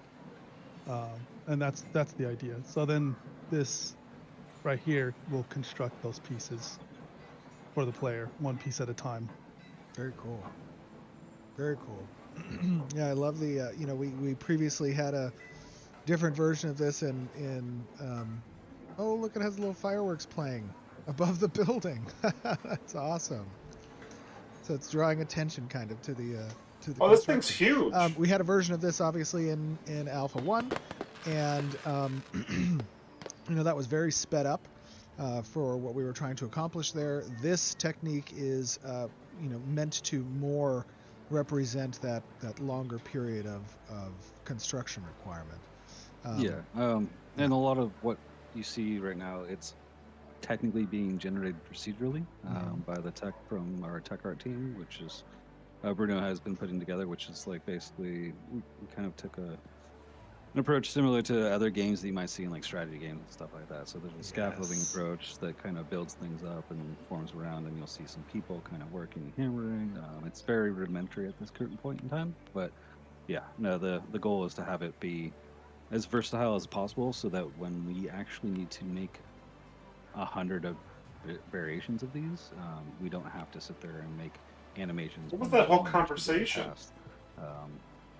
and that's the idea. So then this right here will construct those pieces for the player, one piece at a time. Very cool. Very cool. Yeah, I love the we previously had a different version of this in oh, look, it has little fireworks playing above the building. That's awesome. So it's drawing attention kind of to the Oh, this thing's huge. We had a version of this obviously in Alpha 1, and that was very sped up for what we were trying to accomplish there. This technique is meant to more represent that longer period of construction requirement. And a lot of what you see right now, it's technically being generated procedurally by the tech from our tech art team, which is Bruno has been putting together, which is like basically we kind of took an approach similar to other games that you might see in like strategy games and stuff like that. So there's a scaffolding approach that kind of builds things up and forms around, and you'll see some people kind of working and hammering. It's very rudimentary at this current point in time, but yeah, no, the goal is to have it be as versatile as possible, so that when we actually need to make 100 of variations of these, we don't have to sit there and make animations. What was that whole conversation?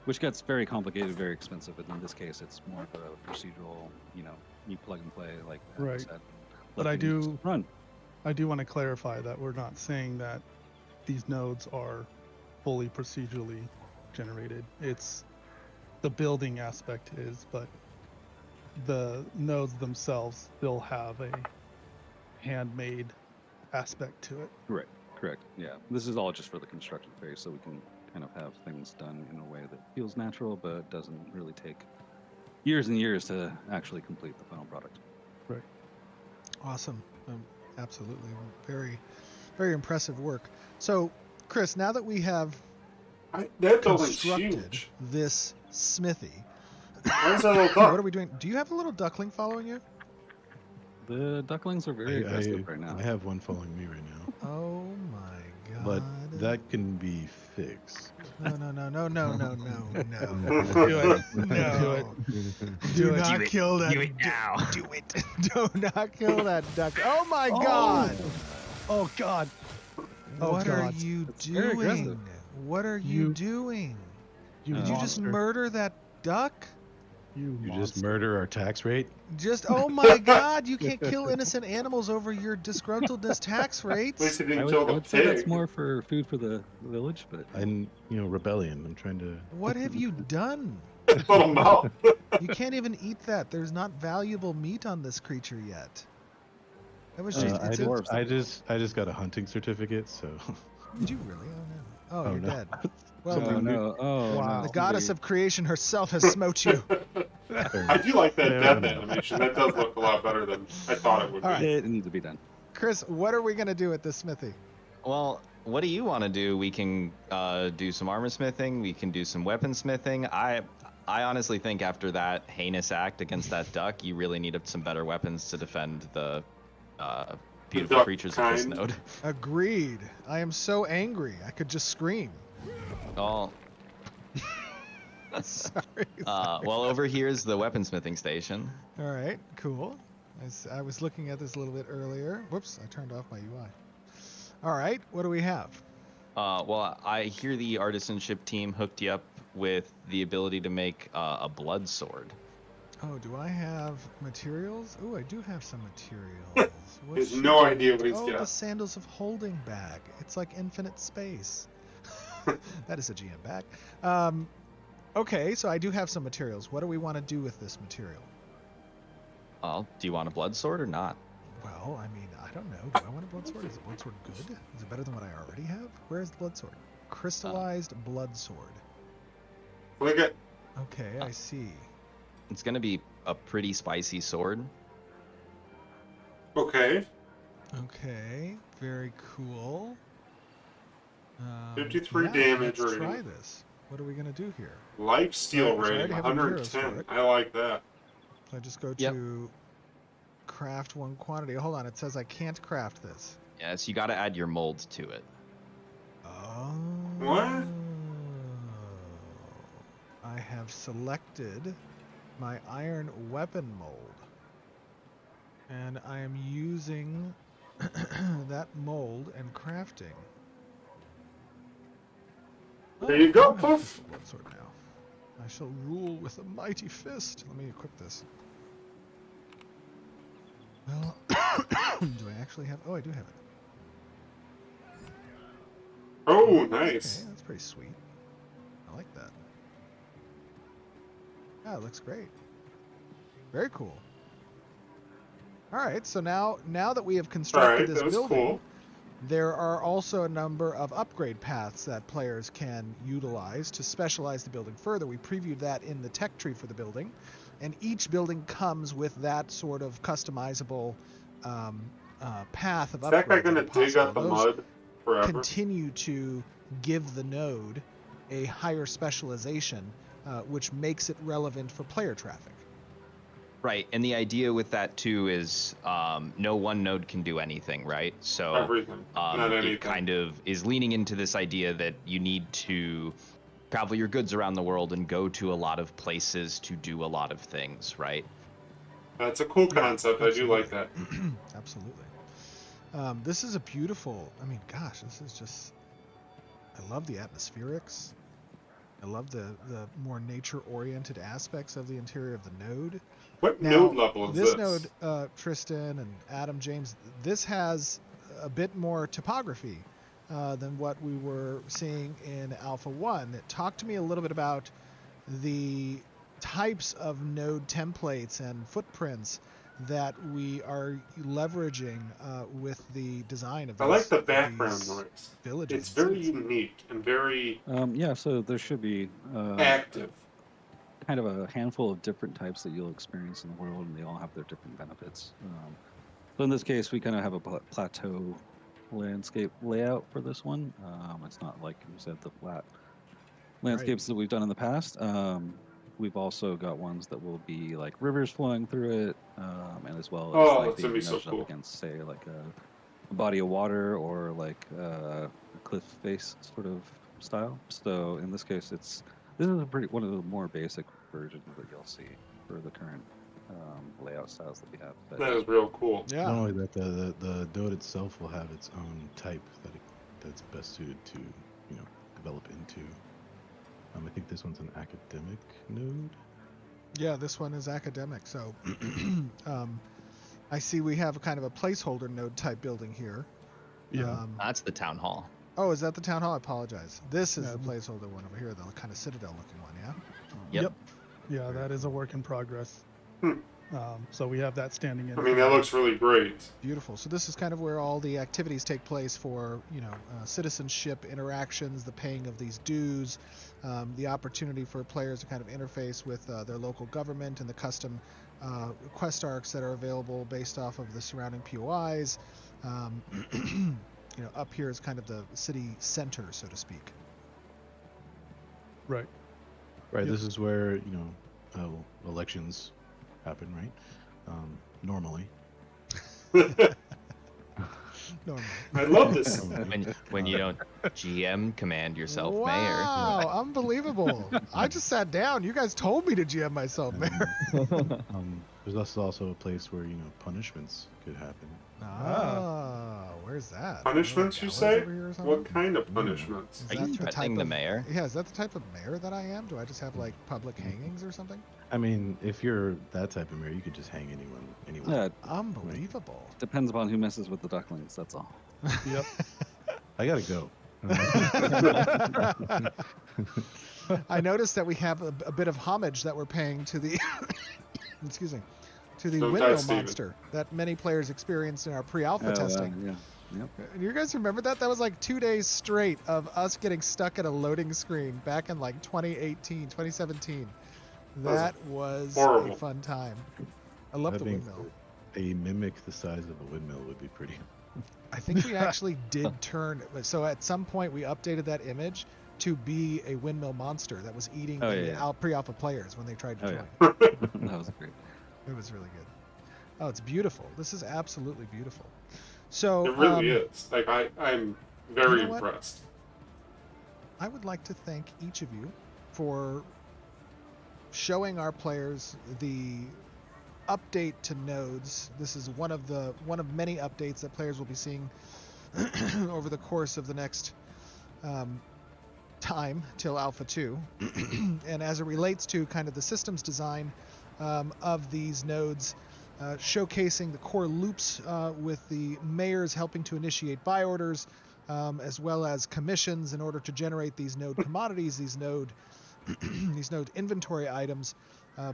Which gets very complicated, very expensive. But in this case, it's more of a procedural, you plug and play, like Adam Right. said. But Let I things do run. I do want to clarify that we're not saying that these nodes are fully procedurally generated. It's the building aspect is, but the nodes themselves still have a handmade aspect to it. Correct. Yeah. This is all just for the construction phase, so we can kind of have things done in a way that feels natural, but doesn't really take years and years to actually complete the final product. Right. Awesome. Absolutely. Very, very impressive work. So, Chris, now that we have That building's constructed huge. this smithy, Where's that little what duck? are we doing? Do you have a little duckling following you? The ducklings are very aggressive right now. I have one following me right now, Oh my god. but that can be fixed. No. Do it. No. Do it. Do it. not kill that. Do it now. Do it. Do not kill that duck. Oh my god. Oh god. Oh What are god. you It's very aggressive. doing? What are you doing? You Did you just monster. murder that duck? You You monster. just murder our tax rate. Just oh my god, you can't kill innocent animals over your disgruntledness tax At least rates. he I didn't would, kill I the would say that's pig. more for food for the village, but And rebellion. I'm trying to. What have you done? Little mouth. You can't even eat that. There's not valuable meat on this creature yet. That was just I it's just got a hunting certificate, so. Did you really? Oh no. Oh, you're no. dead. Well, oh no, oh Wow. no. the goddess of creation herself has smote you. I do like that Fair death enough. animation. That does look a lot better than I thought it would All be. right. It needs to be done. Chris, what are we gonna do at this smithy? Well, what do you want to do? We can do some armor smithing. We can do some weapon smithing. I honestly think after that heinous act against that duck, you really needed some better weapons to defend the beautiful duck creatures of this kind. node. Agreed. I am so angry. I could just scream. Oh, Sorry. well, over here is the weaponsmithing station. All right, cool. I was looking at this a little bit earlier. Whoops, I turned off my UI. All right, what do we have? Well, I hear the artisanship team hooked you up with the ability to make a blood sword. Oh, do I have materials? Oh, I do have some materials. What He has should no I idea use? what he's Oh, the got. sandals of holding bag. It's like infinite space. That is a GM bag. Okay, so I do have some materials. What do we want to do with this material? Do you want a blood sword or not? Well, I mean, I don't know. Do I want a blood sword? Is a blood sword good? Is it better than what I already have? Where is the blood sword? Crystallized blood sword. Look at Okay, I see. It's gonna be a pretty spicy sword. okay. Okay, very cool. 53 yeah, damage let's rating. try this. What are we gonna do here? Life steal So I already rating, have the materials 110. for it. I like that. So I just go Yep. to craft one quantity. Hold on, it says I can't craft this. Yes, you gotta add your mold to it. Oh. What? I have selected my iron weapon mold. And I am using that mold and crafting. There you go, I'm gonna Puff. use the blood sword now. I shall rule with a mighty fist. Let me equip this. Well, do I actually have? Oh, I do have it. Oh, Okay, nice. that's pretty sweet. I like that. Yeah, it looks great. Very cool. All right, so now that we have constructed Alright, this that was building, cool. there are also a number of upgrade paths that players can utilize to specialize the building further. We previewed that in the tech tree for the building, and each building comes with that sort of customizable path of Is that guy upgrade. gonna that are dig up the possible. Those mud forever? continue to give the node a higher specialization, which makes it relevant for player traffic. Right, and the idea with that too is no one node can do anything, right? So Everything. Not anything. it kind of is leaning into this idea that you need to travel your goods around the world and go to a lot of places to do a lot of things, right? That's a cool concept. I do like that. Absolutely. This is a beautiful. I mean, gosh, this is just. I love the atmospherics. I love the more nature-oriented aspects of the interior of the node. What Now, node level is this this? node, Tristan and Adam James, this has a bit more topography than what we were seeing in Alpha 1. Talk to me a little bit about the types of node templates and footprints that we are leveraging with the design of I these, like the of background these noise. villages. It's very unique and very Yeah, so there should be active. kind of a handful of different types that you'll experience in the world, and they all have their different benefits. So in this case, we kind of have a plateau landscape layout for this one. It's not like you said the flat landscapes that we've done in the past. We've also got ones that will be like rivers flowing through it, and as well as like That's gonna being be so nudged cool. up against, say, like a body of water or like a cliff face sort of style. So in this case, this is one of the more basic versions that you'll see for the current layout styles that we have. But That is real cool. Yeah. Not only that, the node itself will have its own type that's best suited to develop into. I think this one's an academic node. Yeah, this one is academic. So I see we have kind of a placeholder node type building here. Yeah. That's the town hall. Oh, is that the town hall? I apologize. This is the placeholder one over here, the kind of citadel looking one, yeah? Yep. Yeah, that is a work in progress. Hmm. So we have that standing in. I mean, that looks really great. Beautiful. So this is kind of where all the activities take place for, citizenship interactions, the paying of these dues, the opportunity for players to kind of interface with their local government and the custom quest arcs that are available based off of the surrounding POIs. Up here is kind of the city center, so to speak. Right. Right. Yep. This is where elections happen, right? Normally. Normally. I love this. When you don't GM command yourself mayor. Wow, unbelievable. I just sat down. You guys told me to GM myself, Mayor. There's also a place where punishments could happen. Where's that? Punishments, you Gallows say? over here or something? What kind of punishments? Is Are that you the type threatening the of- mayor? Yeah, is that the type of mayor that I am? Do I just have like public hangings or something? I mean, if you're that type of mayor, you could just hang anyone. yeah, Unbelievable. depends upon who messes with the ducklings. That's all. Yep. I gotta go. I noticed that we have a bit of homage that we're paying to the excuse me, to the Don't die, windmill Steven. monster that many players experienced in our pre-alpha testing. Yeah. Yep. You guys remember that? That was like 2 days straight of us getting stuck at a loading screen back in like 2017. That was horrible. a fun time. I love the Having windmill. a mimic the size of a windmill would be pretty. I think we actually did turn. So at some point we updated that image to be a windmill monster that was eating pre-alpha players when they tried to join. That was great. It was really good. Oh, it's beautiful. This is absolutely beautiful. So It really is. Like I'm very You know what? impressed. I would like to thank each of you for showing our players the update to nodes. This is one of many updates that players will be seeing over the course of the next time till Alpha 2. And as it relates to kind of the systems design of these nodes, showcasing the core loops with the mayors helping to initiate buy orders, as well as commissions in order to generate these node commodities, these node inventory items,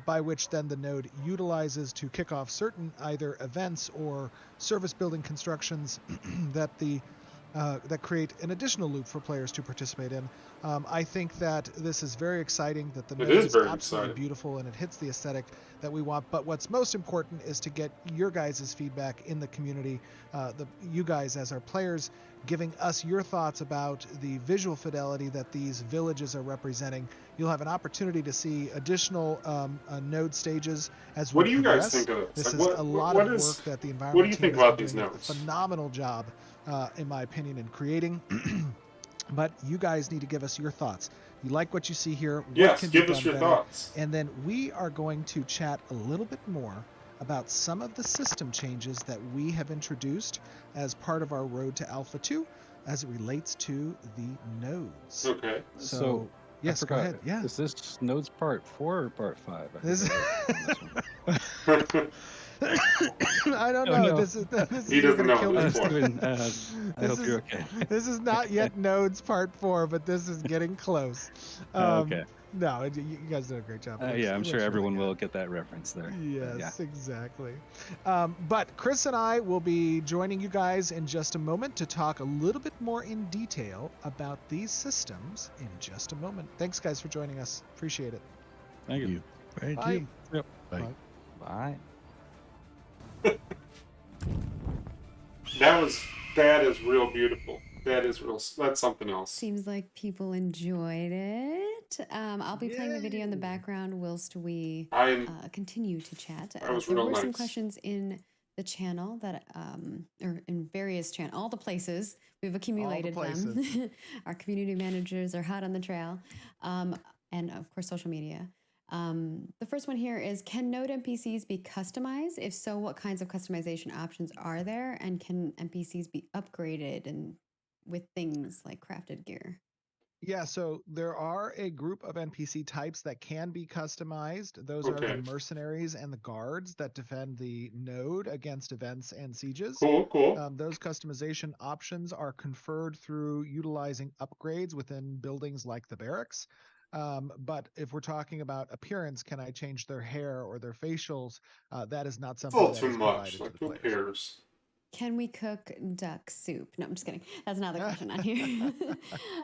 by which then the node utilizes to kick off certain either events or service building constructions that create an additional loop for players to participate in. I think that this is very exciting, that the It node is is very absolutely exciting. beautiful and it hits the aesthetic that we want. But what's most important is to get your guys' feedback in the community, you guys as our players, giving us your thoughts about the visual fidelity that these villages are representing. You'll have an opportunity to see additional node stages as What we do you guys progress. think of this? This Like, is what- a lot what of is- work that the what environment do you team think has about been these doing a nodes? phenomenal job, in my opinion, in creating. But you guys need to give us your thoughts. You like what you see here? What Yes, can give be us done your better? thoughts. And then we are going to chat a little bit more about some of the system changes that we have introduced as part of our road to Alpha 2 as it relates to the nodes. Okay. So, I yes, go forgot, ahead. Yeah. Is this nodes part 4 or part 5? This- I don't Oh, know. no. This is He you're doesn't gonna know kill at me. this point. Steven, I This hope is you're okay. this is not yet Nodes Part 4, but this is getting close. Okay. No, you guys did a great job. Yeah, I'm Looks sure really everyone good. will get that reference there. But yeah. Yes, exactly. But Chris and I will be joining you guys in just a moment to talk a little bit more in detail about these systems in just a moment. Thanks, guys, for joining us. Appreciate it. Thank you. Thank Bye. you. Yep. Bye. Bye. That is real beautiful. That's something else. Seems like people enjoyed it. I'll be playing the video in the Yay. background whilst we I'm continue to chat. That was There real were some nice. questions in the channel that, or in various channels, all the places we've accumulated them. Our community managers are hot on the trail, and of course, social media. The first one here is, can node NPCs be customized? If so, what kinds of customization options are there? And can NPCs be upgraded and with things like crafted gear? Yeah, so there are a group of NPC types that can be customized. Those are the Okay. mercenaries and the guards that defend the node against events and sieges. Cool. Those customization options are conferred through utilizing upgrades within buildings like the barracks. But if we're talking about appearance, can I change their hair or their facials? That is not It's a something little that too is much. provided to Like, the who players. cares? Can we cook duck soup? No, I'm just kidding. That's not the question on here.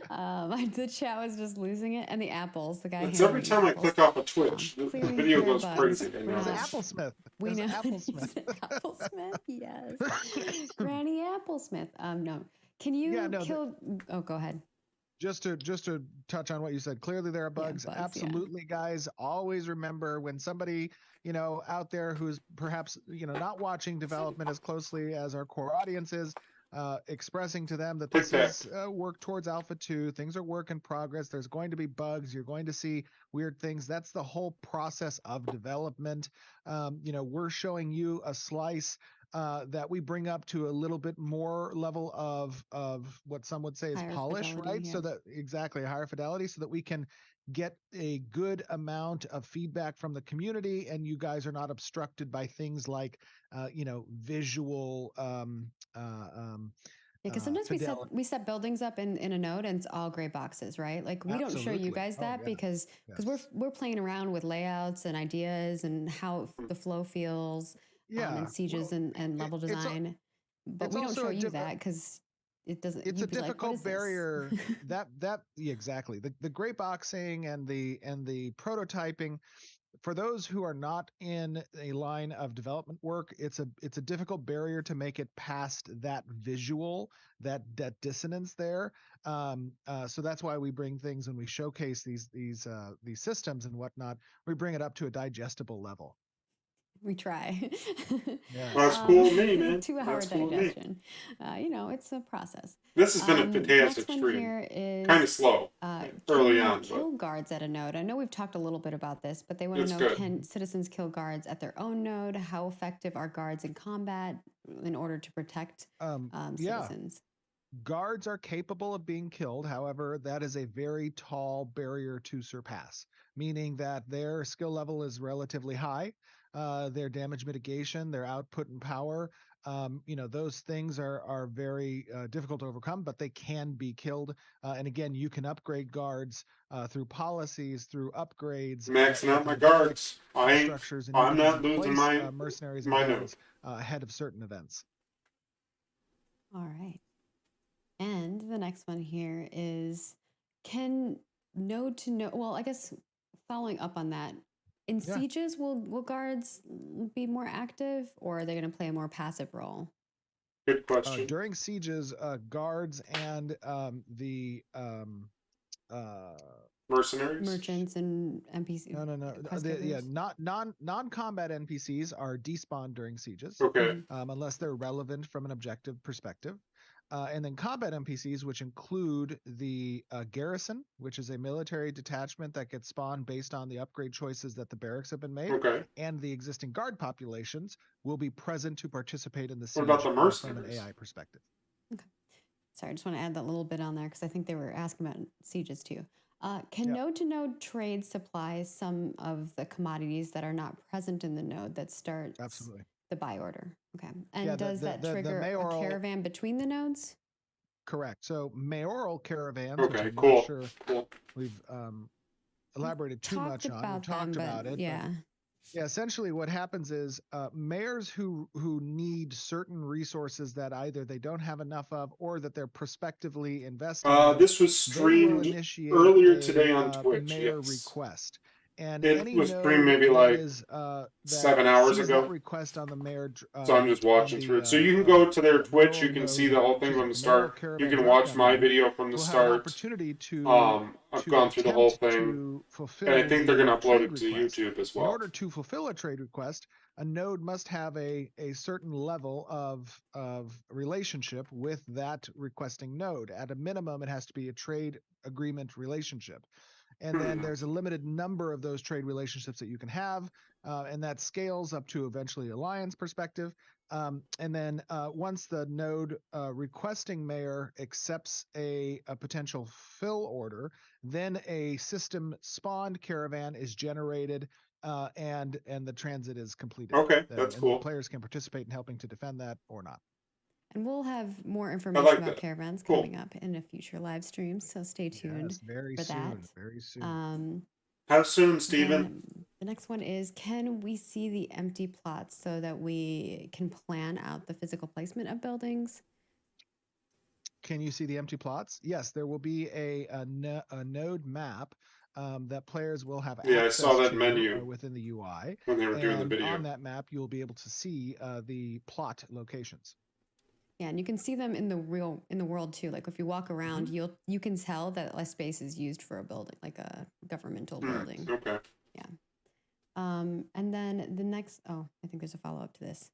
The chat was just losing it. And the apples, the guy It's every handling time I apples. click off a Twitch, the Clearly video there are goes bugs. crazy. I There's noticed. Applesmith. We There's know. Applesmith. Applesmith, yes. Granny Applesmith. No. Can you Yeah, no, kill? Oh, go ahead. just to touch on what you said, clearly there are Yeah, bugs. bugs, yeah. Absolutely, guys. Always remember, when somebody, out there who's perhaps, not watching development as closely as our core audience is, expressing to them that this is work towards Alpha 2. Things are work in progress. There's going to be bugs. You're going to see weird things. That's the whole process of development. We're showing you a slice that we bring up to a little bit more level of what some would say is Higher polish, fidelity, right? yeah. So that exactly higher fidelity, so that we can get a good amount of feedback from the community, and you guys are not obstructed by things like visual Because sometimes fidelity. we set buildings up in a node and it's all gray boxes, right? Like we don't show you Absolutely. guys Oh, that yeah. because Yes. we're playing around with layouts and ideas and how the flow feels, Yeah. and sieges Well, and level design. But it's we don't also show a you that because it doesn't. it's a You'd be like, what difficult is barrier this? that yeah, exactly, the gray boxing and the prototyping. For those who are not in a line of development work, it's a difficult barrier to make it past that visual, that dissonance there. So that's why we bring things, when we showcase these systems and whatnot, we bring it up to a digestible level. We try. Yes. Well, that's cool with me, man. 2 hour That's cool with me. digestion. It's a process. This has been a fantastic Next one stream. here is Kind of slow early can on, kill but guards at a node. I know we've talked a little bit about this, but they want it's to know, good. can citizens kill guards at their own node? How effective are guards in combat in order to protect Yeah. citizens? Guards are capable of being killed. However, that is a very tall barrier to surpass, meaning that their skill level is relatively high. Their damage mitigation, their output and power, those things are very difficult to overcome, but they can be killed. And again, you can upgrade guards through policies, through upgrades, Maxing out my within barracks guards. structures, and I'm even not losing place my mercenaries and node. guards ahead of certain events. All right. And the next one here is, can node to node, well, I guess following up on that, in Yeah. sieges, will guards be more active, or are they going to play a more passive role? Good question. During sieges, guards and the Mercenaries? Merchants and NPC. no. quest givers? Not non-combat NPCs are despawned during sieges, Okay. unless they're relevant from an objective perspective. And then combat NPCs, which include the garrison, which is a military detachment that gets spawned based on the upgrade choices that the barracks have been made, Okay. and the existing guard populations will be present to participate in the What siege about the from an mercenaries? AI perspective. Sorry, I just want to add that little bit on there because I think they were asking about sieges too. Can Yeah. node to node trade supply some of the commodities that are not present in the node that starts Absolutely. The buy order. Okay. And Yeah, does that trigger a mayoral caravan between the nodes? correct. So mayoral caravans, which Okay, I'm cool. not sure Cool. we've elaborated too Talked much on. We about talked them, about but it. yeah. Yeah, essentially what happens is mayors who need certain resources that either they don't have enough of or that they're prospectively investing in, This was they will streamed initiate earlier a today on Twitch. mayor Yes, request. And it any was streamed node maybe that like is that 7 hours sees that ago. request on the mayor So I'm just on watching the through it. So you can go to their Twitch. mayoral You can see node, the whole thing excuse me, from the the mayoral start. You caravan can watch drop-down my menu, video from the will have an start. opportunity to I've gone through the whole attempt thing, to fulfill and I think they're going to the upload trade it to request. YouTube as In well. order to fulfill a trade request, a node must have a certain level of relationship with that requesting node. At a minimum, it has to be a trade agreement relationship. And then there's a limited number of those trade relationships that you can have, and that scales up to eventually alliance perspective. And then once the node requesting mayor accepts a potential fill order, then a system spawned caravan is generated, and the transit is completed. Okay, that's and cool. the players can participate in helping to defend that or not. And we'll have more I information like about that. caravans Cool. coming up in a future live stream, so stay tuned Yes, very for that. soon. Very soon. How soon, Steven? Then the next one is, can we see the empty plots so that we can plan out the physical placement of buildings? Can you see the empty plots? Yes, there will be a node map that players will have Yeah, I access saw that to menu within the UI. when they were doing the And video. on that map, you'll be able to see the plot locations. Yeah, and you can see them in the world too. Like if you walk around, you can tell that a space is used for a building, like a governmental building. Okay. Yeah. And then the next, I think there's a follow-up to this.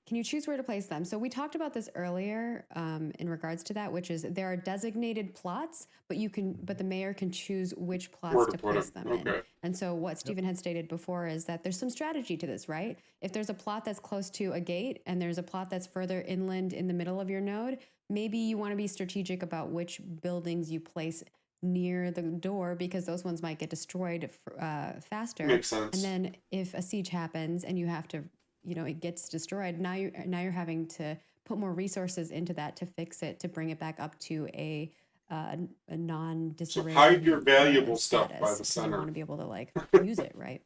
Can you choose where to place them? So we talked about this earlier in regards to that, which is there are designated plots, but the mayor can choose which plots to place them in. And so what Stephen had stated before is that there's some strategy to this, right? If there's a plot that's close to a gate and there's a plot that's further inland in the middle of your node, maybe you want to be strategic about which buildings you place near the door because those ones might get destroyed faster. Makes sense. And then if a siege happens and you have to, it gets destroyed, now you're having to put more resources into that to fix it, to bring it back up to a non-disarray. So hide your valuable stuff status, by the center. You want to be able to use it, right?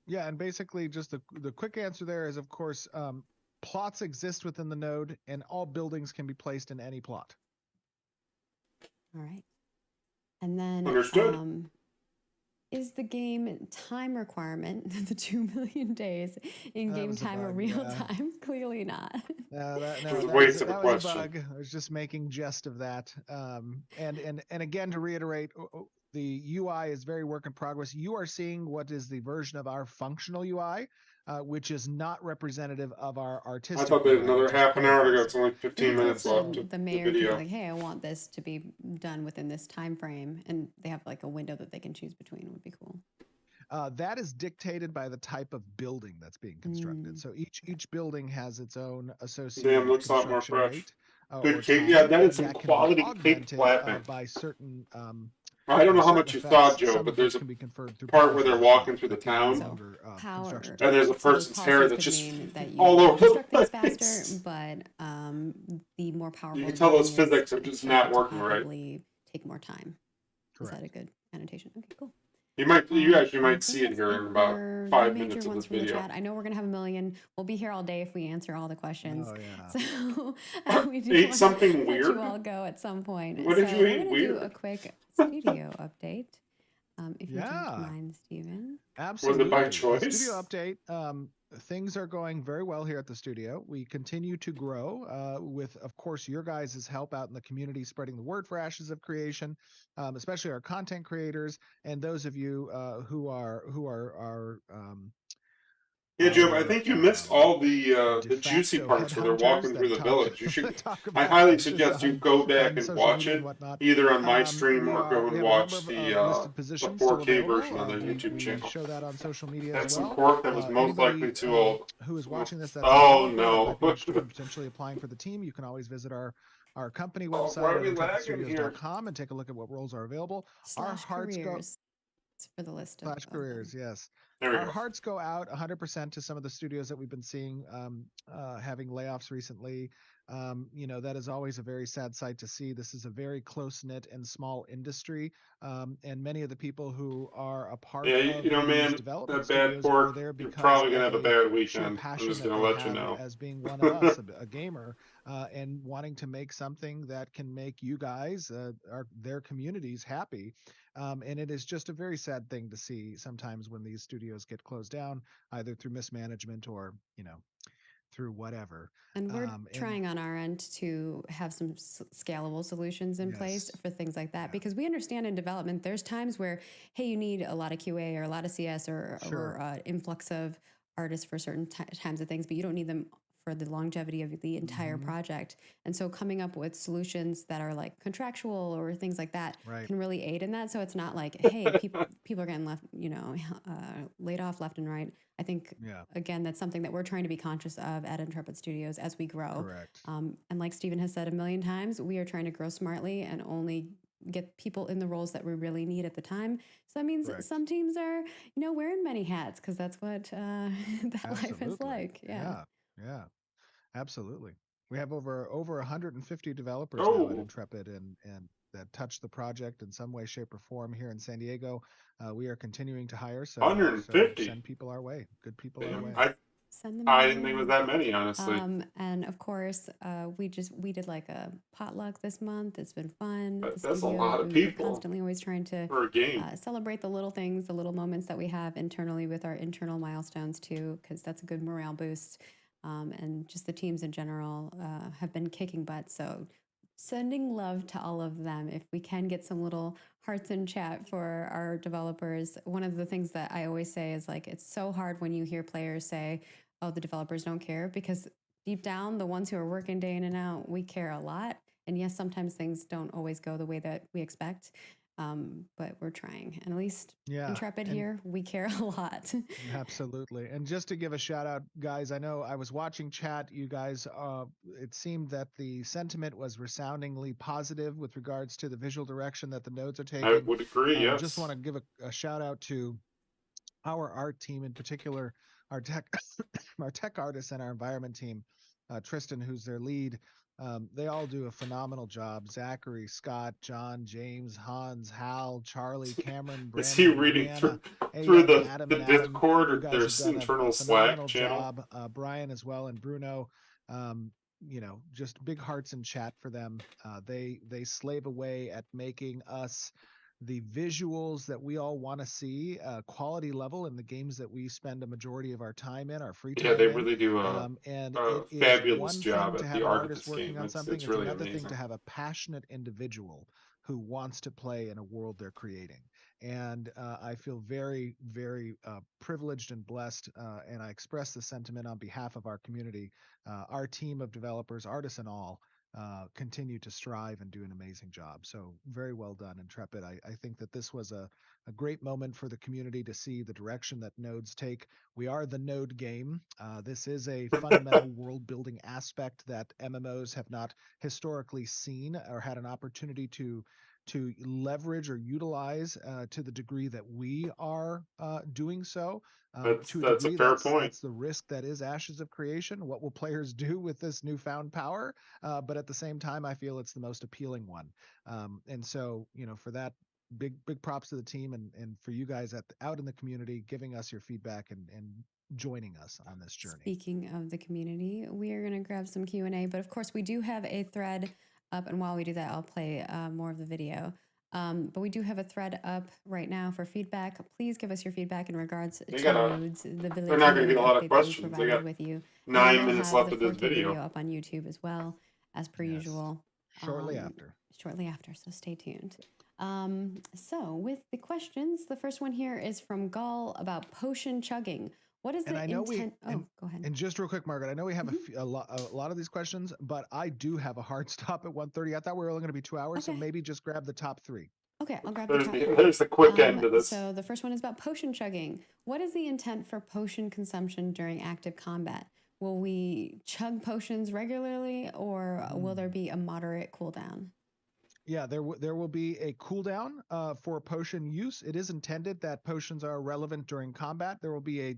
Yeah, and basically just the quick answer there is, of course, plots exist within the node and all buildings can be placed in any plot. All right. And then understood. Is the game time requirement, the 2 million days in-game time or real time? Clearly not. That was a bug. I was just making jest of that. And again, to reiterate, the UI is very work in progress. You are seeing what is the version of our functional UI, which is not representative of our artistic. I thought they had another half an hour to go. It's only 15 minutes left. The mayor can be like, hey, I want this to be done within this time frame, and they have like a window that they can choose between. It would be cool. That is dictated by the type of building that's being constructed. So each building has its own associated. Damn, looks a lot more fresh. Rate, good cake. Yeah, that is some quality cake flapping. By certain. I don't know how much you saw, Joe, but there's a part where they're walking through the town, and there's a person's hair that's just all over the place. Faster, but the more powerful. You can tell those physics are just not working right. Probably take more time. Correct. Is that a good annotation? Okay, cool. You actually might see it here in about 5 minutes of this video. I know we're gonna have a million. We'll be here all day if we answer all the questions. Oh yeah. So we do ate something weird. You all go at some point. What did you eat weird? Do a quick studio update. If you don't mind, Stephen. Absolutely. Was it by choice? Studio update. Things are going very well here at the studio. We continue to grow with, of course, your guys' help out in the community, spreading the word for Ashes of Creation, especially our content creators and those of you who are yeah, Joe, I think you missed all the juicy parts where they're walking through the village. You should. I highly suggest you go back and watch it, either on my stream or go and watch the 4K version on their YouTube channel. Show that on social media. That's some pork that was most likely too old. Who is watching this? Oh no! Potentially applying for the team. You can always visit our company website at and take a look at what roles are available. Our hearts go for the list of careers, yes. There we our go. hearts go out 100% to some of the studios that we've been seeing having layoffs recently. That is always a very sad sight to see. This is a very close knit and small industry, and many of the people who are a part Yeah, of you know, these man, development that bad studios are pork, there you're because probably of gonna have a a bad sheer weekend. I'm passion just that gonna they let you have know. as being one of us, a gamer, and wanting to make something that can make you guys, their communities happy. And it is just a very sad thing to see sometimes when these studios get closed down, either through mismanagement or, through whatever. And we're And trying on our end to have some scalable solutions in place yes, for things like that, yeah, because we understand in development, there's times where, hey, you need a lot of QA or a lot of CS or sure, influx of artists for certain times of things, but you don't need them for the longevity of the entire hmm, project. And so coming up with solutions that are like contractual or things like that right, can really aid in that. So it's not like, hey, people are getting left, laid off left and right. I think, yeah, again, that's something that we're trying to be conscious of at Intrepid Studios as we grow. correct, And like Stephen has said a million times, we are trying to grow smartly and only get people in the roles that we really need at the time. So that means correct. some teams are, wearing many hats because that's what that life is Absolutely, like. Yeah. yeah, absolutely. We have over 150 developers now at Oh, Intrepid, and that touch the project in some way, shape, or form here in San Diego. We are continuing to hire, so 150. send people our way, good people our Damn. way. Send them I our didn't think it was way. that many, honestly. And of course, we did like a potluck this month. It's been fun. But The that's a studio, lot of we're people constantly always trying to for a game. celebrate the little things, the little moments that we have internally with our internal milestones too, because that's a good morale boost. And just the teams in general have been kicking butt. So sending love to all of them. If we can get some little hearts in chat for our developers, one of the things that I always say is like, it's so hard when you hear players say, oh, the developers don't care, because deep down, the ones who are working day in and out, we care a lot. And yes, sometimes things don't always go the way that we expect, but we're trying. And at least Yeah, Intrepid and here, we care a lot. absolutely. And just to give a shout out, guys, I know I was watching chat. You guys, it seemed that the sentiment was resoundingly positive with regards to the visual direction that the nodes are I taking. would agree, Just yes. want to give a shout out to our art team, in particular, our tech, our tech artists and our environment team. Tristan, who's their lead, they all do a phenomenal job. Zachary, Scott, John, James, Hans, Hal, Charlie, Cameron, Is he Brandon, reading Brianna, through AM, Adam, the and Adam. Discord You or guys their have done a internal Slack phenomenal channel? job. Brian as well, and Bruno. Just big hearts in chat for them. They slave away at making us the visuals that we all want to see, quality level in the games that we spend a majority of our time in, our free Yeah, they time in. really do And a it is fabulous one job thing to at the have an art of artist this working game. on something, It's it's really another thing amazing. to have a passionate individual who wants to play in a world they're creating. And I feel very, very privileged and blessed, and I express the sentiment on behalf of our community. Our team of developers, artists and all, continue to strive and do an amazing job. So very well done, Intrepid. I think that this was a great moment for the community to see the direction that nodes take. We are the node game. This is a fundamental world building aspect that MMOs have not historically seen or had an opportunity to leverage or utilize to the degree that we are doing so. To a That's a degree, fair point. that's the risk that is Ashes of Creation. What will players do with this newfound power? But at the same time, I feel it's the most appealing one. And so, for that, big props to the team and for you guys out in the community, giving us your feedback and joining us on this journey. Speaking of the community, we are going to grab some Q&A, but of course we do have a thread up, and while we do that, I'll play more of the video. But we do have a thread up right now for feedback. Please give us your feedback in regards They to gotta, nodes, the they're not going to node get a lot of update that we questions. They provided got with you. And we 9 will minutes have left the of this 4K video video. up on YouTube as well, as per Yes. usual. Shortly after. Shortly after, so stay tuned. So with the questions, the first one here is from Gall about potion chugging. What is And the I know intent? Go ahead. And just real quick, Margaret, I know we have a lot of these questions, but I do have a hard stop at 1:30. I thought we were only going to be 2 hours, so Okay. maybe just grab the top 3. Okay, I'll grab the top 3. There's the quick end to this. So the first one is about potion chugging. What is the intent for potion consumption during active combat? Will we chug potions regularly, or will there be a moderate cooldown? Yeah, there will be a cooldown for potion use. It is intended that potions are relevant during combat. There will be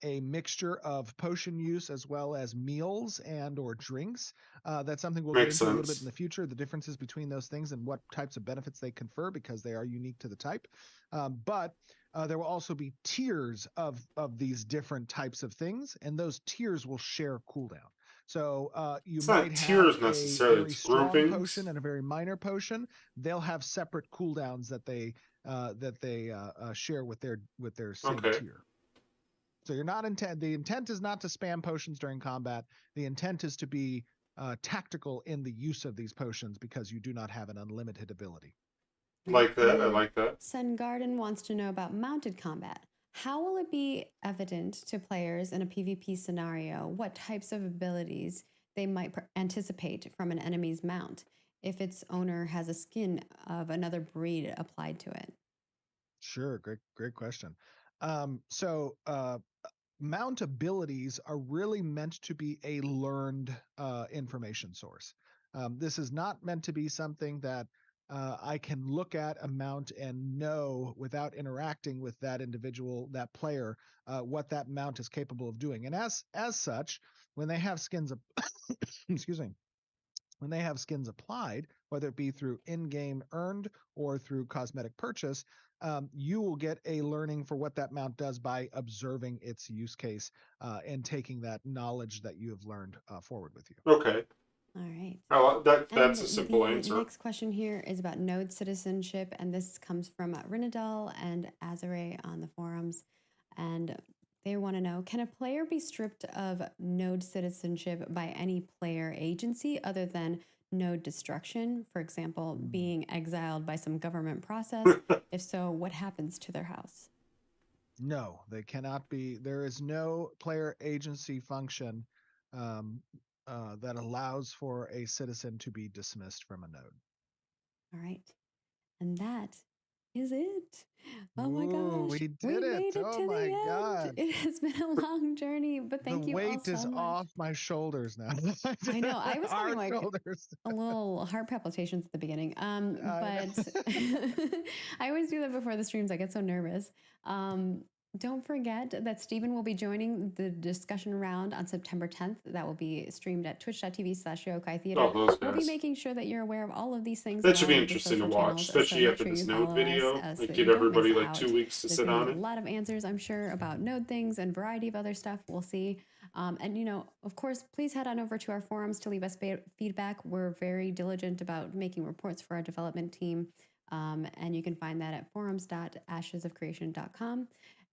a mixture of potion use as well as meals and or drinks. That's something we'll get Makes into a little bit sense. in the future, the differences between those things and what types of benefits they confer because they are unique to the type. But there will also be tiers of these different types of things, and those tiers will share cooldown. So you It's might not have tiers a necessarily, very it's strong groupings. potion and a very minor potion. They'll have separate cooldowns that they share with their same Okay. tier. So you're not the intent is not to spam potions during combat. The intent is to be tactical in the use of these potions because you do not have an unlimited ability. Like And that. I then like that. Sun Garden wants to know about mounted combat. How will it be evident to players in a PvP scenario what types of abilities they might anticipate from an enemy's mount if its owner has a skin of another breed applied to it? Sure, great question. So mount abilities are really meant to be a learned information source. This is not meant to be something that I can look at a mount and know without interacting with that individual, that player, what that mount is capable of doing. And as such, when they have skins, excuse me, when they have skins applied, whether it be through in-game earned or through cosmetic purchase, you will get a learning for what that mount does by observing its use case and taking that knowledge that you have learned forward with you. Okay. All right. That's And a simple the answer. next question here is about node citizenship, and this comes from Rinadal and Azare on the forums. And they want to know, can a player be stripped of node citizenship by any player agency other than node destruction? For example, being exiled by some government process? If so, what happens to their house? No, they cannot be. There is no player agency function that allows for a citizen to be dismissed from a node. All right. And that is it. Oh my Ooh, gosh. we We did it. made it Oh to my the end. God. It has been a long journey, but The thank you all weight so is much. off my shoulders now. I know. I was Our having like shoulders. a little heart palpitations at the beginning. But I always do that before the streams. I get so nervous. Don't forget that Stephen will be joining the discussion round on September 10th. That will be streamed at twitch.tv/Yokai Theater. Oh, those We'll be guys. making sure that you're aware of all of these things. That and should all be of the interesting to social watch, channels, especially so make after sure this you node follow video. us so Like, that give you don't everybody miss like out. 2 weeks to There's sit going to on be it. a lot of answers, I'm sure, about node things and variety of other stuff. We'll see. And, you know, of course, please head on over to our forums to leave us feedback. We're very diligent about making reports for our development team. And you can find that at forums.ashesofcreation.com.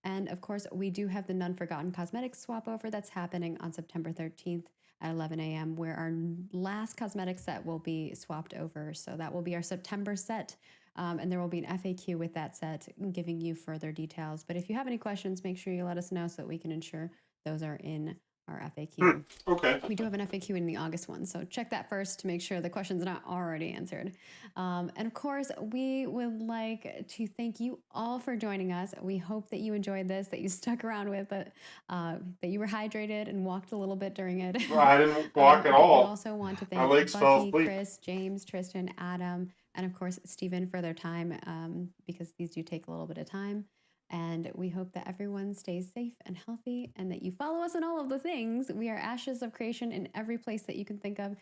And of course, we do have the None Forgotten Cosmetics swap over that's happening on September 13th at 11 a.m., where our last cosmetic set will be swapped over. So that will be our September set. And there will be an FAQ with that set giving you further details. But if you have any questions, make sure you let us know so that we can ensure those are in our FAQ. Okay. We do have an FAQ in the August one, so check that first to make sure the question's not already answered. And of course, we would like to thank you all for joining us. We hope that you enjoyed this, that you stuck around with it, that you were hydrated and walked a little bit during it. Well, I didn't walk at But all. we also want to My thank legs fell Bucky, asleep. Chris, James, Tristan, Adam, and of course, Stephen for their time because these do take a little bit of time. And we hope that everyone stays safe and healthy and that you follow us in all of the things. We are Ashes of Creation in every place that you can think of.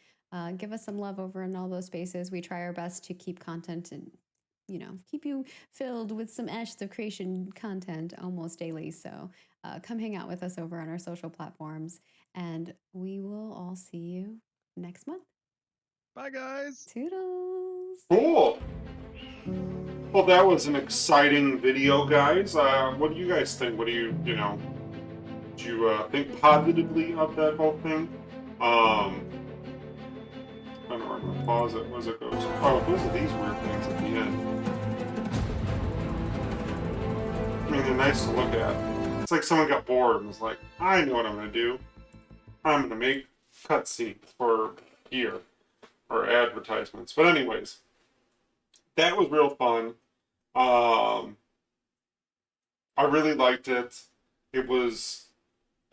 Give us some love over in all those spaces. We try our best to keep content and, you know, keep you filled with some Ashes of Creation content almost daily. So come hang out with us over on our social platforms. And we will all see you next month. Bye, guys. Toodles. Cool. Well, that was an exciting video, guys. What do you guys think? What do you think positively of that whole thing? I don't know, I'm gonna pause it. Where's it goes? Oh, those are these weird things at the end. I mean, they're nice to look at. It's like someone got bored and was like, I know what I'm gonna do. I'm gonna make cutscenes for gear or advertisements. But anyways, that was real fun. I really liked it. I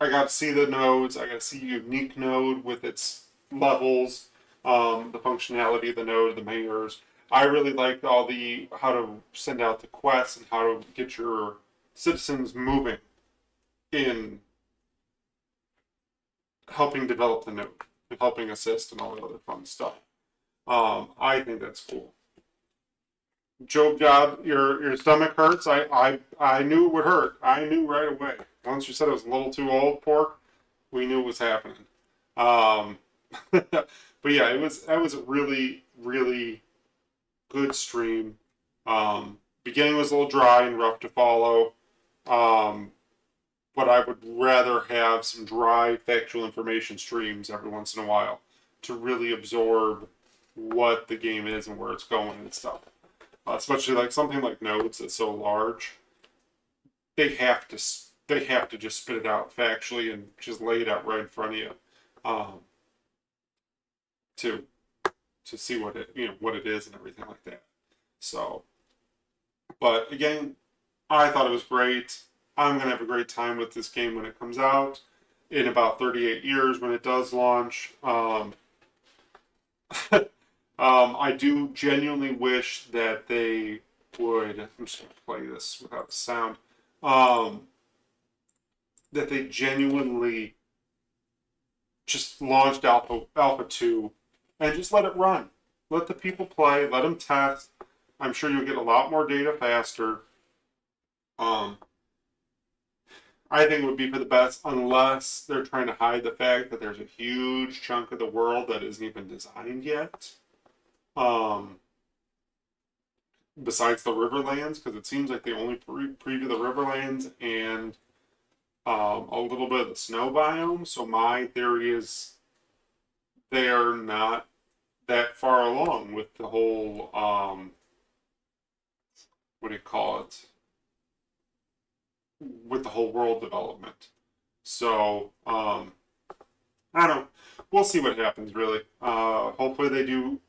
got to see the nodes. I got to see a unique node with its levels, the functionality of the node, the mayors. I really liked all the how to send out the quests and how to get your citizens moving in helping develop the node and helping assist and all the other fun stuff. I think that's cool. Job job, your stomach hurts. I knew it would hurt. I knew right away. Once you said it was a little too old, pork, we knew it was happening. But yeah, that was a really, really good stream. Beginning was a little dry and rough to follow. But I would rather have some dry factual information streams every once in a while to really absorb what the game is and where it's going and stuff. Especially like something like Nodes that's so large, they have to just spit it out factually and just lay it out right in front of you, to see what it is and everything like that. So, but again, I thought it was great. I'm gonna have a great time with this game when it comes out in about 38 years when it does launch. I do genuinely wish that they would. I'm just gonna play this without sound. That they genuinely just launched Alpha 2 and just let it run. Let the people play. Let them test. I'm sure you'll get a lot more data faster. I think it would be for the best, unless they're trying to hide the fact that there's a huge chunk of the world that isn't even designed yet. Besides the Riverlands, because it seems like they only preview the Riverlands and a little bit of the snow biome. So my theory is they're not that far along with the whole what do you call it? With the whole world development. So I don't know. We'll see what happens. Really. Hopefully they do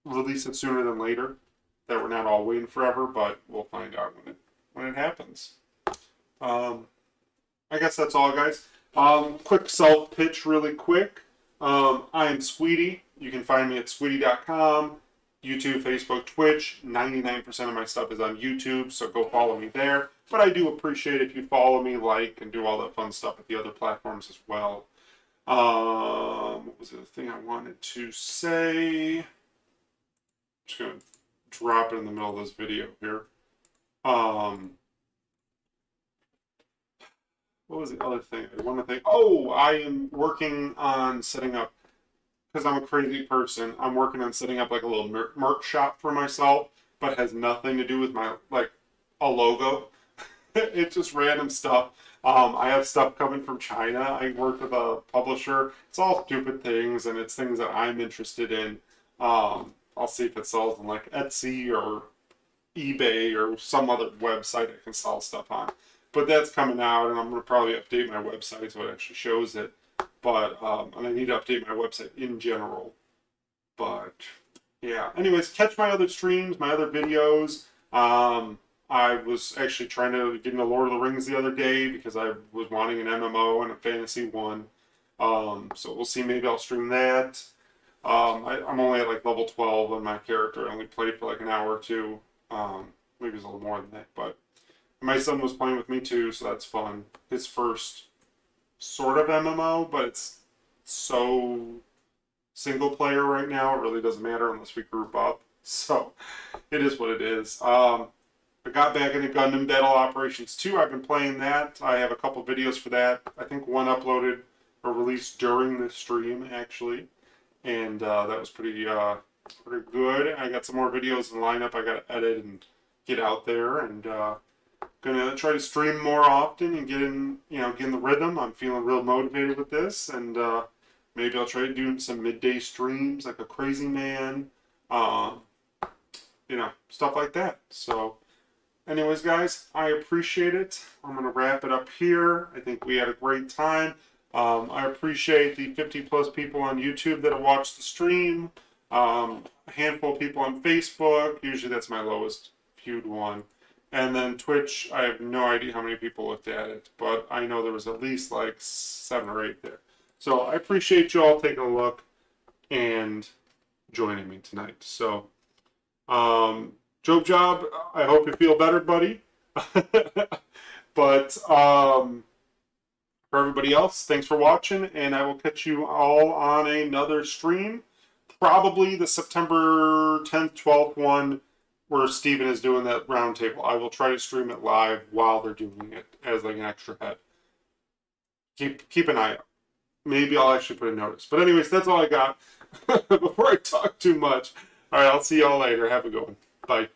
release it sooner than later. That we're not all waiting forever, but we'll find out when it happens. I guess that's all, guys. Quick self pitch, really quick. I am Squeetee. You can find me at squeetee.com, YouTube, Facebook, Twitch. 99% of my stuff is on YouTube, so go follow me there. But I do appreciate if you follow me, like, and do all that fun stuff at the other platforms as well. What was the thing I wanted to say? I'm just going to drop it in the middle of this video here. What was the other thing? I want to think. Oh, I am working on setting up, because I'm a crazy person, I'm working on setting up like a little merch shop for myself, but has nothing to do with my, like, a logo. It's just random stuff. I have stuff coming from China. I work with a publisher. It's all stupid things, and it's things that I'm interested in. I'll see if it sells on like Etsy or eBay or some other website I can sell stuff on. But that's coming out, and I'm going to probably update my website so it actually shows it. But, and I need to update my website in general. But, yeah. Anyways, catch my other streams, my other videos. I was actually trying to get into Lord of the Rings the other day because I was wanting an MMO and a fantasy one. So we'll see. Maybe I'll stream that. I'm only at like level 12 on my character. I only played for like an hour or two. Maybe it's a little more than that. But my son was playing with me too, so that's fun. His first sort of MMO, but it's so single player right now. It really doesn't matter unless we group up. So it is what it is. I got back into Gundam Battle Operations 2. I've been playing that. I have a couple videos for that. I think one uploaded or released during the stream, actually. And that was pretty good. I got some more videos in the lineup I got to edit and get out there. And gonna try to stream more often and get in the rhythm. I'm feeling real motivated with this. And maybe I'll try to do some midday streams like a crazy man. Stuff like that. So anyways, guys, I appreciate it. I'm going to wrap it up here. I think we had a great time. I appreciate the 50 plus people on YouTube that have watched the stream. A handful of people on Facebook. Usually that's my lowest viewed one. And then Twitch, I have no idea how many people looked at it, but I know there was at least like 7 or 8 there. So I appreciate you all taking a look and joining me tonight. So Job Job, I hope you feel better, buddy. But for everybody else, thanks for watching, and I will catch you all on another stream. Probably the September 10th, 12th one where Steven is doing that roundtable. I will try to stream it live while they're doing it as like an extra head. Keep an eye out. Maybe I'll actually put a notice. But anyways, that's all I got. Before I talk too much. All right, I'll see y'all later. Have a good one. Bye.